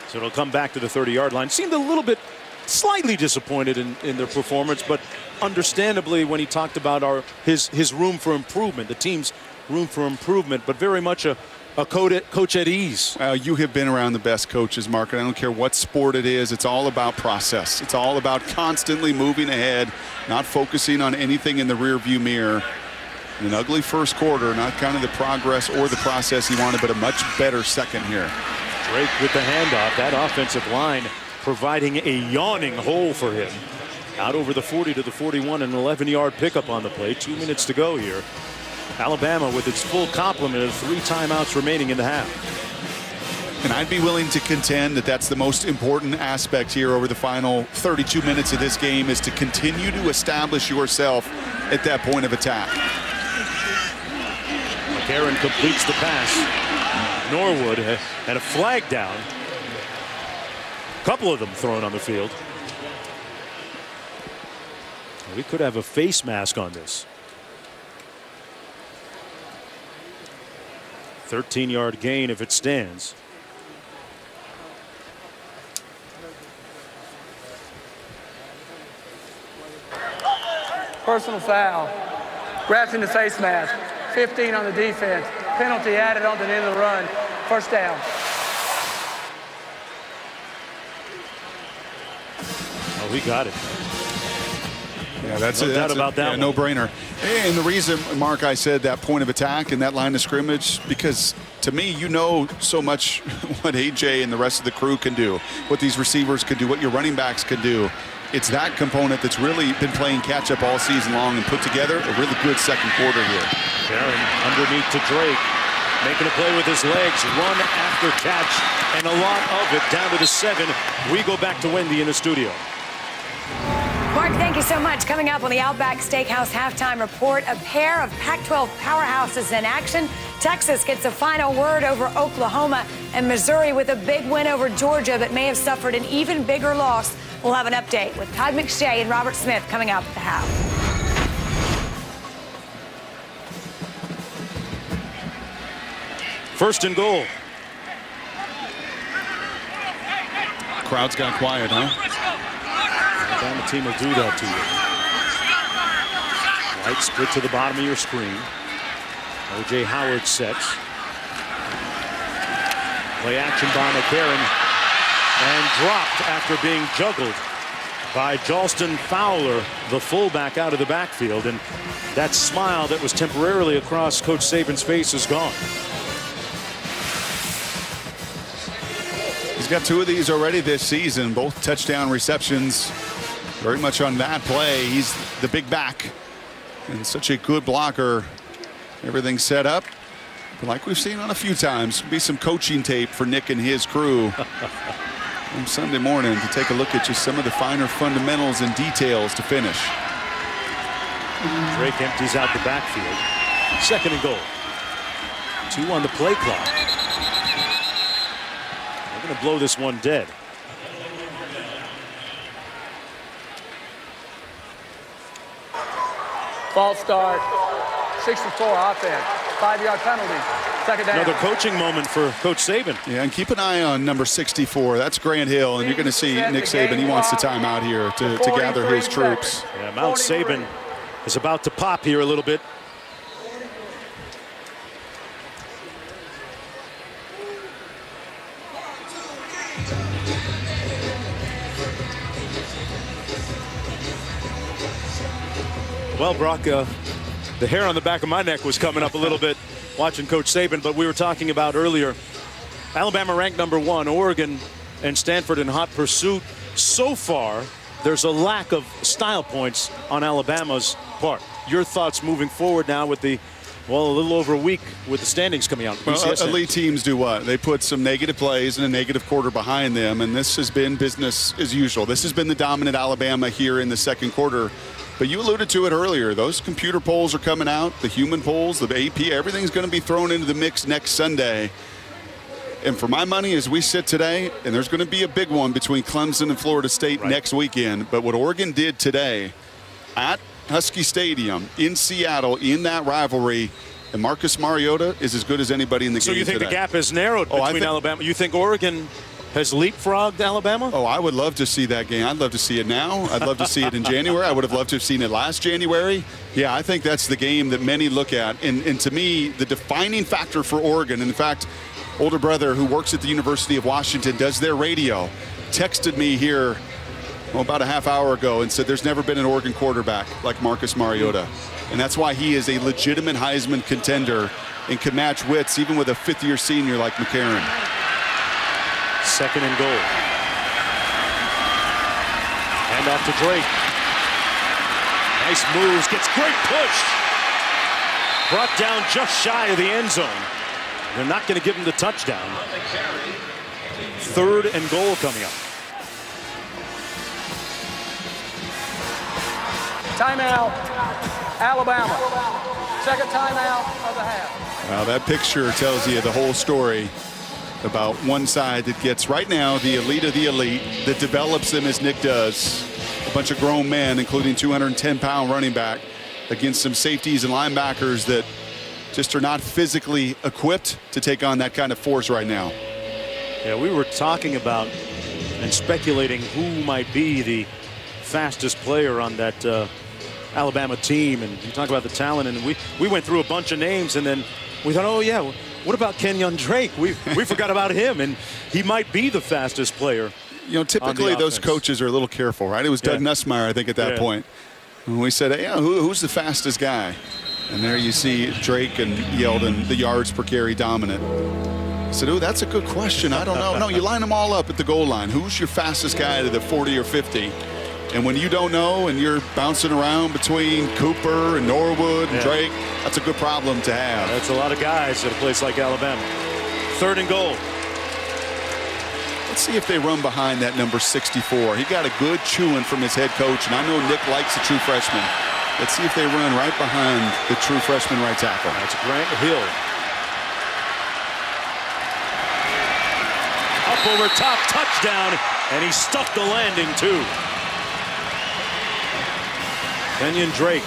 So it'll come back to the 30-yard line. Seemed a little bit slightly disappointed in their performance, but understandably when he talked about his room for improvement, the team's room for improvement, but very much a coach at ease. You have been around the best coaches, Mark, and I don't care what sport it is. It's all about process. It's all about constantly moving ahead, not focusing on anything in the rearview mirror. An ugly first quarter, not kind of the progress or the process he wanted, but a much better second here. Drake with the handoff. That offensive line providing a yawning hole for him. Out over the 40 to the 41, an 11-yard pickup on the play. 2 minutes to go here. Alabama with its full complement of 3 timeouts remaining in the half. And I'd be willing to contend that that's the most important aspect here over the final 32 minutes of this game, is to continue to establish yourself at that point of attack. McCarron completes the pass. Norwood and a flag down. A couple of them thrown on the field. We could have a face mask on this. 13-yard gain if it stands. Personal foul. Grafting the face mask. 15 on the defense. Penalty added on to the end of the run. First down. Oh, he got it. Yeah, that's no it. doubt about that. No-brainer. And the reason, Mark, I said that point of attack and that line of scrimmage, because to me, you know so much what AJ and the rest of the crew can do, what these receivers can do, what your running backs can do. It's that component that's really been playing catch-up all season long and put together a really good second quarter here. Barron underneath to Drake, making a play with his legs, run after catch, and a lot of it down to the 7. We go back to Wendy in the studio. Mark, thank you so much. Coming up on the Outback Steakhouse halftime report, a pair of Pac-12 powerhouses in action. Texas gets a final word over Oklahoma, and Missouri with a big win over Georgia, but may have suffered an even bigger loss. We'll have an update with Todd McShay and Robert Smith coming up at the half. First and goal. Crowd's got quiet, huh? Alabama team will do that to you. Light split to the bottom of your screen. O.J. Howard sets. Play action by McCarron. and dropped after being juggled by Jalston Fowler, the fullback, out of the backfield. And that smile that was temporarily across Coach Saban's face is gone. He's got 2 of these already this season, both touchdown receptions. Very much on that play. He's the big back and such a good blocker. Everything set up. But like we've seen on a few times, be some coaching tape for Nick and his crew on Sunday morning to take a look at just some of the finer fundamentals and details to finish. Drake empties out the backfield. 2nd and goal. 2 on the play clock. They're going to blow this one dead. False start. 64 offense. 5-yard penalty. 2nd down. Another coaching moment for Coach Saban. Yeah, and keep an eye on number 64. That's Grant Hill, and you're going to see Nick Saban. He wants the time out here to gather his troops. Yeah, Mount Saban is about to pop here a little bit. Well, Brock, the hair on the back of my neck was coming up a little bit watching Coach Saban, but we were talking about earlier, Alabama ranked #1, Oregon and Stanford in hot pursuit. So far, there's a lack of style points on Alabama's part. Your thoughts moving forward now with the, well, a little over a week with the standings coming out. Well, elite teams do what? They put some negative plays and a negative quarter behind them, and this has been business as usual. This has been the dominant Alabama here in the 2nd quarter. But you alluded to it earlier. Those computer polls are coming out, the human polls, the AP, everything's going to be thrown into the mix next Sunday. And for my money, as we sit today, and there's going to be a big one between Clemson and Florida State next weekend, but what Oregon did today at Husky Stadium in Seattle in that rivalry, and Marcus Mariota is as good as anybody in the game So you think today. the gap is narrowed between Alabama? You think Oregon has leapfrogged Alabama? Oh, I would love to see that game. I'd love to see it now. I'd love to see it in January. I would have loved to have seen it last January. Yeah, I think that's the game that many look at. And to me, the defining factor for Oregon, and in fact, older brother who works at the University of Washington, does their radio, texted me here about a half hour ago and said there's never been an Oregon quarterback like Marcus Mariota. And that's why he is a legitimate Heisman contender and can match wits even with a 5th-year senior like McCarron. 2nd and goal. Hand off to Drake. Nice moves, gets great push. Brought down just shy of the end zone. They're not going to give him the touchdown. 3rd and goal coming up. Timeout, Alabama. 2nd timeout of the half. Well, that picture tells you the whole story about one side that gets right now the elite of the elite, that develops them as Nick does. A bunch of grown men, including 210-pound running back, against some safeties and linebackers that just are not physically equipped to take on that kind of force right now. Yeah, we were talking about and speculating who might be the fastest player on that Alabama team, and you talk about the talent, and we went through a bunch of names, and then we thought, oh yeah, what about Kenyon Drake? We forgot about him, and he might be the fastest player. You know, typically those coaches are a little careful, right? It was Doug Nussmeier, I think, at that point. When we said, hey, who's the fastest guy? And there you see Drake and Yeldon, the yards per carry dominant. I said, oh, that's a good question. I don't know. No, you line them all up at the goal line. Who's your fastest guy to the 40 or 50? And when you don't know and you're bouncing around between Cooper and Norwood and Drake, that's a good problem to have. That's a lot of guys at a place like Alabama. 3rd and goal. Let's see if they run behind that number 64. He got a good chewing from his head coach, and I know Nick likes a true freshman. Let's see if they run right behind the true freshman right tackle. That's Grant Hill. Up over top, touchdown, and he stuck the landing too. Kenyon Drake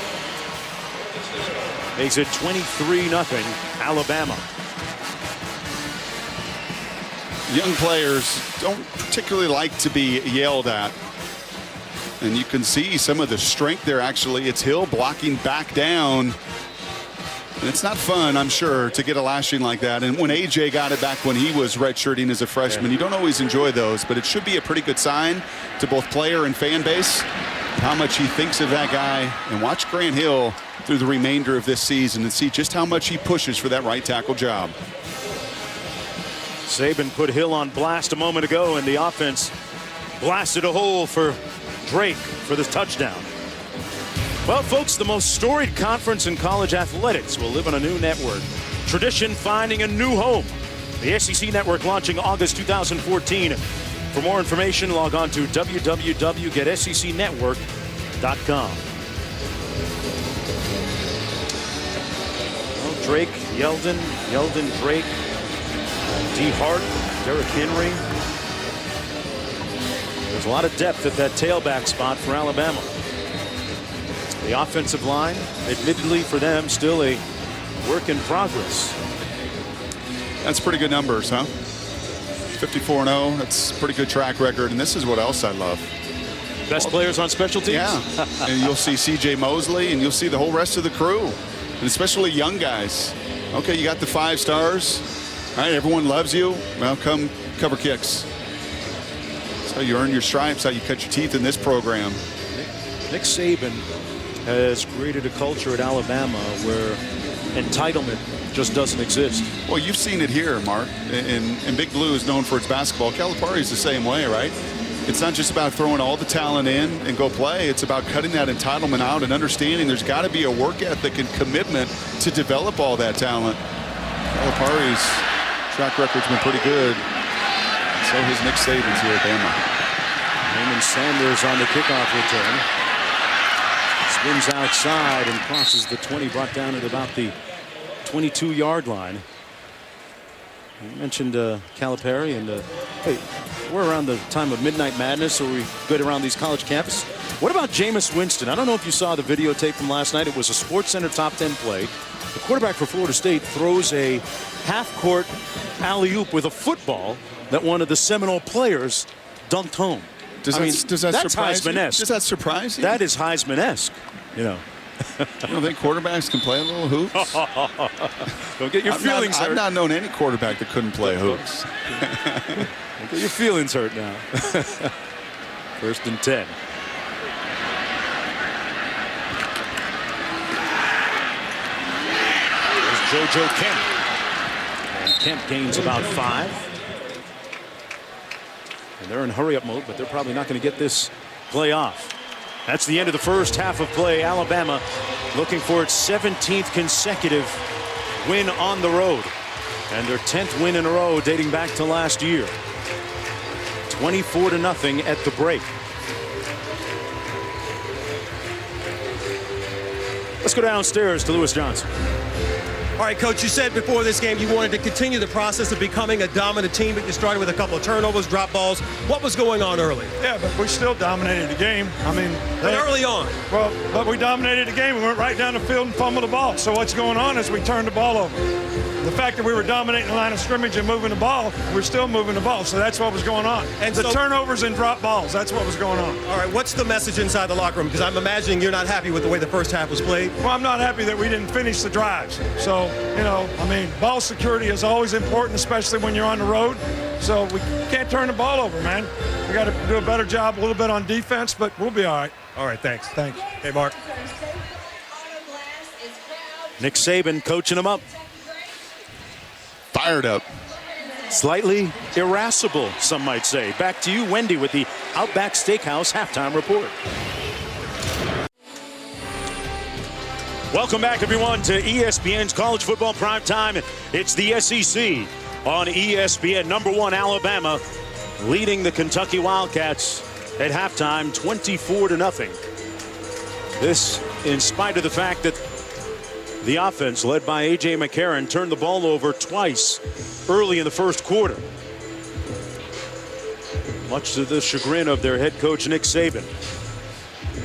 makes it 23-0 Alabama. Young players don't particularly like to be yelled at. And you can see some of the strength there, actually. It's Hill blocking back down. And it's not fun, I'm sure, to get a lashing like that. And when A.J. got it back when he was redshirting as a freshman, you don't always enjoy those, but it should be a pretty good sign to both player and fan base how much he thinks of that guy. And watch Grant Hill through the remainder of this season and see just how much he pushes for that right tackle job. Saban put Hill on blast a moment ago, and the offense blasted a hole for Drake for this touchdown. Well, folks, the most storied conference in college athletics will live on a new network. Tradition finding a new home. The SEC Network launching August 2014. For more information, log on to www.getsecnetwork.com. Well, Drake, Yeldon, Drake, D. Hart, Derrick Henry. There's a lot of depth at that tailback spot for Alabama. The offensive line, admittedly for them, still a work in progress. That's pretty good numbers, huh? 54-0, that's a pretty good track record. And this is what else I love. Best players on special teams? Yeah, and you'll see C.J. Mosley, and you'll see the whole rest of the crew, and especially young guys. Okay, you got the 5 stars. All right, everyone loves you. Well, come cover kicks. That's how you earn your stripes, how you cut your teeth in this program. Nick Saban has created a culture at Alabama where entitlement just doesn't exist. Well, you've seen it here, Mark. And Big Blue is known for its basketball. Calipari's the same way, right? It's not just about throwing all the talent in and go play. It's about cutting that entitlement out and understanding there's got to be a work ethic and commitment to develop all that talent. Calipari's track record's been pretty good. So has Nick Saban's here at Bama. Raymond Sanders on the kickoff return. Spins outside and crosses the 20, brought down at about the 22-yard line. You mentioned Calipari, and hey, we're around the time of Midnight Madness, so we good around these college campuses. What about Jameis Winston? I don't know if you saw the videotape from last night. It was a SportsCenter top 10 play. The quarterback for Florida State throws a half-court alley-oop with a football that one of the Seminole players dunked home. Does that surprise you? Heisman-esque. Does that surprise you? That is Heisman-esque, you know. You don't think quarterbacks can play a little hoops? Don't get your feelings hurt. I've not known any quarterback that couldn't play hoops. Don't get your feelings hurt now. 1st and 10. There's JoJo Kemp. And Kemp gains about 5. And they're in hurry-up mode, but they're probably not going to get this play off. That's the end of the first half of play. Alabama looking for its 17th consecutive win on the road. And their 10th win in a row dating back to last year. 24-0 at the break. Let's go downstairs to Lewis Johnson. All right, Coach, you said before this game you wanted to continue the process of becoming a dominant team, but you started with a couple of turnovers, drop balls. What was going on early? Yeah, but we still dominated the game. I mean, But early on. Well, but we dominated the game. We went right down the field and fumbled the ball. So what's going on is we turned the ball over. The fact that we were dominating the line of scrimmage and moving the ball, we're still moving the ball. So that's what was going on. And the turnovers and drop balls, that's what was going on. All right, what's the message inside the locker room? Because I'm imagining you're not happy with the way the first half was played. Well, I'm not happy that we didn't finish the drives. So, you know, I mean, ball security is always important, especially when you're on the road. So we can't turn the ball over, man. We got to do a better job a little bit on defense, but we'll be all right. All right, thanks. Thanks. Hey, Mark. Nick Saban coaching them up. Fired up. Slightly irascible, some might say. Back to you, Wendy, with the Outback Steakhouse halftime report. Welcome back, everyone, to ESPN's College Football Primetime. It's the SEC on ESPN. Number 1, Alabama, leading the Kentucky Wildcats at halftime, 24-0. This, in spite of the fact that the offense, led by A.J. McCarron, turned the ball over twice early in the first quarter, much to the chagrin of their head coach, Nick Saban.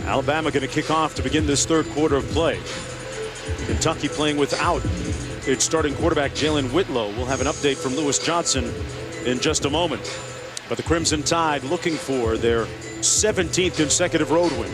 Alabama going to kick off to begin this third quarter of play. Kentucky playing without its starting quarterback, Jalen Whitlow. We'll have an update from Lewis Johnson in just a moment. But the Crimson Tide looking for their 17th consecutive road win.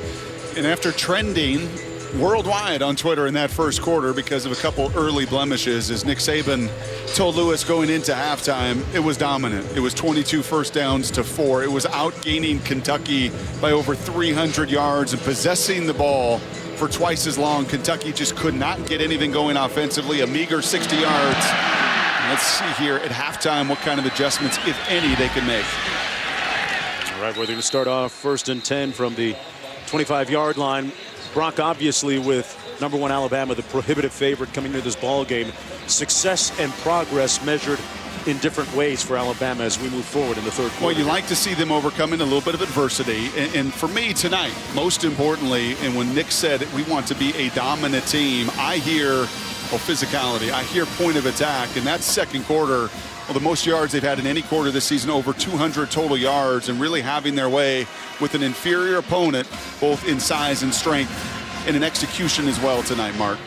And after trending worldwide on Twitter in that first quarter because of a couple early blemishes. As Nick Saban told Lewis going into halftime, it was dominant. It was 22 first downs to 4. It was outgaining Kentucky by over 300 yards and possessing the ball for twice as long. Kentucky just could not get anything going offensively, a meager 60 yards. Let's see here at halftime what kind of adjustments, if any, they can make. All right, we're going to start off 1st and 10 from the 25-yard line. Brock, obviously, with #1 Alabama, the prohibitive favorite coming into this ball game. Success and progress measured in different ways for Alabama as we move forward in the third quarter. Well, you like to see them overcoming a little bit of adversity. And for me tonight, most importantly, and when Nick said we want to be a dominant team, I hear physicality. I hear point of attack. And that second quarter, well, the most yards they've had in any quarter this season, over 200 total yards, and really having their way with an inferior opponent, both in size and strength, and in execution as well tonight, Mark.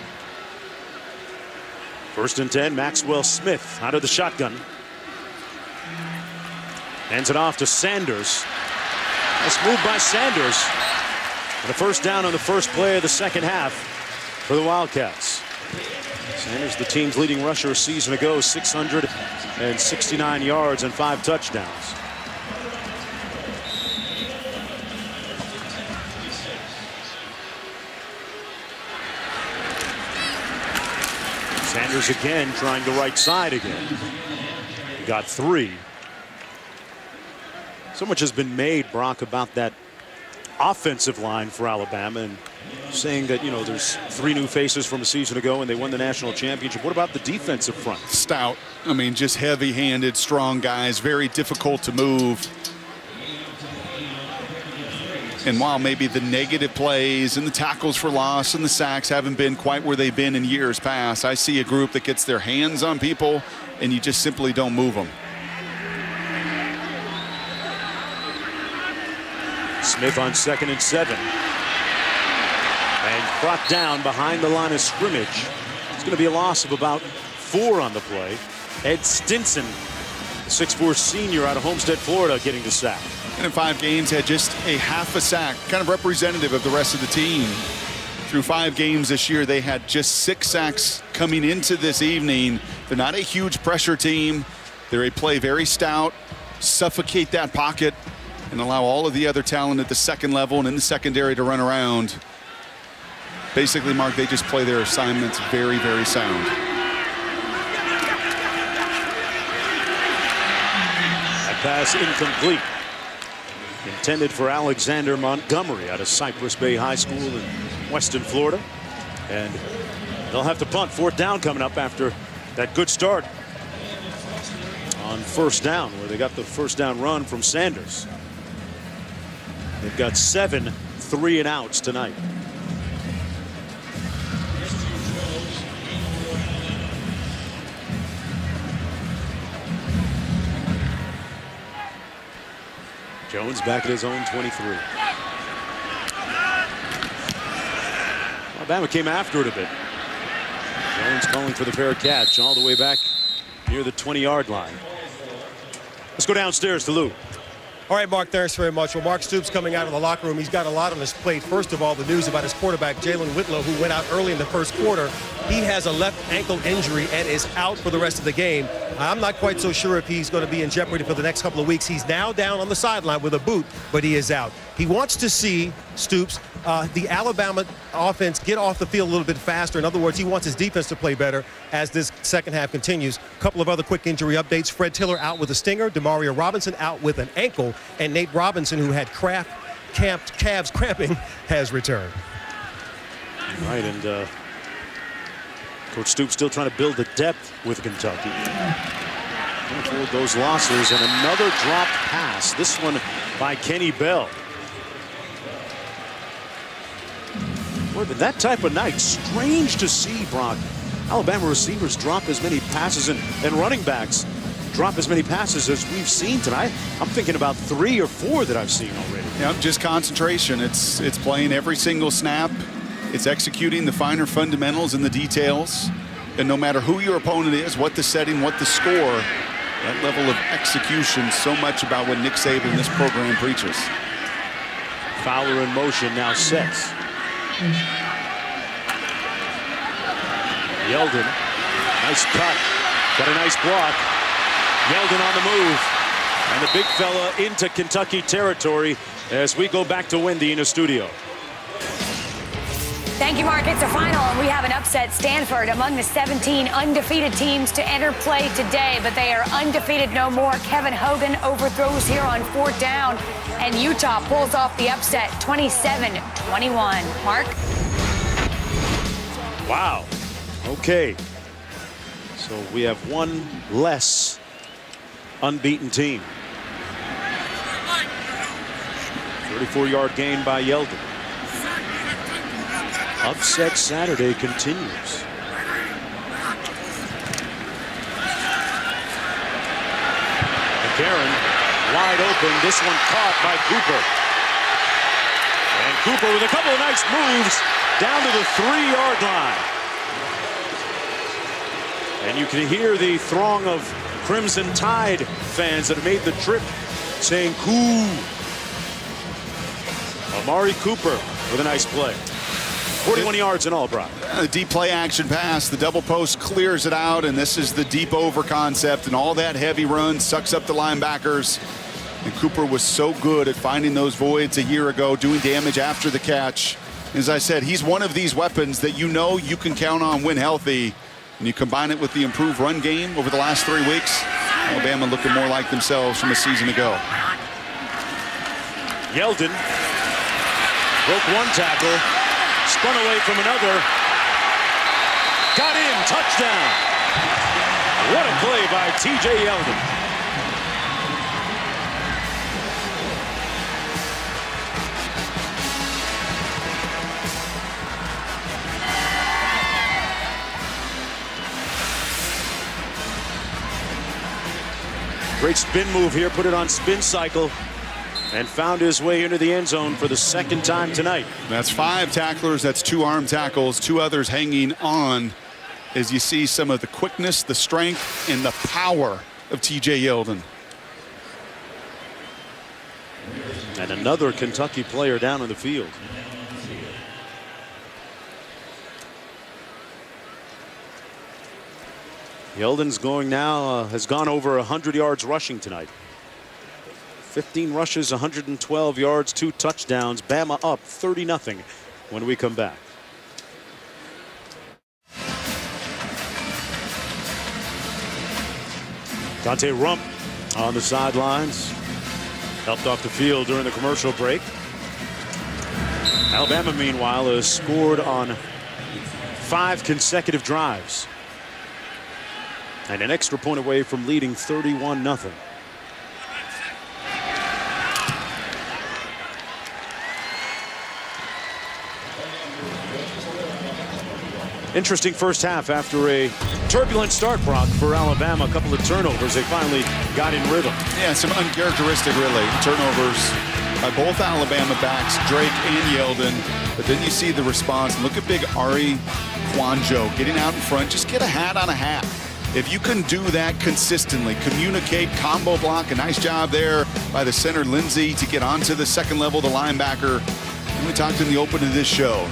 1st and 10, Maxwell Smith out of the shotgun. Hands it off to Sanders. Nice move by Sanders. And a first down on the first play of the second half for the Wildcats. Sanders, the team's leading rusher a season ago, 669 yards and 5 touchdowns. Sanders again trying the right side again. He got 3. So much has been made, Brock, about that offensive line for Alabama, and saying that, you know, there's 3 new faces from a season ago and they won the national championship. What about the defensive front? Stout. I mean, just heavy-handed, strong guys, very difficult to move. And while maybe the negative plays and the tackles for loss and the sacks haven't been quite where they've been in years past, I see a group that gets their hands on people and you just simply don't move them. Smith on 2nd and 7. And brought down behind the line of scrimmage. It's going to be a loss of about 4 on the play. Ed Stinson, the 6'4" senior out of Homestead, Florida, getting the sack. And in 5 games had just a half a sack, kind of representative of the rest of the team. Through 5 games this year, they had just 6 sacks coming into this evening. They're not a huge pressure team. They're a play very stout, suffocate that pocket, and allow all of the other talent at the second level and in the secondary to run around. Basically, Mark, they just play their assignments very, very sound. That pass incomplete. Intended for Alexander Montgomery out of Cypress Bay High School in Weston, Florida. And they'll have to punt. 4th down coming up after that good start on 1st down, where they got the 1st down run from Sanders. They've got 7 3-and-outs tonight. Jones back at his own 23. Alabama came after it a bit. Jones calling for the fair catch all the way back near the 20-yard line. Let's go downstairs to Lou. All right, Mark, thanks very much. Well, Mark Stoops coming out of the locker room. He's got a lot on his plate. First of all, the news about his quarterback, Jalen Whitlow, who went out early in the first quarter. He has a left ankle injury and is out for the rest of the game. I'm not quite so sure if he's going to be in jeopardy for the next couple of weeks. He's now down on the sideline with a boot, but he is out. He wants to see, Stoops, the Alabama offense get off the field a little bit faster. In other words, he wants his defense to play better as this second half continues. A couple of other quick injury updates. Fred Tiller out with a stinger. Demario Robinson out with an ankle. And Nate Robinson, who had calves cramping, has returned. Right, and Coach Stoops still trying to build the depth with Kentucky. Can't afford those losses, and another dropped pass. This one by Kenny Bell. Boy, but that type of night, strange to see, Brock. Alabama receivers drop as many passes and running backs drop as many passes as we've seen tonight. I'm thinking about 3 or 4 that I've seen already. Yep, just concentration. It's playing every single snap. It's executing the finer fundamentals and the details. And no matter who your opponent is, what the setting, what the score, that level of execution, so much about what Nick Saban and this program preaches. Fowler in motion now sets. Yeldon, nice cut, got a nice block. Yeldon on the move, and the big fella into Kentucky territory as we go back to Wendy in the studio. Thank you, Mark. It's a final, and we have an upset. Stanford among the 17 undefeated teams to enter play today, but they are undefeated no more. Kevin Hogan overthrows here on 4th down, and Utah pulls off the upset 27-21. Mark? Wow. Okay. So we have one less unbeaten team. 34-yard gain by Yeldon. Upset Saturday continues. McCarron wide open. This one caught by Cooper. And Cooper with a couple of nice moves down to the 3-yard line. And you can hear the throng of Crimson Tide fans that have made the trip saying "Coo." Amari Cooper with a nice play. 41 yards in all, Brock. The deep play action pass, the double post clears it out, and this is the deep over concept, and all that heavy run sucks up the linebackers. And Cooper was so good at finding those voids a year ago, doing damage after the catch. As I said, he's one of these weapons that you know you can count on when healthy. And you combine it with the improved run game over the last 3 weeks, Alabama looking more like themselves from a season ago. Yeldon broke one tackle, spun away from another, got in, touchdown. What a play by T.J. Yeldon. Great spin move here, put it on spin cycle, and found his way into the end zone for the second time tonight. That's 5 tacklers, that's 2 arm tackles, 2 others hanging on as you see some of the quickness, the strength, and the power of T.J. Yeldon. And another Kentucky player down on the field. Yeldon's going now, has gone over 100 yards rushing tonight. 15 rushes, 112 yards, 2 touchdowns. Bama up 30-0 when we come back. Dante Rump on the sidelines. Helped off the field during the commercial break. Alabama, meanwhile, has scored on 5 consecutive drives. And an extra point away from leading 31-0. Interesting first half after a turbulent start, Brock, for Alabama. A couple of turnovers. They finally got in rhythm. Yeah, some uncharacteristic, really, turnovers by both Alabama backs, Drake and Yeldon. But then you see the response. Look at big Ari Kwanjo getting out in front. Just get a hat on a hat. If you can do that consistently, communicate, combo block, a nice job there by the center, Lindsey, to get onto the second level, the linebacker. And we talked in the open of this show.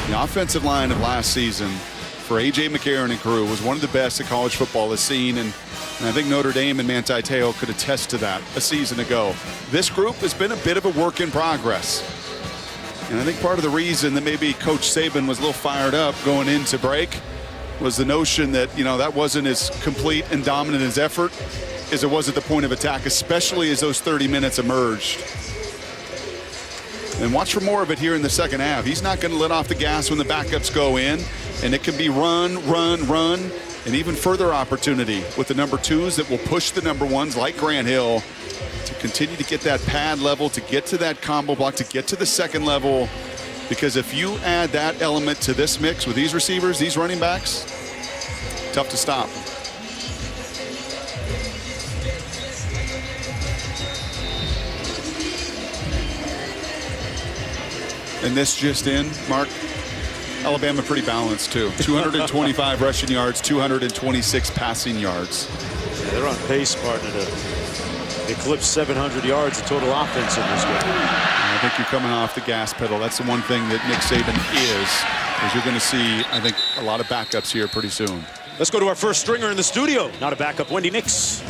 The offensive line of last season for A.J. McCarron and crew was one of the best that college football has seen. And I think Notre Dame and Manti Te'o could attest to that a season ago. This group has been a bit of a work in progress. And I think part of the reason that maybe Coach Saban was a little fired up going into break was the notion that, you know, that wasn't as complete and dominant as effort as it was at the point of attack, especially as those 30 minutes emerged. And watch for more of it here in the second half. He's not going to let off the gas when the backups go in, and it can be run, run, run, and even further opportunity with the number 2s that will push the number 1s like Grant Hill to continue to get that pad level, to get to that combo block, to get to the second level. Because if you add that element to this mix with these receivers, these running backs, tough to stop. And this just in, Mark, Alabama pretty balanced too. 225 rushing yards, 226 passing yards. Yeah, they're on pace, partner, to eclipse 700 yards of total offense in this game. I think you're coming off the gas pedal. That's the one thing that Nick Saban is. Because you're going to see, I think, a lot of backups here pretty soon. Let's go to our first stringer in the studio. Not a backup, Wendy Nix.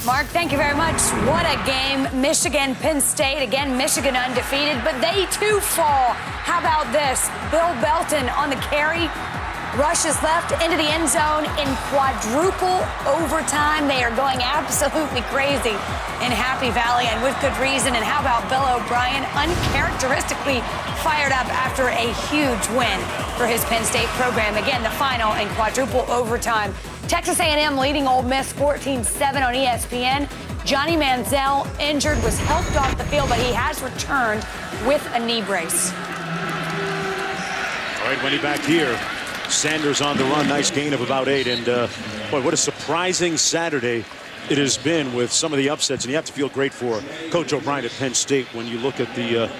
Mark, thank you very much. What a game. Michigan, Penn State. Again, Michigan undefeated, but they too fall. How about this? Bill Belton on the carry. Rushes left into the end zone in quadruple overtime. They are going absolutely crazy in Happy Valley, and with good reason. And how about Bill O'Brien, uncharacteristically fired up after a huge win for his Penn State program. Again, the final in quadruple overtime. Texas A&M leading Ole Miss 14-7 on ESPN. Johnny Manziel, injured, was helped off the field, but he has returned with a knee brace. All right, Wendy back here. Sanders on the run, nice gain of about 8. And boy, what a surprising Saturday it has been with some of the upsets. And you have to feel great for Coach O'Brien at Penn State when you look at the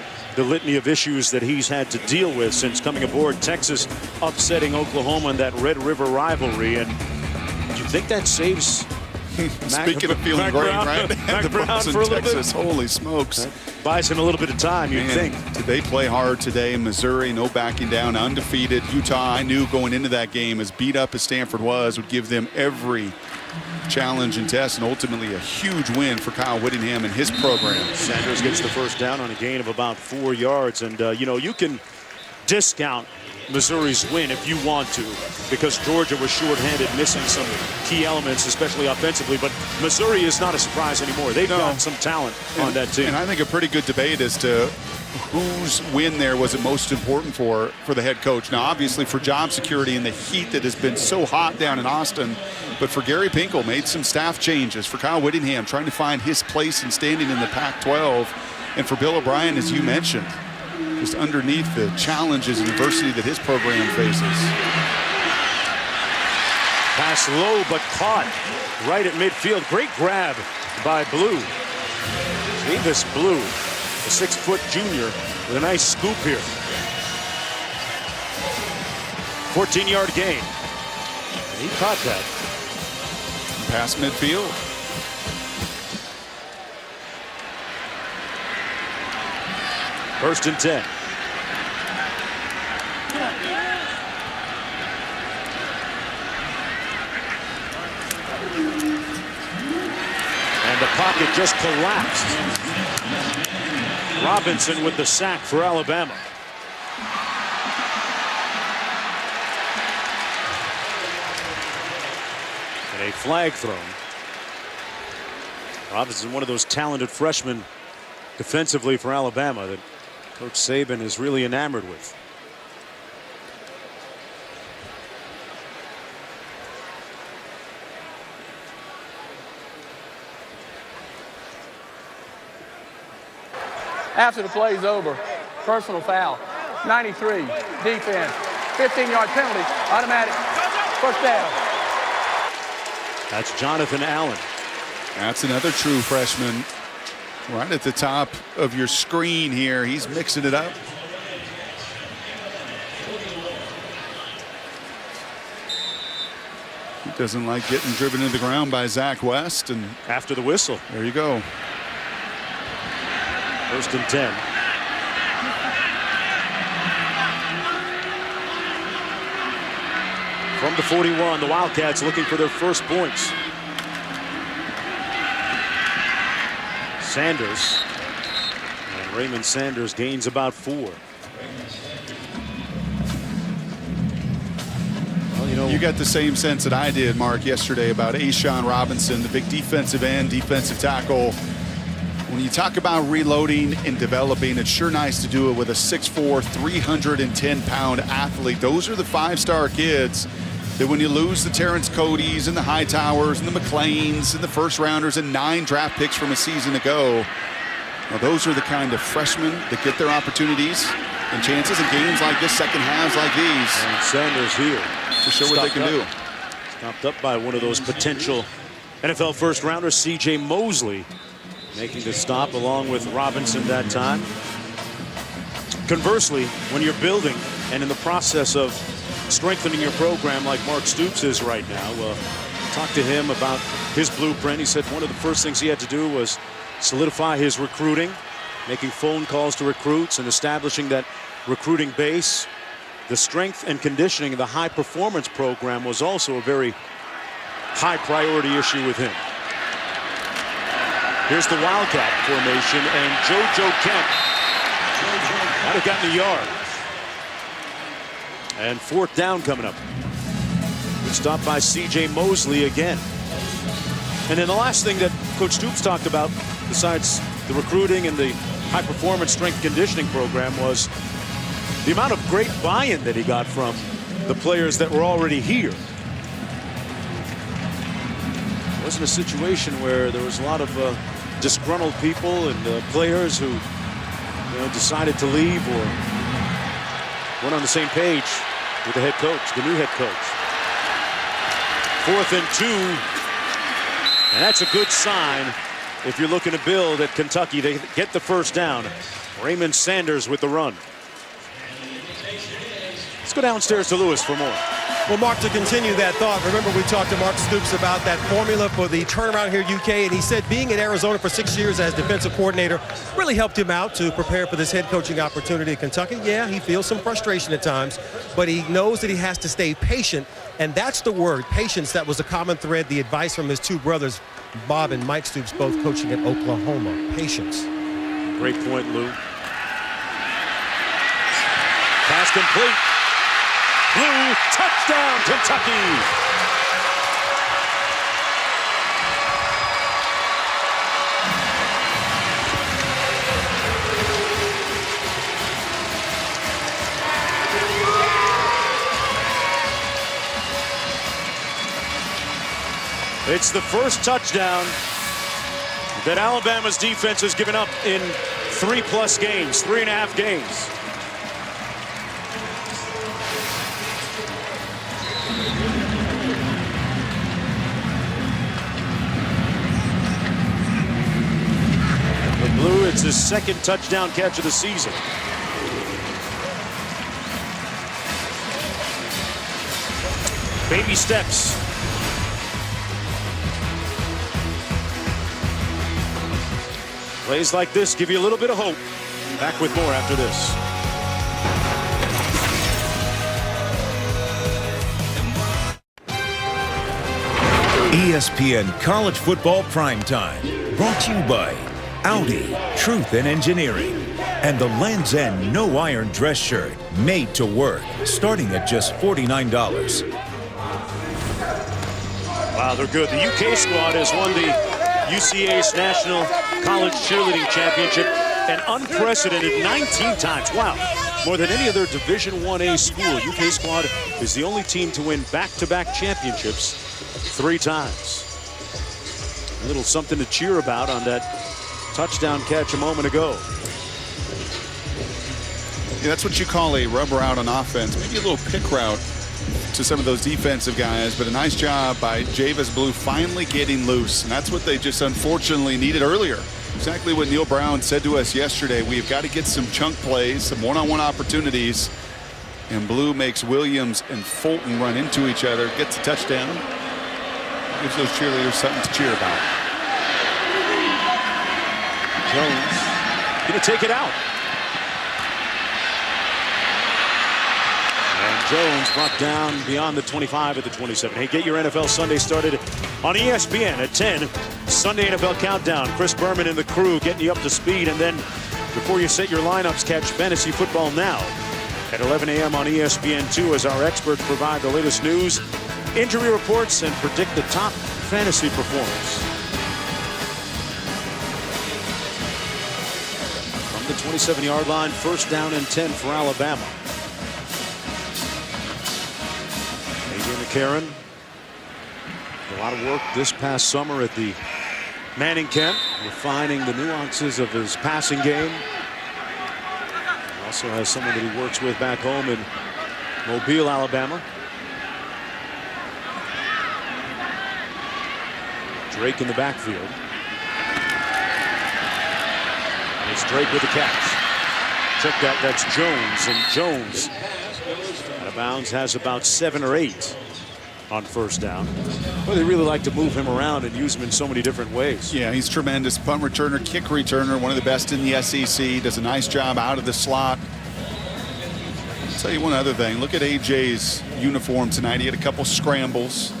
litany of issues that he's had to deal with since coming aboard. Texas upsetting Oklahoma in that Red River rivalry. And do you think that saves Speaking of feeling great, right? Mac the Brown Browns in for a little Texas, bit. holy smokes. Buys him a little bit of time, you'd think. Did they play hard today? Missouri, no backing down, undefeated. Utah, I knew going into that game, as beat up as Stanford was, would give them every challenge and test, and ultimately a huge win for Kyle Whittingham and his program. Sanders gets the first down on a gain of about 4 yards. And, you know, you can discount Missouri's win if you want to, because Georgia was shorthanded, missing some key elements, especially offensively. But Missouri is not a surprise anymore. They've got some talent on that team. And I think a pretty good debate as to whose win there was it most important for the head coach. Now, obviously for job security and the heat that has been so hot down in Austin, but for Gary Pinkel, made some staff changes. For Kyle Whittingham, trying to find his place and standing in the Pac-12. And for Bill O'Brien, as you mentioned, just underneath the challenges and adversity that his program faces. Pass low, but caught right at midfield. Great grab by Blue. Davis Blue, a 6-foot junior, with a nice scoop here. 14-yard gain. And he caught that. Past midfield. First and 10. And the pocket just collapsed. Robinson with the sack for Alabama. And a flag thrown. Robinson, one of those talented freshmen defensively for Alabama that Coach Saban is really enamored with. After the play's over, personal foul, 93, defense, 15-yard penalty, automatic, first down. That's Jonathan Allen. That's another true freshman. Right at the top of your screen here. He's mixing it up. He doesn't like getting driven into the ground by Zach West. And after the whistle. There you go. First and 10. From the 41, the Wildcats looking for their first points. Sanders, and Raymond Sanders gains about 4. Well, you know, you got the same sense that I did, Mark, yesterday about Ashawn Robinson, the big defensive end, defensive tackle. When you talk about reloading and developing, it's sure nice to do it with a 6'4", 310-pound athlete. Those are the 5-star kids that when you lose the Terrence Cody's and the Hightowers and the McLeans and the first-rounders and 9 draft picks from a season ago, well, those are the kind of freshmen that get their opportunities and chances in games like this, second halves like these. And Sanders here to show what they can do. Stopped up by one of those potential NFL first-rounders, C.J. Mosley, making the stop along with Robinson that time. Conversely, when you're building and in the process of strengthening your program like Mark Stoops is right now, talk to him about his blueprint. He said one of the first things he had to do was solidify his recruiting, making phone calls to recruits and establishing that recruiting base. the strength and conditioning, the high performance program was also a very high priority issue with him. Here's the Wildcat formation, and JoJo Kemp might have gotten a yard. And 4th down coming up. Good stop by C.J. Mosley again. And then the last thing that Coach Stoops talked about, besides the recruiting and the high-performance strength conditioning program, was the amount of great buy-in that he got from the players that were already here. It wasn't a situation where there was a lot of disgruntled people and players who decided to leave or weren't on the same page with the head coach, the new head coach. 4th and 2, and that's a good sign if you're looking to build at Kentucky. They get the 1st down. Raymond Sanders with the run. Let's go downstairs to Lewis for more. Well, Mark, to continue that thought, remember we talked to Mark Stoops about that formula for the turnaround here UK, and he said being in Arizona for 6 years as defensive coordinator really helped him out to prepare for this head coaching opportunity in Kentucky. Yeah, he feels some frustration at times, but he knows that he has to stay patient, and that's the word, patience. That was a common thread, the advice from his 2 brothers, Bob and Mike Stoops, both coaching at Oklahoma. Patience. Great point, Lou. Pass complete. Blue, touchdown, Kentucky. It's the first touchdown that Alabama's defense has given up in 3+ games, 3.5 games. Blue, it's his 2nd touchdown catch of the season. Baby steps. Plays like this give you a little bit of hope. Back with more after this. ESPN College Football Primetime, brought to you by Audi, Truth in Engineering, and the Land's End No Iron Dress Shirt, made to work, starting at just $49. Wow, they're good. The UK squad has won the UCA's National College Cheerleading Championship an unprecedented 19 times. Wow, more than any other Division 1A school. UK squad is the only team to win back-to-back championships 3 times. A little something to cheer about on that touchdown catch a moment ago. Yeah, that's what you call a rubber out on offense. Maybe a little pick route to some of those defensive guys, but a nice job by Javis Blue finally getting loose. And that's what they just unfortunately needed earlier. Exactly what Neil Brown said to us yesterday. We've got to get some chunk plays, some one-on-one opportunities. And Blue makes Williams and Fulton run into each other, gets a touchdown. Gives those cheerleaders something to cheer about. Jones going to take it out. And Jones brought down beyond the 25 at the 27. Hey, get your NFL Sunday started on ESPN at 10. Sunday NFL Countdown. Chris Berman and the crew getting you up to speed. And then before you set your lineups, catch Fantasy Football Now at 11 a.m. on ESPN2 as our experts provide the latest news, injury reports, and predict the top fantasy performers. From the 27-yard line, 1st down and 10 for Alabama. A.J. McCarron, a lot of work this past summer at the Manning camp, refining the nuances of his passing game. He also has someone that he works with back home in Mobile, Alabama. Drake in the backfield. And it's Drake with the catch. Check that, that's Jones, and Jones out of bounds has about 7 or 8 on 1st down. Well, they really like to move him around and use him in so many different ways. Yeah, he's tremendous. Punt returner, kick returner, one of the best in the SEC. Does a nice job out of the slot. I'll tell you one other thing. Look at AJ's uniform tonight. He had a couple scrambles.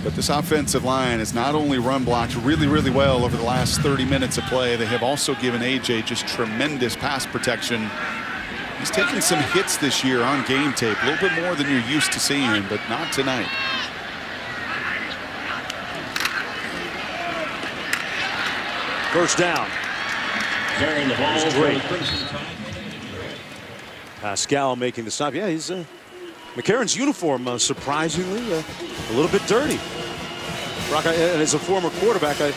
But this offensive line has not only run blocked really, really well over the last 30 minutes of play, they have also given AJ just tremendous pass protection. He's taken some hits this year on game tape, a little bit more than you're used to seeing, but not tonight. First down. Carrying the ball. Great. Pascal making the stop. Yeah, he's McCarron's uniform surprisingly a little bit dirty. Brock, and as a former quarterback, I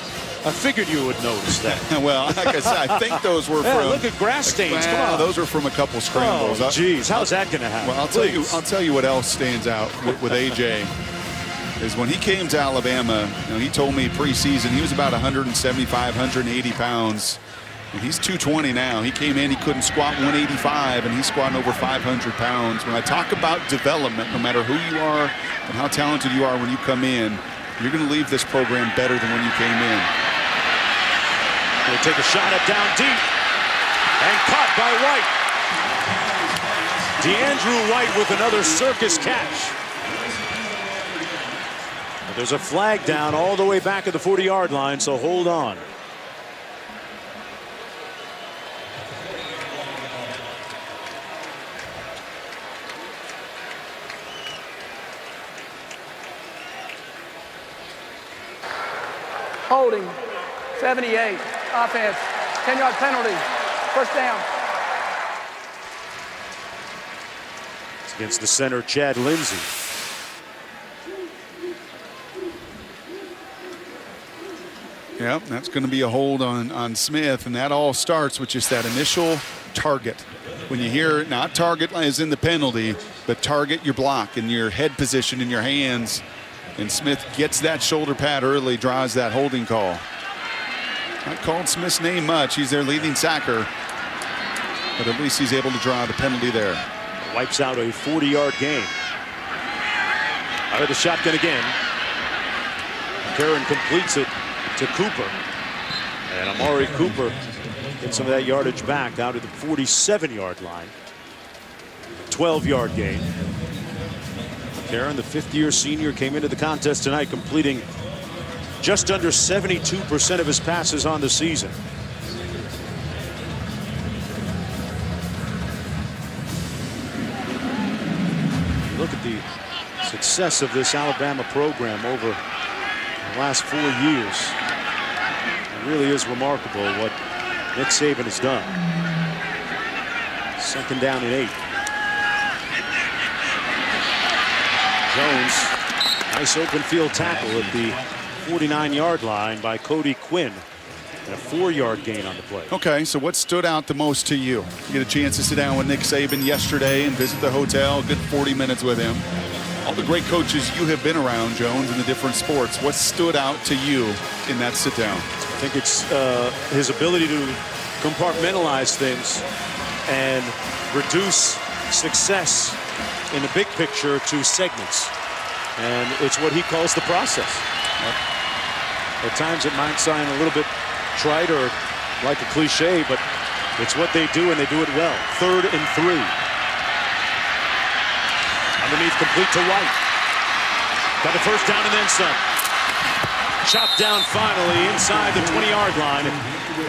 figured you would notice that. Well, like I said, I think those were from. Look at grass stains. Come on. Those were from a couple scrambles. Oh, geez, how's that going to happen? Well, I'll tell you what else stands out with AJ is when he came to Alabama. He told me preseason he was about 175, 180 pounds. And he's 220 now. He came in, he couldn't squat 185, and he's squatting over 500 pounds. When I talk about development, no matter who you are and how talented you are when you come in, you're going to leave this program better than when you came in. They take a shot at down deep. And caught by White. DeAndrew White with another circus catch. But there's a flag down all the way back at the 40-yard line, so hold on. Holding, 78, offense, 10-yard penalty, first down. It's against the center, Chad Lindsey. Yep, that's going to be a hold on Smith, and that all starts with just that initial target. When you hear not target as in the penalty, but target your block and your head position in your hands. And Smith gets that shoulder pad early, draws that holding call. Not called Smith's name much. He's their leading sacker. But at least he's able to draw the penalty there. Wipes out a 40-yard gain. Out of the shotgun again. Karen completes it to Cooper. And Amari Cooper gets some of that yardage back down to the 47-yard line. 12-yard gain. Karen, the fifth-year senior, came into the contest tonight completing just under 72% of his passes on the season. Look at the success of this Alabama program over the last 4 years. It really is remarkable what Nick Saban has done. Second down and 8. Jones, nice open field tackle at the 49-yard line by Cody Quinn. And a 4-yard gain on the play. Okay, so what stood out the most to you? You get a chance to sit down with Nick Saban yesterday and visit the hotel, good 40 minutes with him. All the great coaches you have been around, Jones, in the different sports. What stood out to you in that sit down? I think it's his ability to compartmentalize things and reduce success in the big picture to segments. And it's what he calls the process. At times it might sound a little bit trite or like a cliche, but it's what they do, and they do it well. 3rd and 3. Underneath, complete to White. Got the first down and then some. Chopped down finally inside the 20-yard line,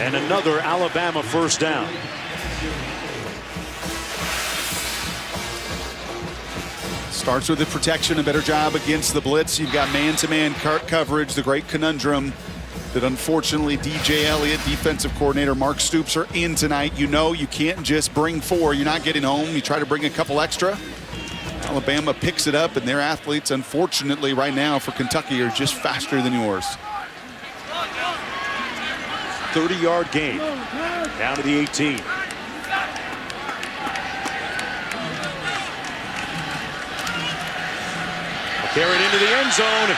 and another Alabama first down. Starts with the protection, a better job against the blitz. You've got man-to-man coverage, the great conundrum that unfortunately DJ Elliott, defensive coordinator, Mark Stoops are in tonight. You know you can't just bring 4. You're not getting home. You try to bring a couple extra. Alabama picks it up, and their athletes, unfortunately, right now for Kentucky, are just faster than yours. 30-yard gain down to the 18. Carried into the end zone.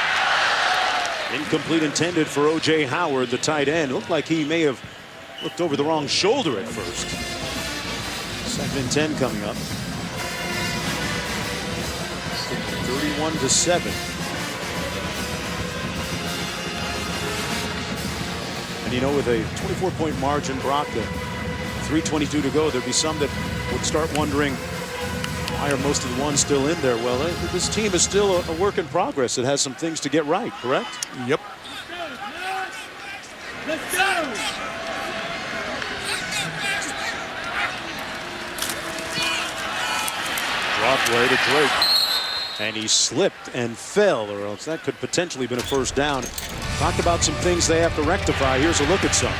Incomplete, intended for O.J. Howard, the tight end. Looked like he may have looked over the wrong shoulder at first. 2nd and 10 coming up. 31-7. And you know, with a 24-point margin, Brock, 3:22 to go, there'd be some that would start wondering, Why are most of the ones still in there? Well, this team is still a work in progress. It has some things to get right, correct? Yep. Let's go! Drop play to Drake. And he slipped and fell, or else that could potentially have been a first down. Talked about some things they have to rectify. Here's a look at some.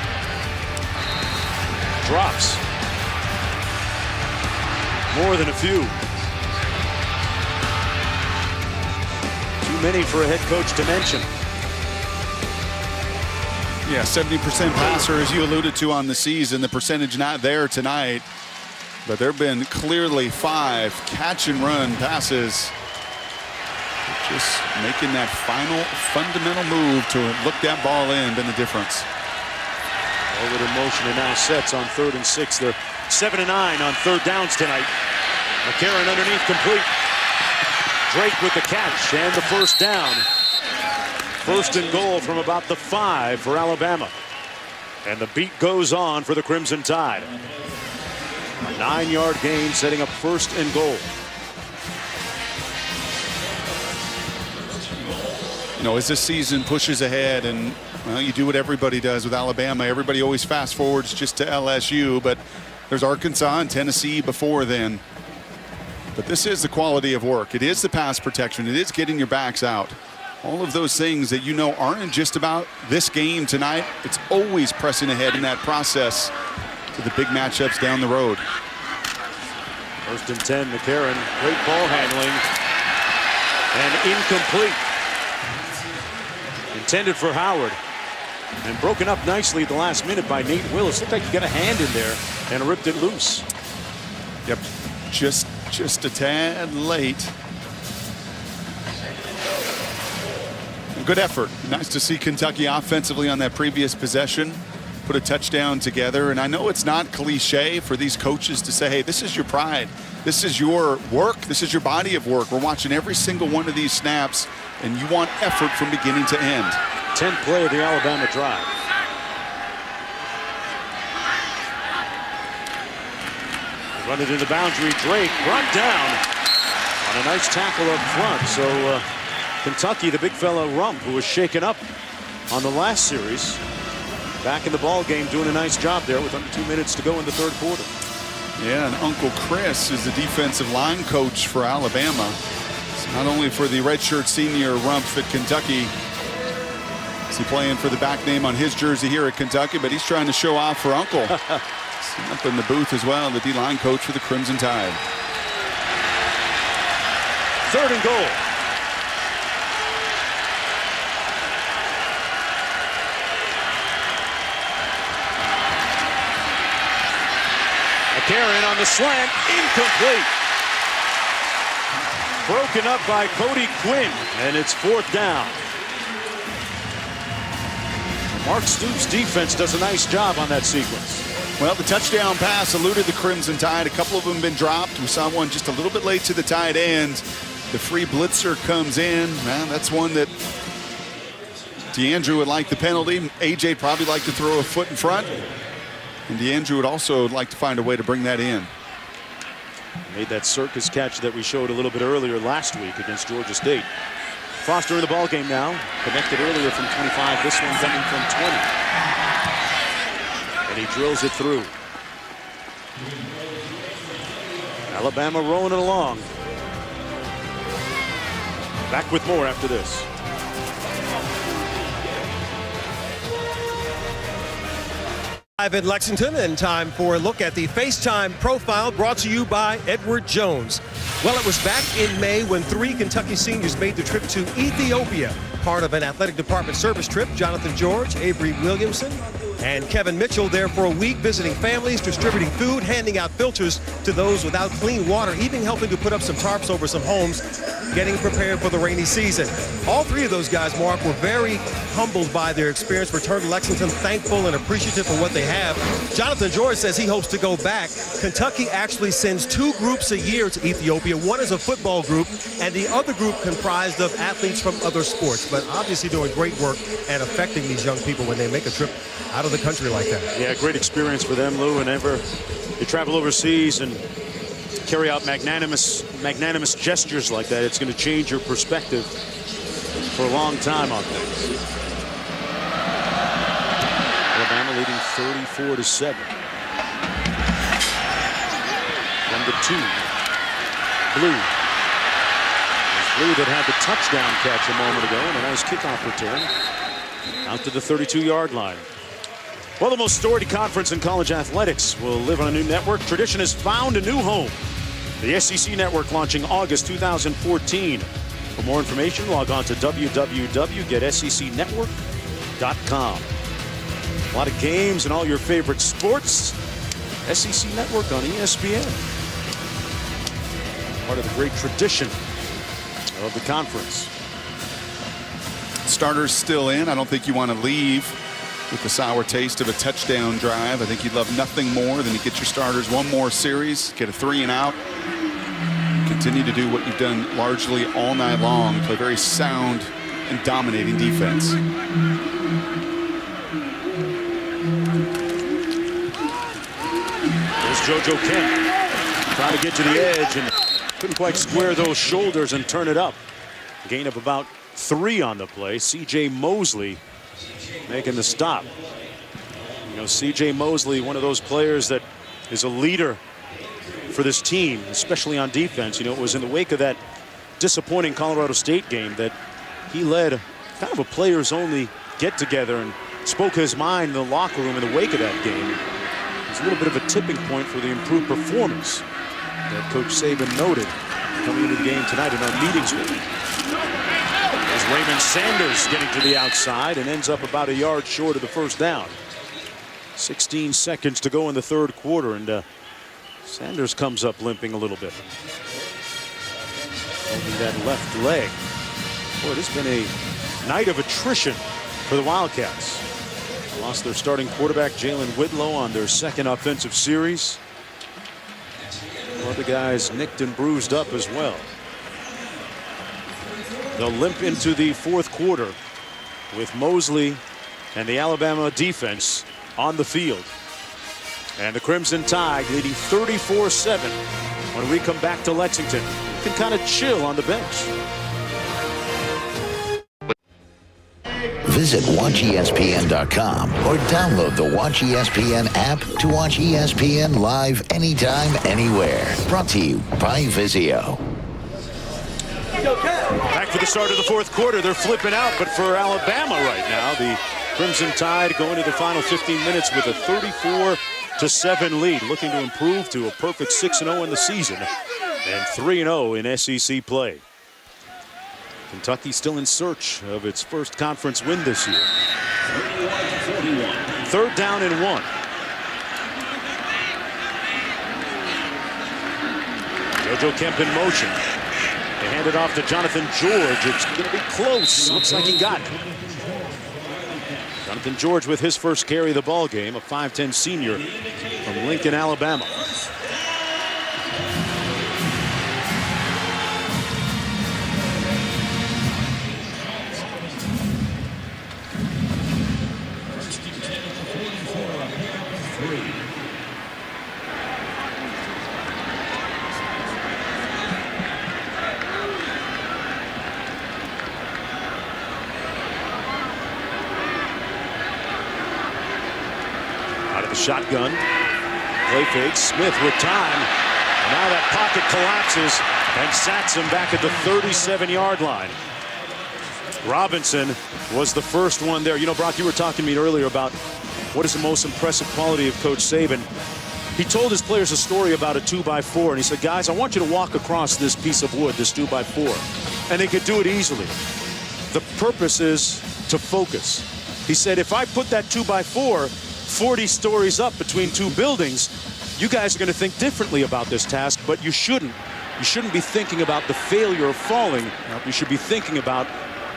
Drops. More than a few. Too many for a head coach to mention. Yeah, 70% passer, as you alluded to on the season. The percentage not there tonight. But there have been clearly 5 catch-and-run passes. Just making that final fundamental move to look that ball in, been the difference. Over the motion and now sets on 3rd and 6. They're 7 and 9 on 3rd downs tonight. McCarron underneath complete. Drake with the catch and the first down. 1st and goal from about the 5 for Alabama. And the beat goes on for the Crimson Tide. A 9-yard gain setting up 1st and goal. You know, as this season pushes ahead, and well, you do what everybody does with Alabama. Everybody always fast forwards just to LSU, but there's Arkansas and Tennessee before then. But this is the quality of work. It is the pass protection. It is getting your backs out. All of those things that you know aren't just about this game tonight. It's always pressing ahead in that process to the big matchups down the road. 1st and 10, McCarron. Great ball handling. And incomplete. Intended for Howard. And broken up nicely at the last minute by Nate Willis. Looked like he got a hand in there and ripped it loose. Yep, just a tad late. Good effort. Nice to see Kentucky offensively on that previous possession. Put a touchdown together. And I know it's not cliche for these coaches to say, hey, this is your pride. This is your work. This is your body of work. We're watching every single one of these snaps, and you want effort from beginning to end. 10th play of the Alabama drive. Run it in the boundary. Drake brought down on a nice tackle up front. So Kentucky, the big fella Rump, who was shaken up on the last series, back in the ball game, doing a nice job there with under 2 minutes to go in the 3rd quarter. Yeah, and Uncle Chris is the defensive line coach for Alabama. It's not only for the redshirt senior Rump at Kentucky. Is he playing for the back name on his jersey here at Kentucky, but he's trying to show off for Uncle. Up in the booth as well, the D-line coach for the Crimson Tide. 3rd and goal. McCarron on the slant, incomplete. Broken up by Cody Quinn, and it's 4th down. Mark Stoops' defense does a nice job on that sequence. Well, the touchdown pass eluded the Crimson Tide. A couple of them been dropped. We saw one just a little bit late to the tight end. The free blitzer comes in. Man, that's one that DeAndrew would like the penalty. AJ probably like to throw a foot in front. And DeAndrew would also like to find a way to bring that in. Made that circus catch that we showed a little bit earlier last week against Georgia State. Foster in the ball game now. Connected earlier from 25. This one coming from 20. And he drills it through. Alabama rolling it along. Back with more after this. Live in Lexington, and time for a look at the FaceTime profile brought to you by Edward Jones. Well, it was back in May when 3 Kentucky seniors made the trip to Ethiopia, part of an athletic department service trip. Jonathan George, Avery Williamson, and Kevin Mitchell there for a week, visiting families, distributing food, handing out filters to those without clean water, even helping to put up some tarps over some homes, getting prepared for the rainy season. All 3 of those guys, Mark, were very humbled by their experience, returned to Lexington thankful and appreciative for what they have. Jonathan George says he hopes to go back. Kentucky actually sends 2 groups a year to Ethiopia. One is a football group, and the other group comprised of athletes from other sports, but obviously doing great work and affecting these young people when they make a trip out of the country like that. Yeah, great experience for them, Lou. Whenever you travel overseas and carry out magnanimous gestures like that, it's going to change your perspective for a long time on things. Alabama leading 34-7. From the 2. Blue. Blue that had the touchdown catch a moment ago and a nice kickoff return out to the 32-yard line. Well, the most storied conference in college athletics will live on a new network. Tradition has found a new home. The SEC Network launching August 2014. For more information, log on to www.getsecnetwork.com. A lot of games and all your favorite sports. SEC Network on ESPN. Part of the great tradition of the conference. Starters still in. I don't think you want to leave with the sour taste of a touchdown drive. I think you'd love nothing more than to get your starters one more series, get a 3 and out, continue to do what you've done largely all night long, play very sound and dominating defense. There's JoJo Kemp trying to get to the edge and couldn't quite square those shoulders and turn it up. Gain of about 3 on the play. C.J. Mosley making the stop. You know, C.J. Mosley, one of those players that is a leader for this team, especially on defense. You know, it was in the wake of that disappointing Colorado State game that he led kind of a players-only get-together and spoke his mind in the locker room in the wake of that game. It was a little bit of a tipping point for the improved performance that Coach Saban noted coming into the game tonight in our meetings with him. As Raymond Sanders getting to the outside and ends up about a yard short of the first down. 16 seconds to go in the third quarter, and Sanders comes up limping a little bit. Only that left leg. Boy, it has been a night of attrition for the Wildcats. Lost their starting quarterback, Jalen Whitlow, on their second offensive series. Other guys nicked and bruised up as well. They'll limp into the fourth quarter with Mosley and the Alabama defense on the field. And the Crimson Tide leading 34-7 when we come back to Lexington. You can kind of chill on the bench. Visit WatchESPN.com or download the Watch ESPN app to watch ESPN live anytime, anywhere. Brought to you by Vizio. Back for the start of the fourth quarter. They're flipping out, but for Alabama right now, the Crimson Tide going to the final 15 minutes with a 34-7 lead, looking to improve to a perfect 6-0 in the season and 3-0 in SEC play. Kentucky still in search of its first conference win this year. 3rd down and 1. JoJo Kemp in motion. They hand it off to Jonathan George. It's going to be close. Looks like he got it. Jonathan George with his first carry of the ball game, a 5'10" senior from Lincoln, Alabama. Shotgun, play fake, Smith with time, and now that pocket collapses and sacks him back at the 37-yard line. Robinson was the first one there. You know, Brock, you were talking to me earlier about what is the most impressive quality of Coach Saban. He told his players a story about a 2x4, and he said, guys, I want you to walk across this piece of wood, this 2x4, and they could do it easily. The purpose is to focus. He said, if I put that 2x4 40 stories up between 2 buildings, you guys are going to think differently about this task, but you shouldn't. You shouldn't be thinking about the failure of falling. You should be thinking about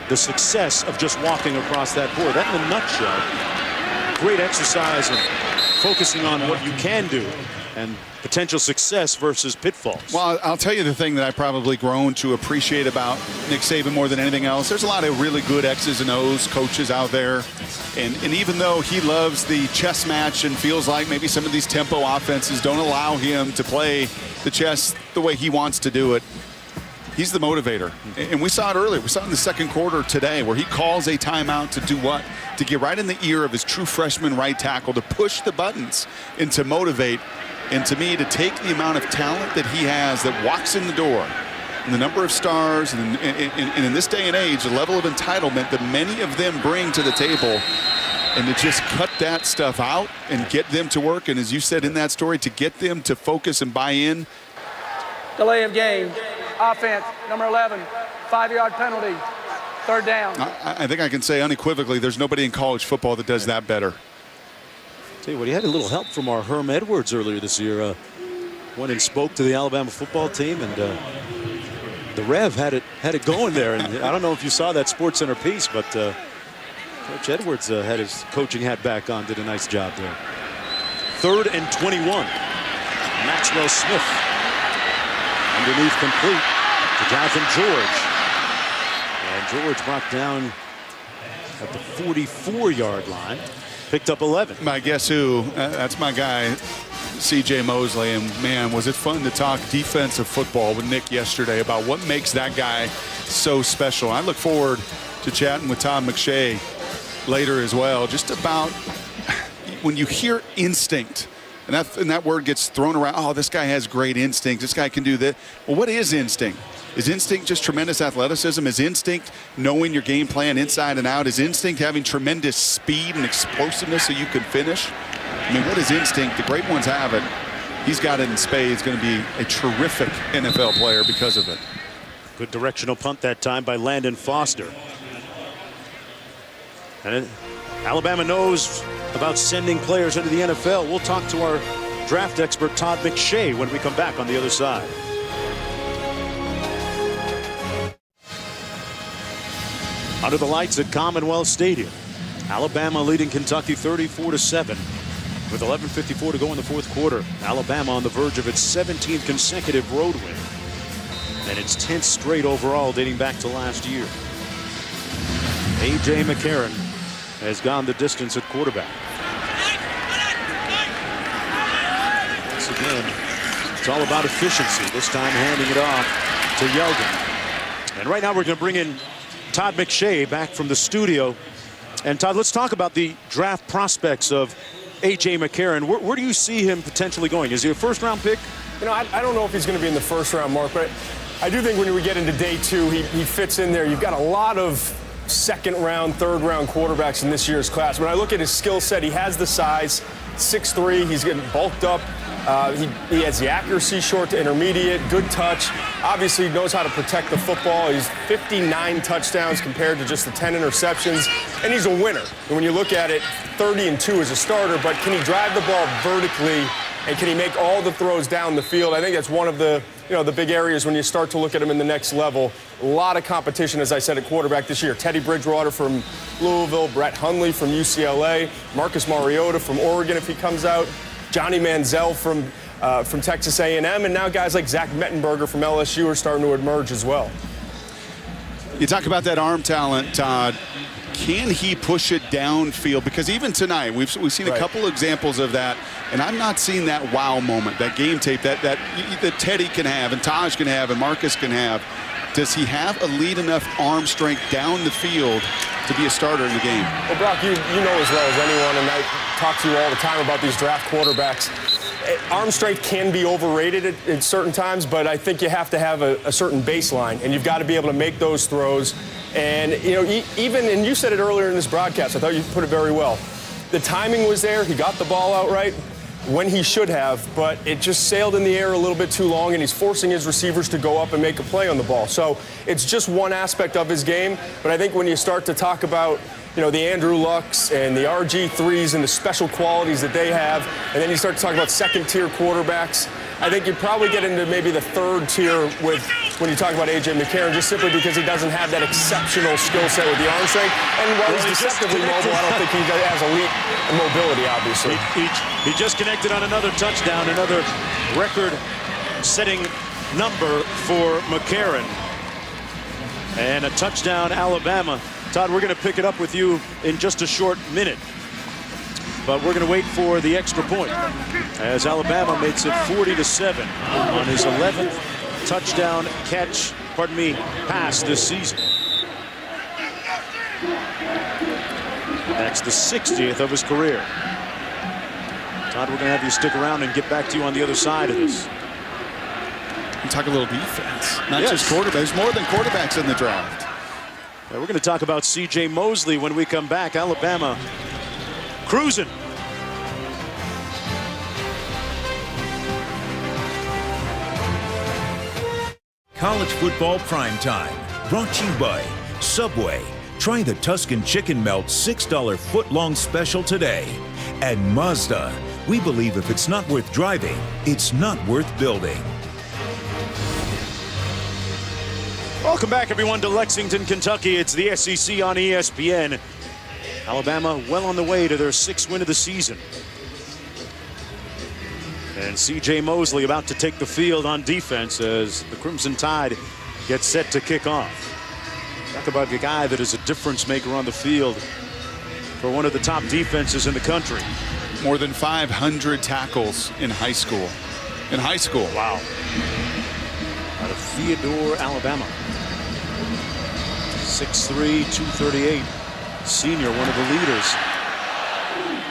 the success of just walking across that board. That in a nutshell. Great exercise and focusing on what you can do and potential success versus pitfalls. Well, I'll tell you the thing that I probably grown to appreciate about Nick Saban more than anything else. There's a lot of really good X's and O's coaches out there. And even though he loves the chess match and feels like maybe some of these tempo offenses don't allow him to play the chess the way he wants to do it, he's the motivator. And we saw it earlier. We saw it in the second quarter today where he calls a timeout to do what? To get right in the ear of his true freshman right tackle, to push the buttons and to motivate. And to me, to take the amount of talent that he has that walks in the door, and the number of stars, and in this day and age, the level of entitlement that many of them bring to the table, and to just cut that stuff out and get them to work, and as you said in that story, to get them to focus and buy in. Delay of game. Offense, number 11, 5-yard penalty. Third down. I think I can say unequivocally there's nobody in college football that does that better. Tell you what, he had a little help from our Herm Edwards earlier this year. Went and spoke to the Alabama football team, and the Rev had it going there. And I don't know if you saw that SportsCenter piece, but Coach Edwards had his coaching hat back on, did a nice job there. 3rd and 21. Maxwell Smith underneath complete to Jonathan George. And George brought down at the 44-yard line. Picked up 11. My guess who? That's my guy, C.J. Mosley. And, man, was it fun to talk defensive football with Nick yesterday about what makes that guy so special. I look forward to chatting with Todd McShay later as well, just about when you hear instinct, and that word gets thrown around, oh, this guy has great instinct, this guy can do that. Well, what is instinct? Is instinct just tremendous athleticism? Is instinct knowing your game plan inside and out? Is instinct having tremendous speed and explosiveness so you can finish? I mean, what is instinct? The great ones have it. He's got it in spades. Going to be a terrific NFL player because of it. Good directional punt that time by Landon Foster. And Alabama knows about sending players into the NFL. We'll talk to our draft expert, Todd McShay, when we come back on the other side. Under the lights at Commonwealth Stadium, Alabama leading Kentucky 34-7 with 11:54 to go in the fourth quarter. Alabama on the verge of its 17th consecutive road win and its 10th straight overall dating back to last year. A.J. McCarron has gone the distance at quarterback. Once again, it's all about efficiency. This time handing it off to Yeldon. And right now we're going to bring in Todd McShay back from the studio. And Todd, let's talk about the draft prospects of A.J. McCarron. Where do you see him potentially going? Is he a first-round pick? You know, I don't know if he's going to be in the first-round, Mark, but I do think when we get into day two, he fits in there. You've got a lot of second-round, third-round quarterbacks in this year's class. When I look at his skill set, he has the size, 6'3", he's getting bulked up. He has the accuracy, short to intermediate, good touch. Obviously, he knows how to protect the football. He's 59 touchdowns compared to just the 10 interceptions, and he's a winner. And when you look at it, 30-2 as a starter, but can he drive the ball vertically, and can he make all the throws down the field? I think that's one of the, the big areas when you start to look at him in the next level. A lot of competition, as I said, at quarterback this year. Teddy Bridgewater from Louisville, Brett Hundley from UCLA, Marcus Mariota from Oregon if he comes out, Johnny Manziel from Texas A&M, and now guys like Zach Mettenberger from LSU are starting to emerge as well. You talk about that arm talent, Todd. Can he push it downfield? Because even tonight, we've seen a couple examples of that, and I'm not seeing that wow moment, that game tape that Teddy can have, and Taj can have, and Marcus can have. Does he have elite enough arm strength down the field to be a starter in the game? Well, Brock, you know as well as anyone, and I talk to you all the time about these draft quarterbacks. Arm strength can be overrated at certain times, but I think you have to have a certain baseline, and you've got to be able to make those throws. And, and you said it earlier in this broadcast, I thought you put it very well. The timing was there. He got the ball out right when he should have, but it just sailed in the air a little bit too long, and he's forcing his receivers to go up and make a play on the ball. So it's just one aspect of his game, but I think when you start to talk about the Andrew Lucks and the RG3s and the special qualities that they have, and then you start to talk about second-tier quarterbacks, I think you'd probably get into maybe the third tier with when you talk about A.J. McCarron, just simply because he doesn't have that exceptional skill set with the arm strength. And while he's deceptively mobile, I don't think he has elite mobility, obviously. He just connected on another touchdown, another record-setting number for McCarron. And a touchdown, Alabama. Todd, we're going to pick it up with you in just a short minute. But we're going to wait for the extra point as Alabama makes it 40-7 on his 11th touchdown pass this season. That's the 60th of his career. Todd, we're going to have you stick around and get back to you on the other side of this. And talk a little defense, not just quarterbacks. There's more than quarterbacks in the draft. We're going to talk about C.J. Mosley when we come back. Alabama cruising. College football primetime, brought to you by Subway. Try the Tuscan Chicken Melt $6 foot-long special today. And Mazda. We believe if it's not worth driving, it's not worth building. Welcome back, everyone, to Lexington, Kentucky. It's the SEC on ESPN. Alabama well on the way to their 6th win of the season. And C.J. Mosley about to take the field on defense as the Crimson Tide gets set to kick off. Talk about the guy that is a difference maker on the field for one of the top defenses in the country. More than 500 tackles in high school. Wow. Out of Theodore, Alabama. 6'3", 238. Senior, one of the leaders.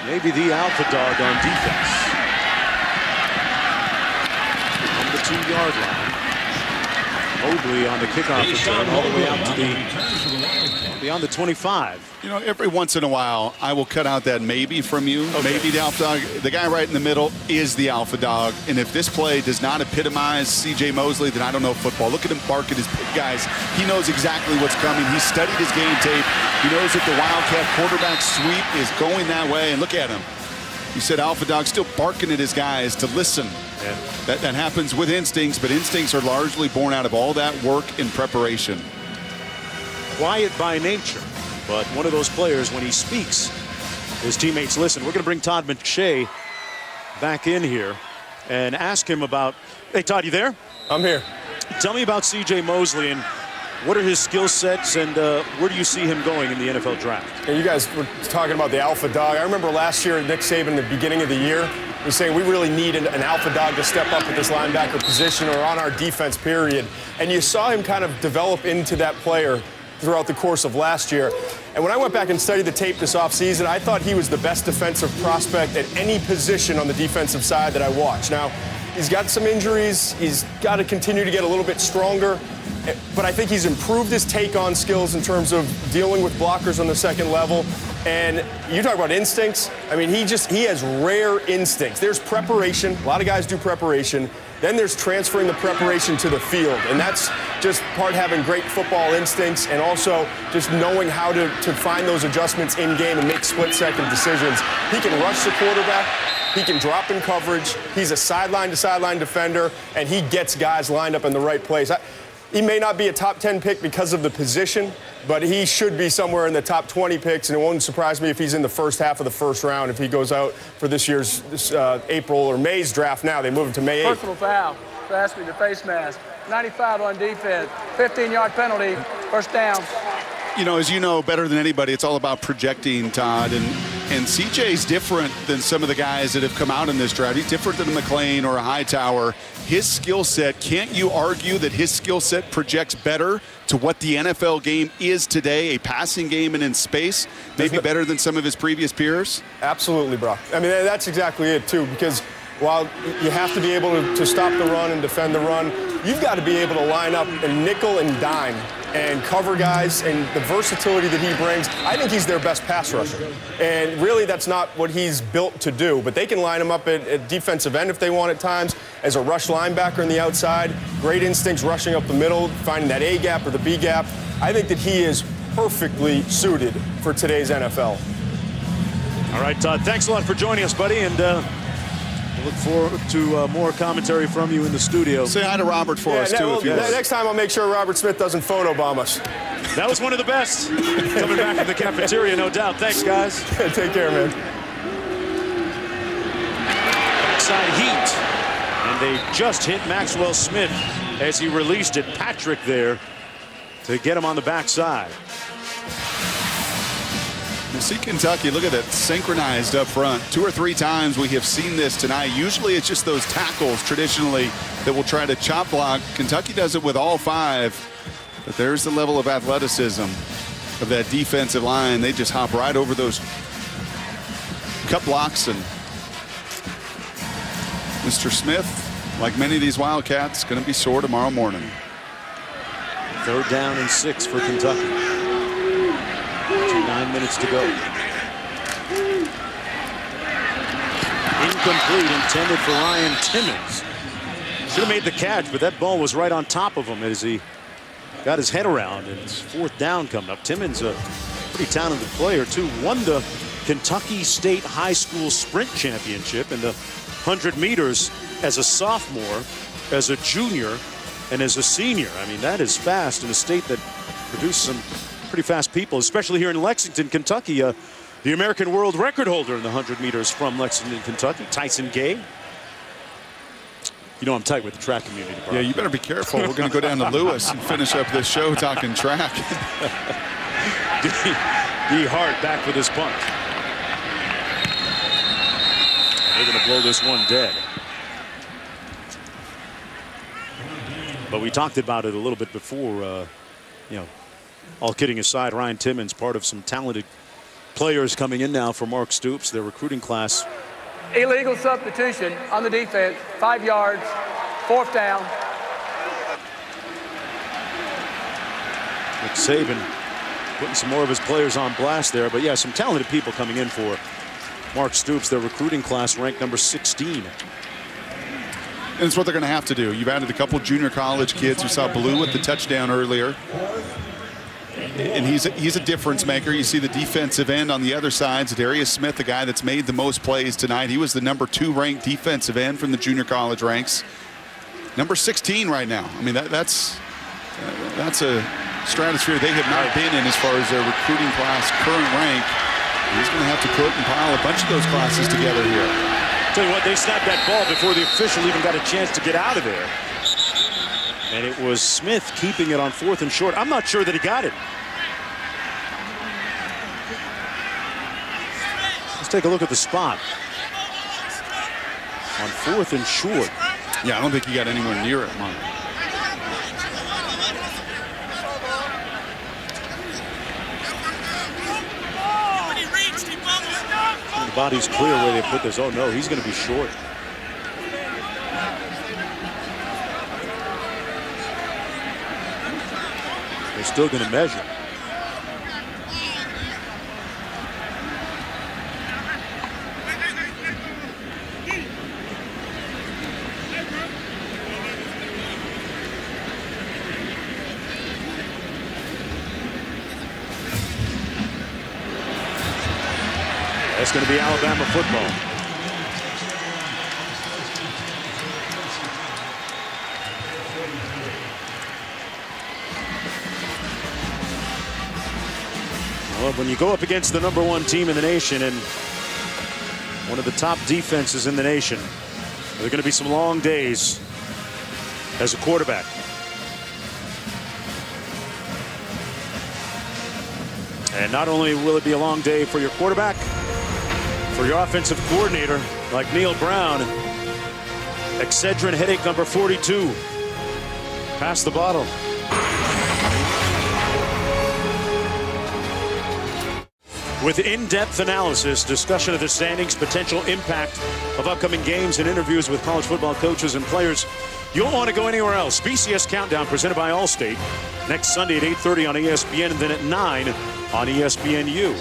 Maybe the alpha dog on defense. On the 2-yard line. Mobley on the kickoff return all the way out to beyond the 25. You know, every once in a while, I will cut out that maybe from you. Okay. Maybe the alpha dog. The guy right in the middle is the alpha dog. And if this play does not epitomize C.J. Mosley, then I don't know football. Look at him bark at his guys. He knows exactly what's coming. He studied his game tape. He knows that the Wildcat quarterback sweep is going that way. And look at him. You said alpha dog, still barking at his guys to listen. Yeah. That happens with instincts, but instincts are largely born out of all that work and preparation. Quiet by nature, but one of those players, when he speaks, his teammates listen. We're going to bring Todd McShay back in here and ask him about, hey, Todd, you there? I'm here. Tell me about C.J. Mosley and what are his skill sets and where do you see him going in the NFL draft? You guys were talking about the alpha dog. I remember last year, Nick Saban, in the beginning of the year, was saying we really need an alpha dog to step up at this linebacker position or on our defense, period. And you saw him kind of develop into that player throughout the course of last year. And when I went back and studied the tape this offseason, I thought he was the best defensive prospect at any position on the defensive side that I watched. Now, he's got some injuries. He's got to continue to get a little bit stronger. But I think he's improved his take-on skills in terms of dealing with blockers on the second level. And you talk about instincts. I mean, he has rare instincts. There's preparation. A lot of guys do preparation. Then there's transferring the preparation to the field. And that's just part of having great football instincts and also just knowing how to find those adjustments in-game and make split-second decisions. He can rush the quarterback. He can drop in coverage. He's a sideline-to-sideline defender, and he gets guys lined up in the right place. He may not be a top 10 pick because of the position, but he should be somewhere in the top 20 picks, and it won't surprise me if he's in the first half of the first round if he goes out for this year's April or May's draft now. They move him to May 8th. Personal foul. Pass me the face mask. 95 on defense. 15-yard penalty. First down. You know, as you know better than anybody, it's all about projecting, Todd. And CJ's different than some of the guys that have come out in this draft. He's different than a McLean or a Hightower. His skill set, can't you argue that his skill set projects better to what the NFL game is today, a passing game and in space, maybe better than some of his previous peers? Absolutely, bro. I mean, that's exactly it, too, because while you have to be able to stop the run and defend the run, you've got to be able to line up and nickel and dime and cover guys, and the versatility that he brings. I think he's their best pass rusher. And really, that's not what he's built to do. But they can line him up at defensive end if they want at times, as a rush linebacker on the outside. Great instincts rushing up the middle, finding that A gap or the B gap. I think that he is perfectly suited for today's NFL. All right, Todd, thanks a lot for joining us, buddy. And Look forward to more commentary from you in the studio. Say hi to Robert for us, too. Next time I'll make sure Robert Smith doesn't photobomb us. That was one of the best. Coming back from the cafeteria, no doubt. Thanks, guys. Take care, man. Backside heat. And they just hit Maxwell Smith as he released it. Patrick there to get him on the backside. You see Kentucky, look at that, synchronized up front. 2 or 3 times we have seen this tonight. Usually it's just those tackles traditionally that will try to chop block. Kentucky does it with all 5. But there's the level of athleticism of that defensive line. They just hop right over those cut blocks. And Mr. Smith, like many of these Wildcats, going to be sore tomorrow morning. 3rd down and 6 for Kentucky. 9 minutes to go. Incomplete, intended for Ryan Timmons. Should have made the catch, but that ball was right on top of him as he got his head around, and it's 4th down coming up. Timmons, a pretty talented player, too. Won the Kentucky State High School Sprint Championship in the 100 meters as a sophomore, as a junior, and as a senior. I mean, that is fast in a state that produced some pretty fast people, especially here in Lexington, Kentucky. The American world record holder in the 100 meters from Lexington, Kentucky, Tyson Gay. You know I'm tight with the track community. Yeah, you better be careful. We're going to go down to Lewis and finish up this show talking track. D. Hart back with his punt. They're going to blow this one dead. But we talked about it a little bit before, you know, all kidding aside, Ryan Timmons, part of some talented players coming in now for Mark Stoops, their recruiting class. Illegal substitution on the defense, 5 yards, 4th down. Nick Saban putting some more of his players on blast there. But yeah, some talented people coming in for Mark Stoops, their recruiting class ranked number 16. And it's what they're going to have to do. You've added a couple junior college kids. We saw Blue with the touchdown earlier. And he's a difference maker. You see the defensive end on the other side. Darius Smith, the guy that's made the most plays tonight. He was the number 2 ranked defensive end from the junior college ranks. Number 16 right now. I mean, that's a stratosphere they have not been in as far as their recruiting class current rank. He's going to have to put and pile a bunch of those classes together here. Tell you what, they snapped that ball before the official even got a chance to get out of there. And it was Smith keeping it on 4th and short. I'm not sure that he got it. Let's take a look at the spot. On 4th and short. Yeah, I don't think he got anywhere near it, Mark. The body's clear where they put this. Oh, no, he's going to be short. They're still going to measure. That's going to be Alabama football. Well, when you go up against the number 1 team in the nation and one of the top defenses in the nation, there are going to be some long days as a quarterback. And not only will it be a long day for your quarterback, for your offensive coordinator like Neil Brown, Excedrin headache number 42. Pass the bottle. With in-depth analysis, discussion of the standings, potential impact of upcoming games, and interviews with college football coaches and players, you won't want to go anywhere else. BCS Countdown presented by Allstate. Next Sunday at 8:30 on ESPN and then at 9 on ESPNU.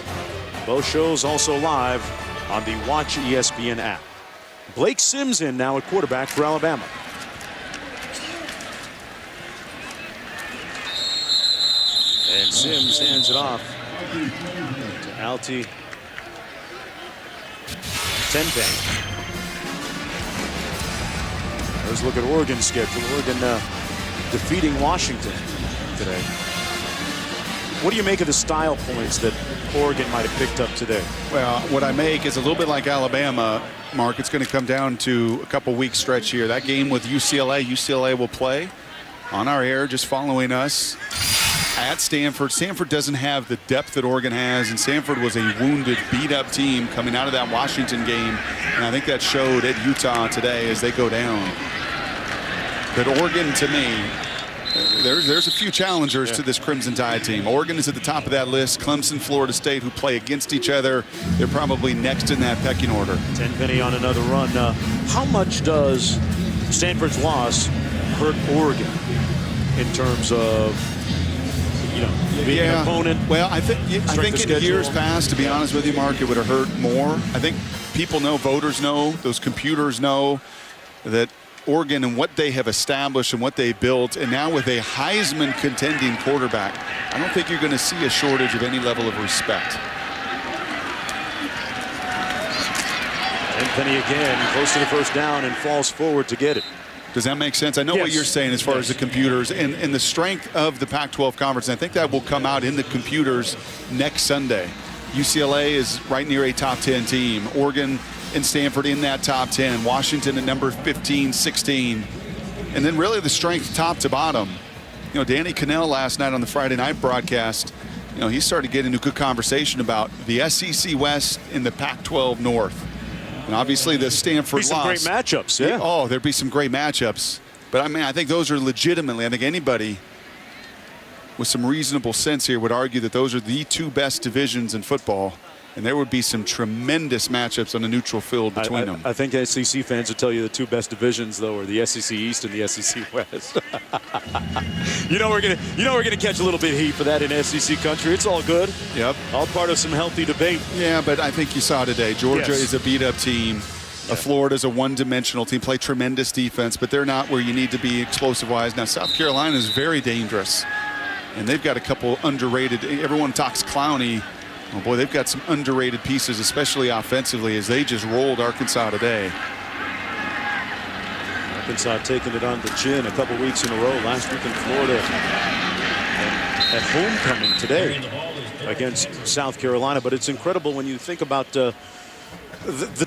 Both shows also live on the Watch ESPN app. Blake Sims in now at quarterback for Alabama. And Sims hands it off to Alti Tente. Let's look at Oregon's schedule. Oregon defeating Washington today. What do you make of the style points that Oregon might have picked up today? Well, what I make is a little bit like Alabama, Mark. It's going to come down to a couple weeks stretch here. That game with UCLA, UCLA will play on our air, just following us at Stanford. Stanford doesn't have the depth that Oregon has, and Stanford was a wounded, beat-up team coming out of that Washington game, and I think that showed at Utah today as they go down. But Oregon, to me, there's a few challengers to this Crimson Tide team. Oregon is at the top of that list. Clemson, Florida State, who play against each other, they're probably next in that pecking order. Tenpenny on another run. How much does Stanford's loss hurt Oregon in terms of, being an opponent? Well, I think in years past, to be honest with you, Mark, it would have hurt more. I think people know, voters know, those computers know that Oregon and what they have established and what they built, and now with a Heisman contending quarterback, I don't think you're going to see a shortage of any level of respect. Tenpenny again, close to the first down and falls forward to get it. Does that make sense? I know what you're saying as far as the computers and the strength of the Pac-12 conference. And I think that will come out in the computers next Sunday. UCLA is right near a top 10 team. Oregon and Stanford in that top 10. Washington at number 15, 16. And then really the strength top to bottom. Danny Cannell last night on the Friday night broadcast, he started getting into a good conversation about the SEC West and the Pac-12 North. And obviously the Stanford loss. Some great matchups, yeah. Oh, there'd be some great matchups. But I think those are legitimately, I think anybody with some reasonable sense here would argue that those are the two best divisions in football. And there would be some tremendous matchups on a neutral field between them. I think SEC fans would tell you the two best divisions, though, are the SEC East and the SEC West. we're gonna catch a little bit of heat for that in SEC country. It's all good. Yep. All part of some healthy debate. Yeah, but I think you saw today, Georgia is a beat-up team. Florida's a one-dimensional team, play tremendous defense, but they're not where you need to be explosive-wise. Now, South Carolina is very dangerous, and they've got a couple underrated. Everyone talks Clowney. Oh boy, they've got some underrated pieces, especially offensively, as they just rolled Arkansas today. Arkansas taking it on the chin a couple weeks in a row. Last week in Florida, at homecoming today against South Carolina. But it's incredible when you think about the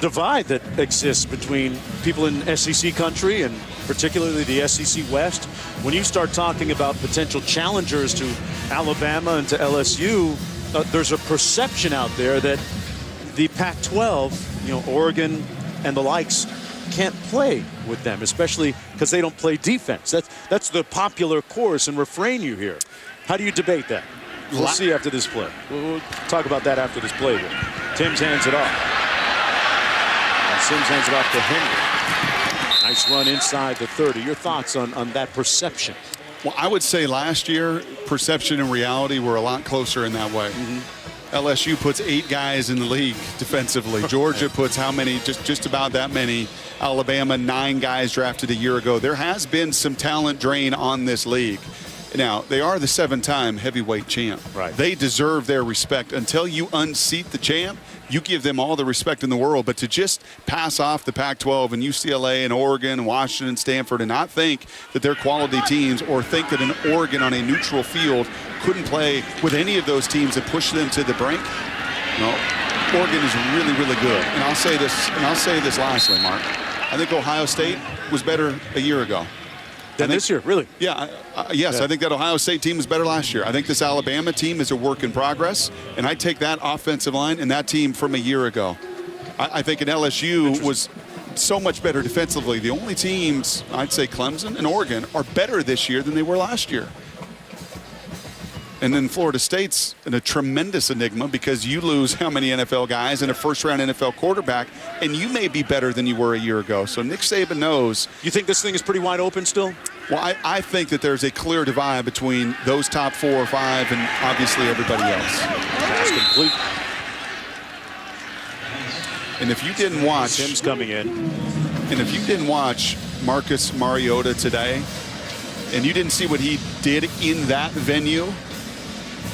divide that exists between people in SEC country and particularly the SEC West. When you start talking about potential challengers to Alabama and to LSU, there's a perception out there that the Pac-12, Oregon and the likes, can't play with them, especially because they don't play defense. That's the popular chorus and refrain you hear. How do you debate that? We'll see after this play. We'll talk about that after this play. Timms hands it off. And Sims hands it off to Henry. Nice run inside the 30. Your thoughts on that perception? Well, I would say last year, perception and reality were a lot closer in that way. LSU puts 8 guys in the league defensively. Georgia puts how many? Just about that many. Alabama, 9 guys drafted a year ago. There has been some talent drain on this league. Now, they are the 7-time heavyweight champ. Right. They deserve their respect. Until you unseat the champ, you give them all the respect in the world. But to just pass off the Pac-12 and UCLA and Oregon, Washington, Stanford, and not think that they're quality teams, or think that an Oregon on a neutral field couldn't play with any of those teams and push them to the brink. No, Oregon is really, really good. And I'll say this lastly, Mark. I think Ohio State was better a year ago. This year, really? Yeah, yes, I think that Ohio State team was better last year. I think this Alabama team is a work in progress, and I take that offensive line and that team from a year ago. I think an LSU was so much better defensively. The only teams, I'd say Clemson and Oregon, are better this year than they were last year. And then Florida State's a tremendous enigma because you lose how many NFL guys and a first-round NFL quarterback, and you may be better than you were a year ago. So Nick Saban knows. You think this thing is pretty wide open still? Well, I think that there's a clear divide between those top 4 or 5 and obviously everybody else. Pass complete. And if you didn't watch, Tim's coming in. And if you didn't watch Marcus Mariota today, and you didn't see what he did in that venue,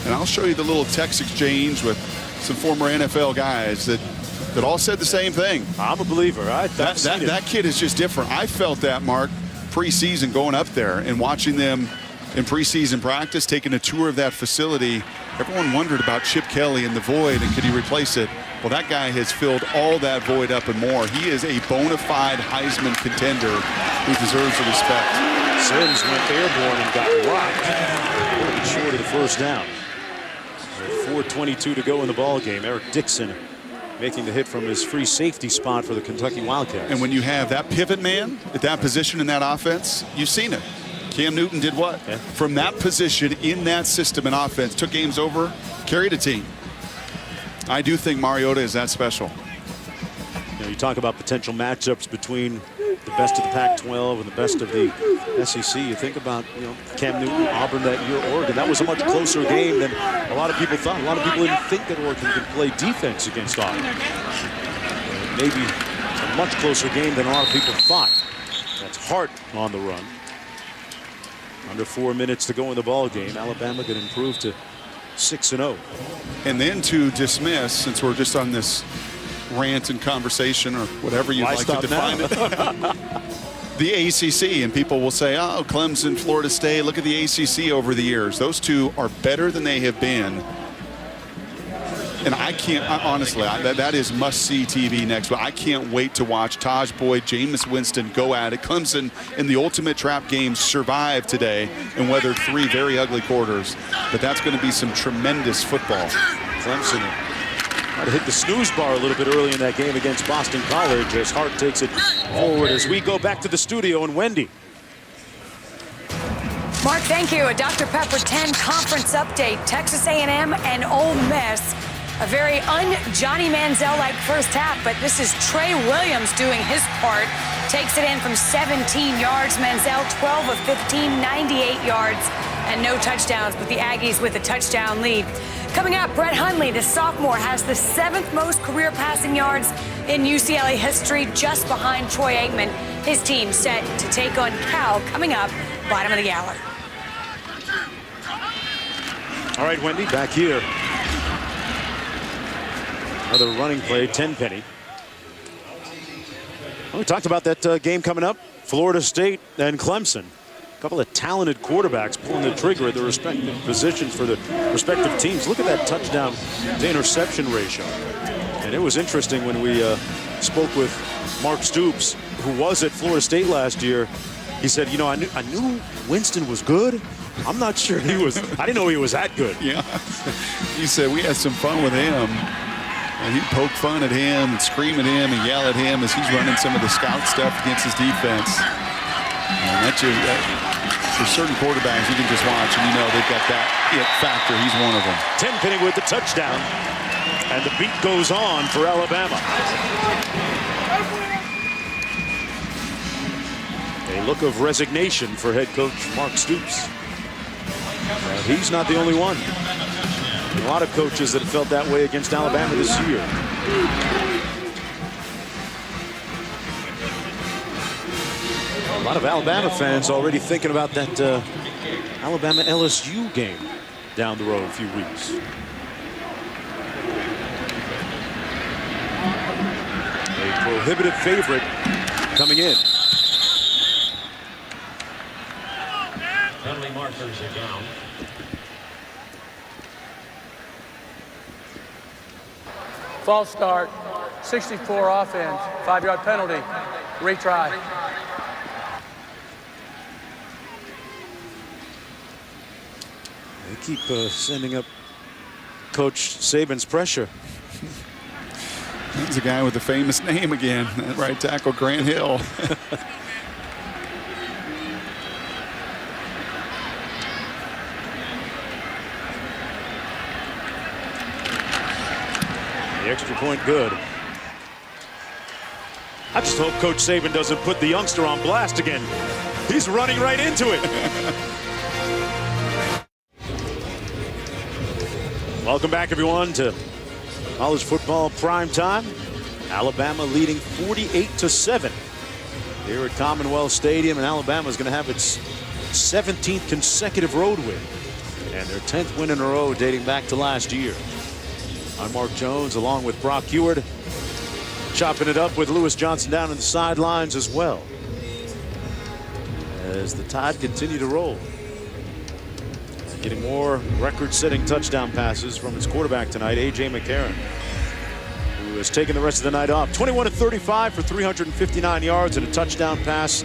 and I'll show you the little text exchange with some former NFL guys that that all said the same thing. I'm a believer. That kid is just different. I felt that, Mark, preseason going up there and watching them in preseason practice, taking a tour of that facility. Everyone wondered about Chip Kelly and the void, and could he replace it? Well, that guy has filled all that void up and more. He is a bona fide Heisman contender who deserves the respect. Sims went airborne and got rocked. Short of the first down. 4:22 to go in the ball game. Eric Dixon making the hit from his free safety spot for the Kentucky Wildcats. And when you have that pivot man at that position in that offense, you've seen it. Cam Newton did what? Yeah. From that position in that system and offense, took games over, carried a team. I do think Mariota is that special. You talk about potential matchups between the best of the Pac-12 and the best of the SEC. You think about, Cam Newton, Auburn that year, Oregon. That was a much closer game than a lot of people thought. A lot of people didn't think that Oregon could play defense against Auburn. Maybe a much closer game than a lot of people thought. That's Hart on the run. Under 4 minutes to go in the ball game. Alabama could improve to 6-0. And then to dismiss, since we're just on this rant and conversation or whatever you'd like to define it, the ACC, and people will say, oh, Clemson, Florida State, look at the ACC over the years. Those two are better than they have been. And I can't, honestly, that is must-see TV next week. I can't wait to watch Taj Boyd, Jameis Winston go at it. Clemson in the ultimate trap game survived today and weathered 3 very ugly quarters. But that's going to be some tremendous football. Clemson might have hit the snooze bar a little bit early in that game against Boston College as Hart takes it forward as we go back to the studio and Wendy. Mark, thank you. A Dr. Pepper 10 conference update. Texas A&M and Ole Miss. A very un-Johnny Manziel-like first half, but this is Trey Williams doing his part. Takes it in from 17 yards. Manziel 12 of 15, 98 yards, and no touchdowns, but the Aggies with a touchdown lead. Coming up, Brett Hundley, the sophomore, has the 7th most career passing yards in UCLA history, just behind Troy Aikman. His team set to take on Cal coming up, bottom of the hour. All right, Wendy, back here. Another running play, Tenpenny. Well, we talked about that game coming up, Florida State and Clemson. A couple of talented quarterbacks pulling the trigger at their respective positions for the respective teams. Look at that touchdown to interception ratio. And it was interesting when we spoke with Mark Stoops, who was at Florida State last year. He said, I knew Winston was good. I'm not sure he was. I didn't know he was that good. Yeah. He said we had some fun with him. And he'd poke fun at him and scream at him and yell at him as he's running some of the scout stuff against his defense. And for certain quarterbacks, you can just watch and they've got that it factor. He's one of them. Tenpenny with the touchdown. And the beat goes on for Alabama. A look of resignation for head coach Mark Stoops. He's not the only one. A lot of coaches that have felt that way against Alabama this year. A lot of Alabama fans already thinking about that Alabama-LSU game down the road in a few weeks. A prohibitive favorite coming in. Penalty markers are down. False start, 64 offense, 5-yard penalty, retry. They keep sending up Coach Saban's pressure. There's a guy with a famous name again, that right tackle, Grant Hill. The extra point good. I just hope Coach Saban doesn't put the youngster on blast again. He's running right into it. Welcome back, everyone, to college football prime time. Alabama leading 48-7 here at Commonwealth Stadium, and Alabama is going to have its 17th consecutive road win and their 10th win in a row dating back to last year. I'm Mark Jones along with Brock Heward. chopping it up with Lewis Johnson down on the sidelines as well, as the Tide continue to roll. Getting more record-setting touchdown passes from its quarterback tonight, A.J. McCarron, who has taken the rest of the night off. 21 of 35 for 359 yards and a touchdown pass.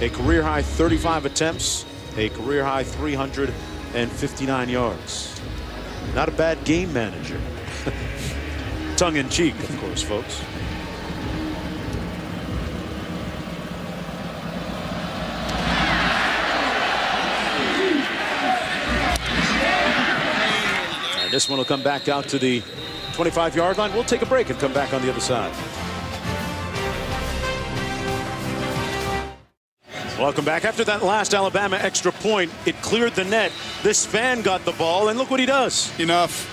A career-high 35 attempts, a career-high 359 yards. Not a bad game manager. Tongue-in-cheek, of course, folks. This one will come back out to the 25-yard line. We'll take a break and come back on the other side. Welcome back. After that last Alabama extra point, it cleared the net. This fan got the ball, and look what he does. Enough.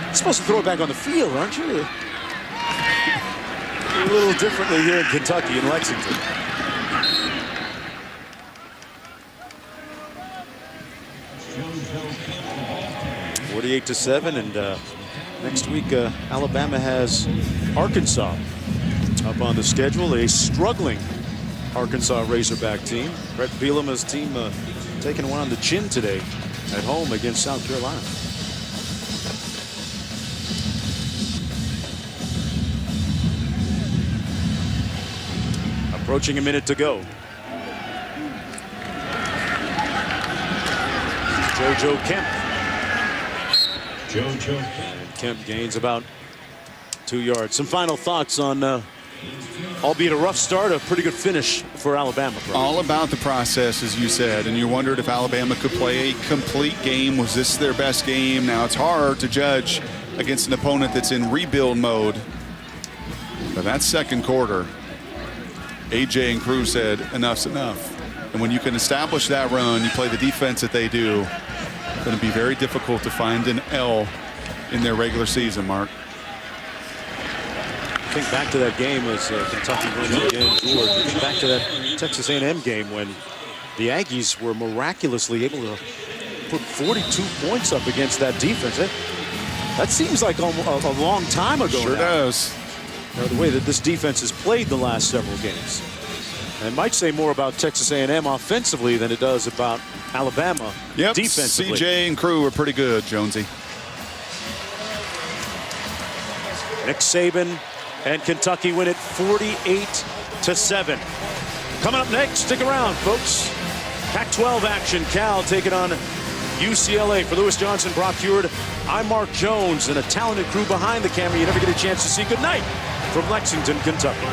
You're supposed to throw it back on the field, aren't you? A little differently here in Kentucky, in Lexington. 48-7, and next week Alabama has Arkansas up on the schedule. A struggling Arkansas Razorback team. Brett Bielema's team taking one on the chin today at home against South Carolina. Approaching a minute to go. JoJo Kemp. And Kemp gains about 2 yards. Some final thoughts on, albeit a rough start, a pretty good finish for Alabama. All about the process, as you said, and you wondered if Alabama could play a complete game. Was this their best game? Now, it's hard to judge against an opponent that's in rebuild mode. But that second quarter, AJ and crew said, enough's enough. And when you can establish that run, you play the defense that they do, it's going to be very difficult to find an L in their regular season, Mark. Think back to that game as Kentucky versus again George. Think back to that Texas A&M game when the Aggies were miraculously able to put 42 points up against that defense. That seems like a long time ago. Sure does. You know, the way that this defense has played the last several games. And it might say more about Texas A&M offensively than it does about Alabama defensively. CJ and crew are pretty good, Jonesy. Nick Saban and Kentucky win it 48-7. Coming up next, stick around, folks. Pac-12 action. Cal taking on UCLA. For Lewis Johnson, Brock Heward, I'm Mark Jones, and a talented crew behind the camera you never get a chance to see. Good night from Lexington, Kentucky.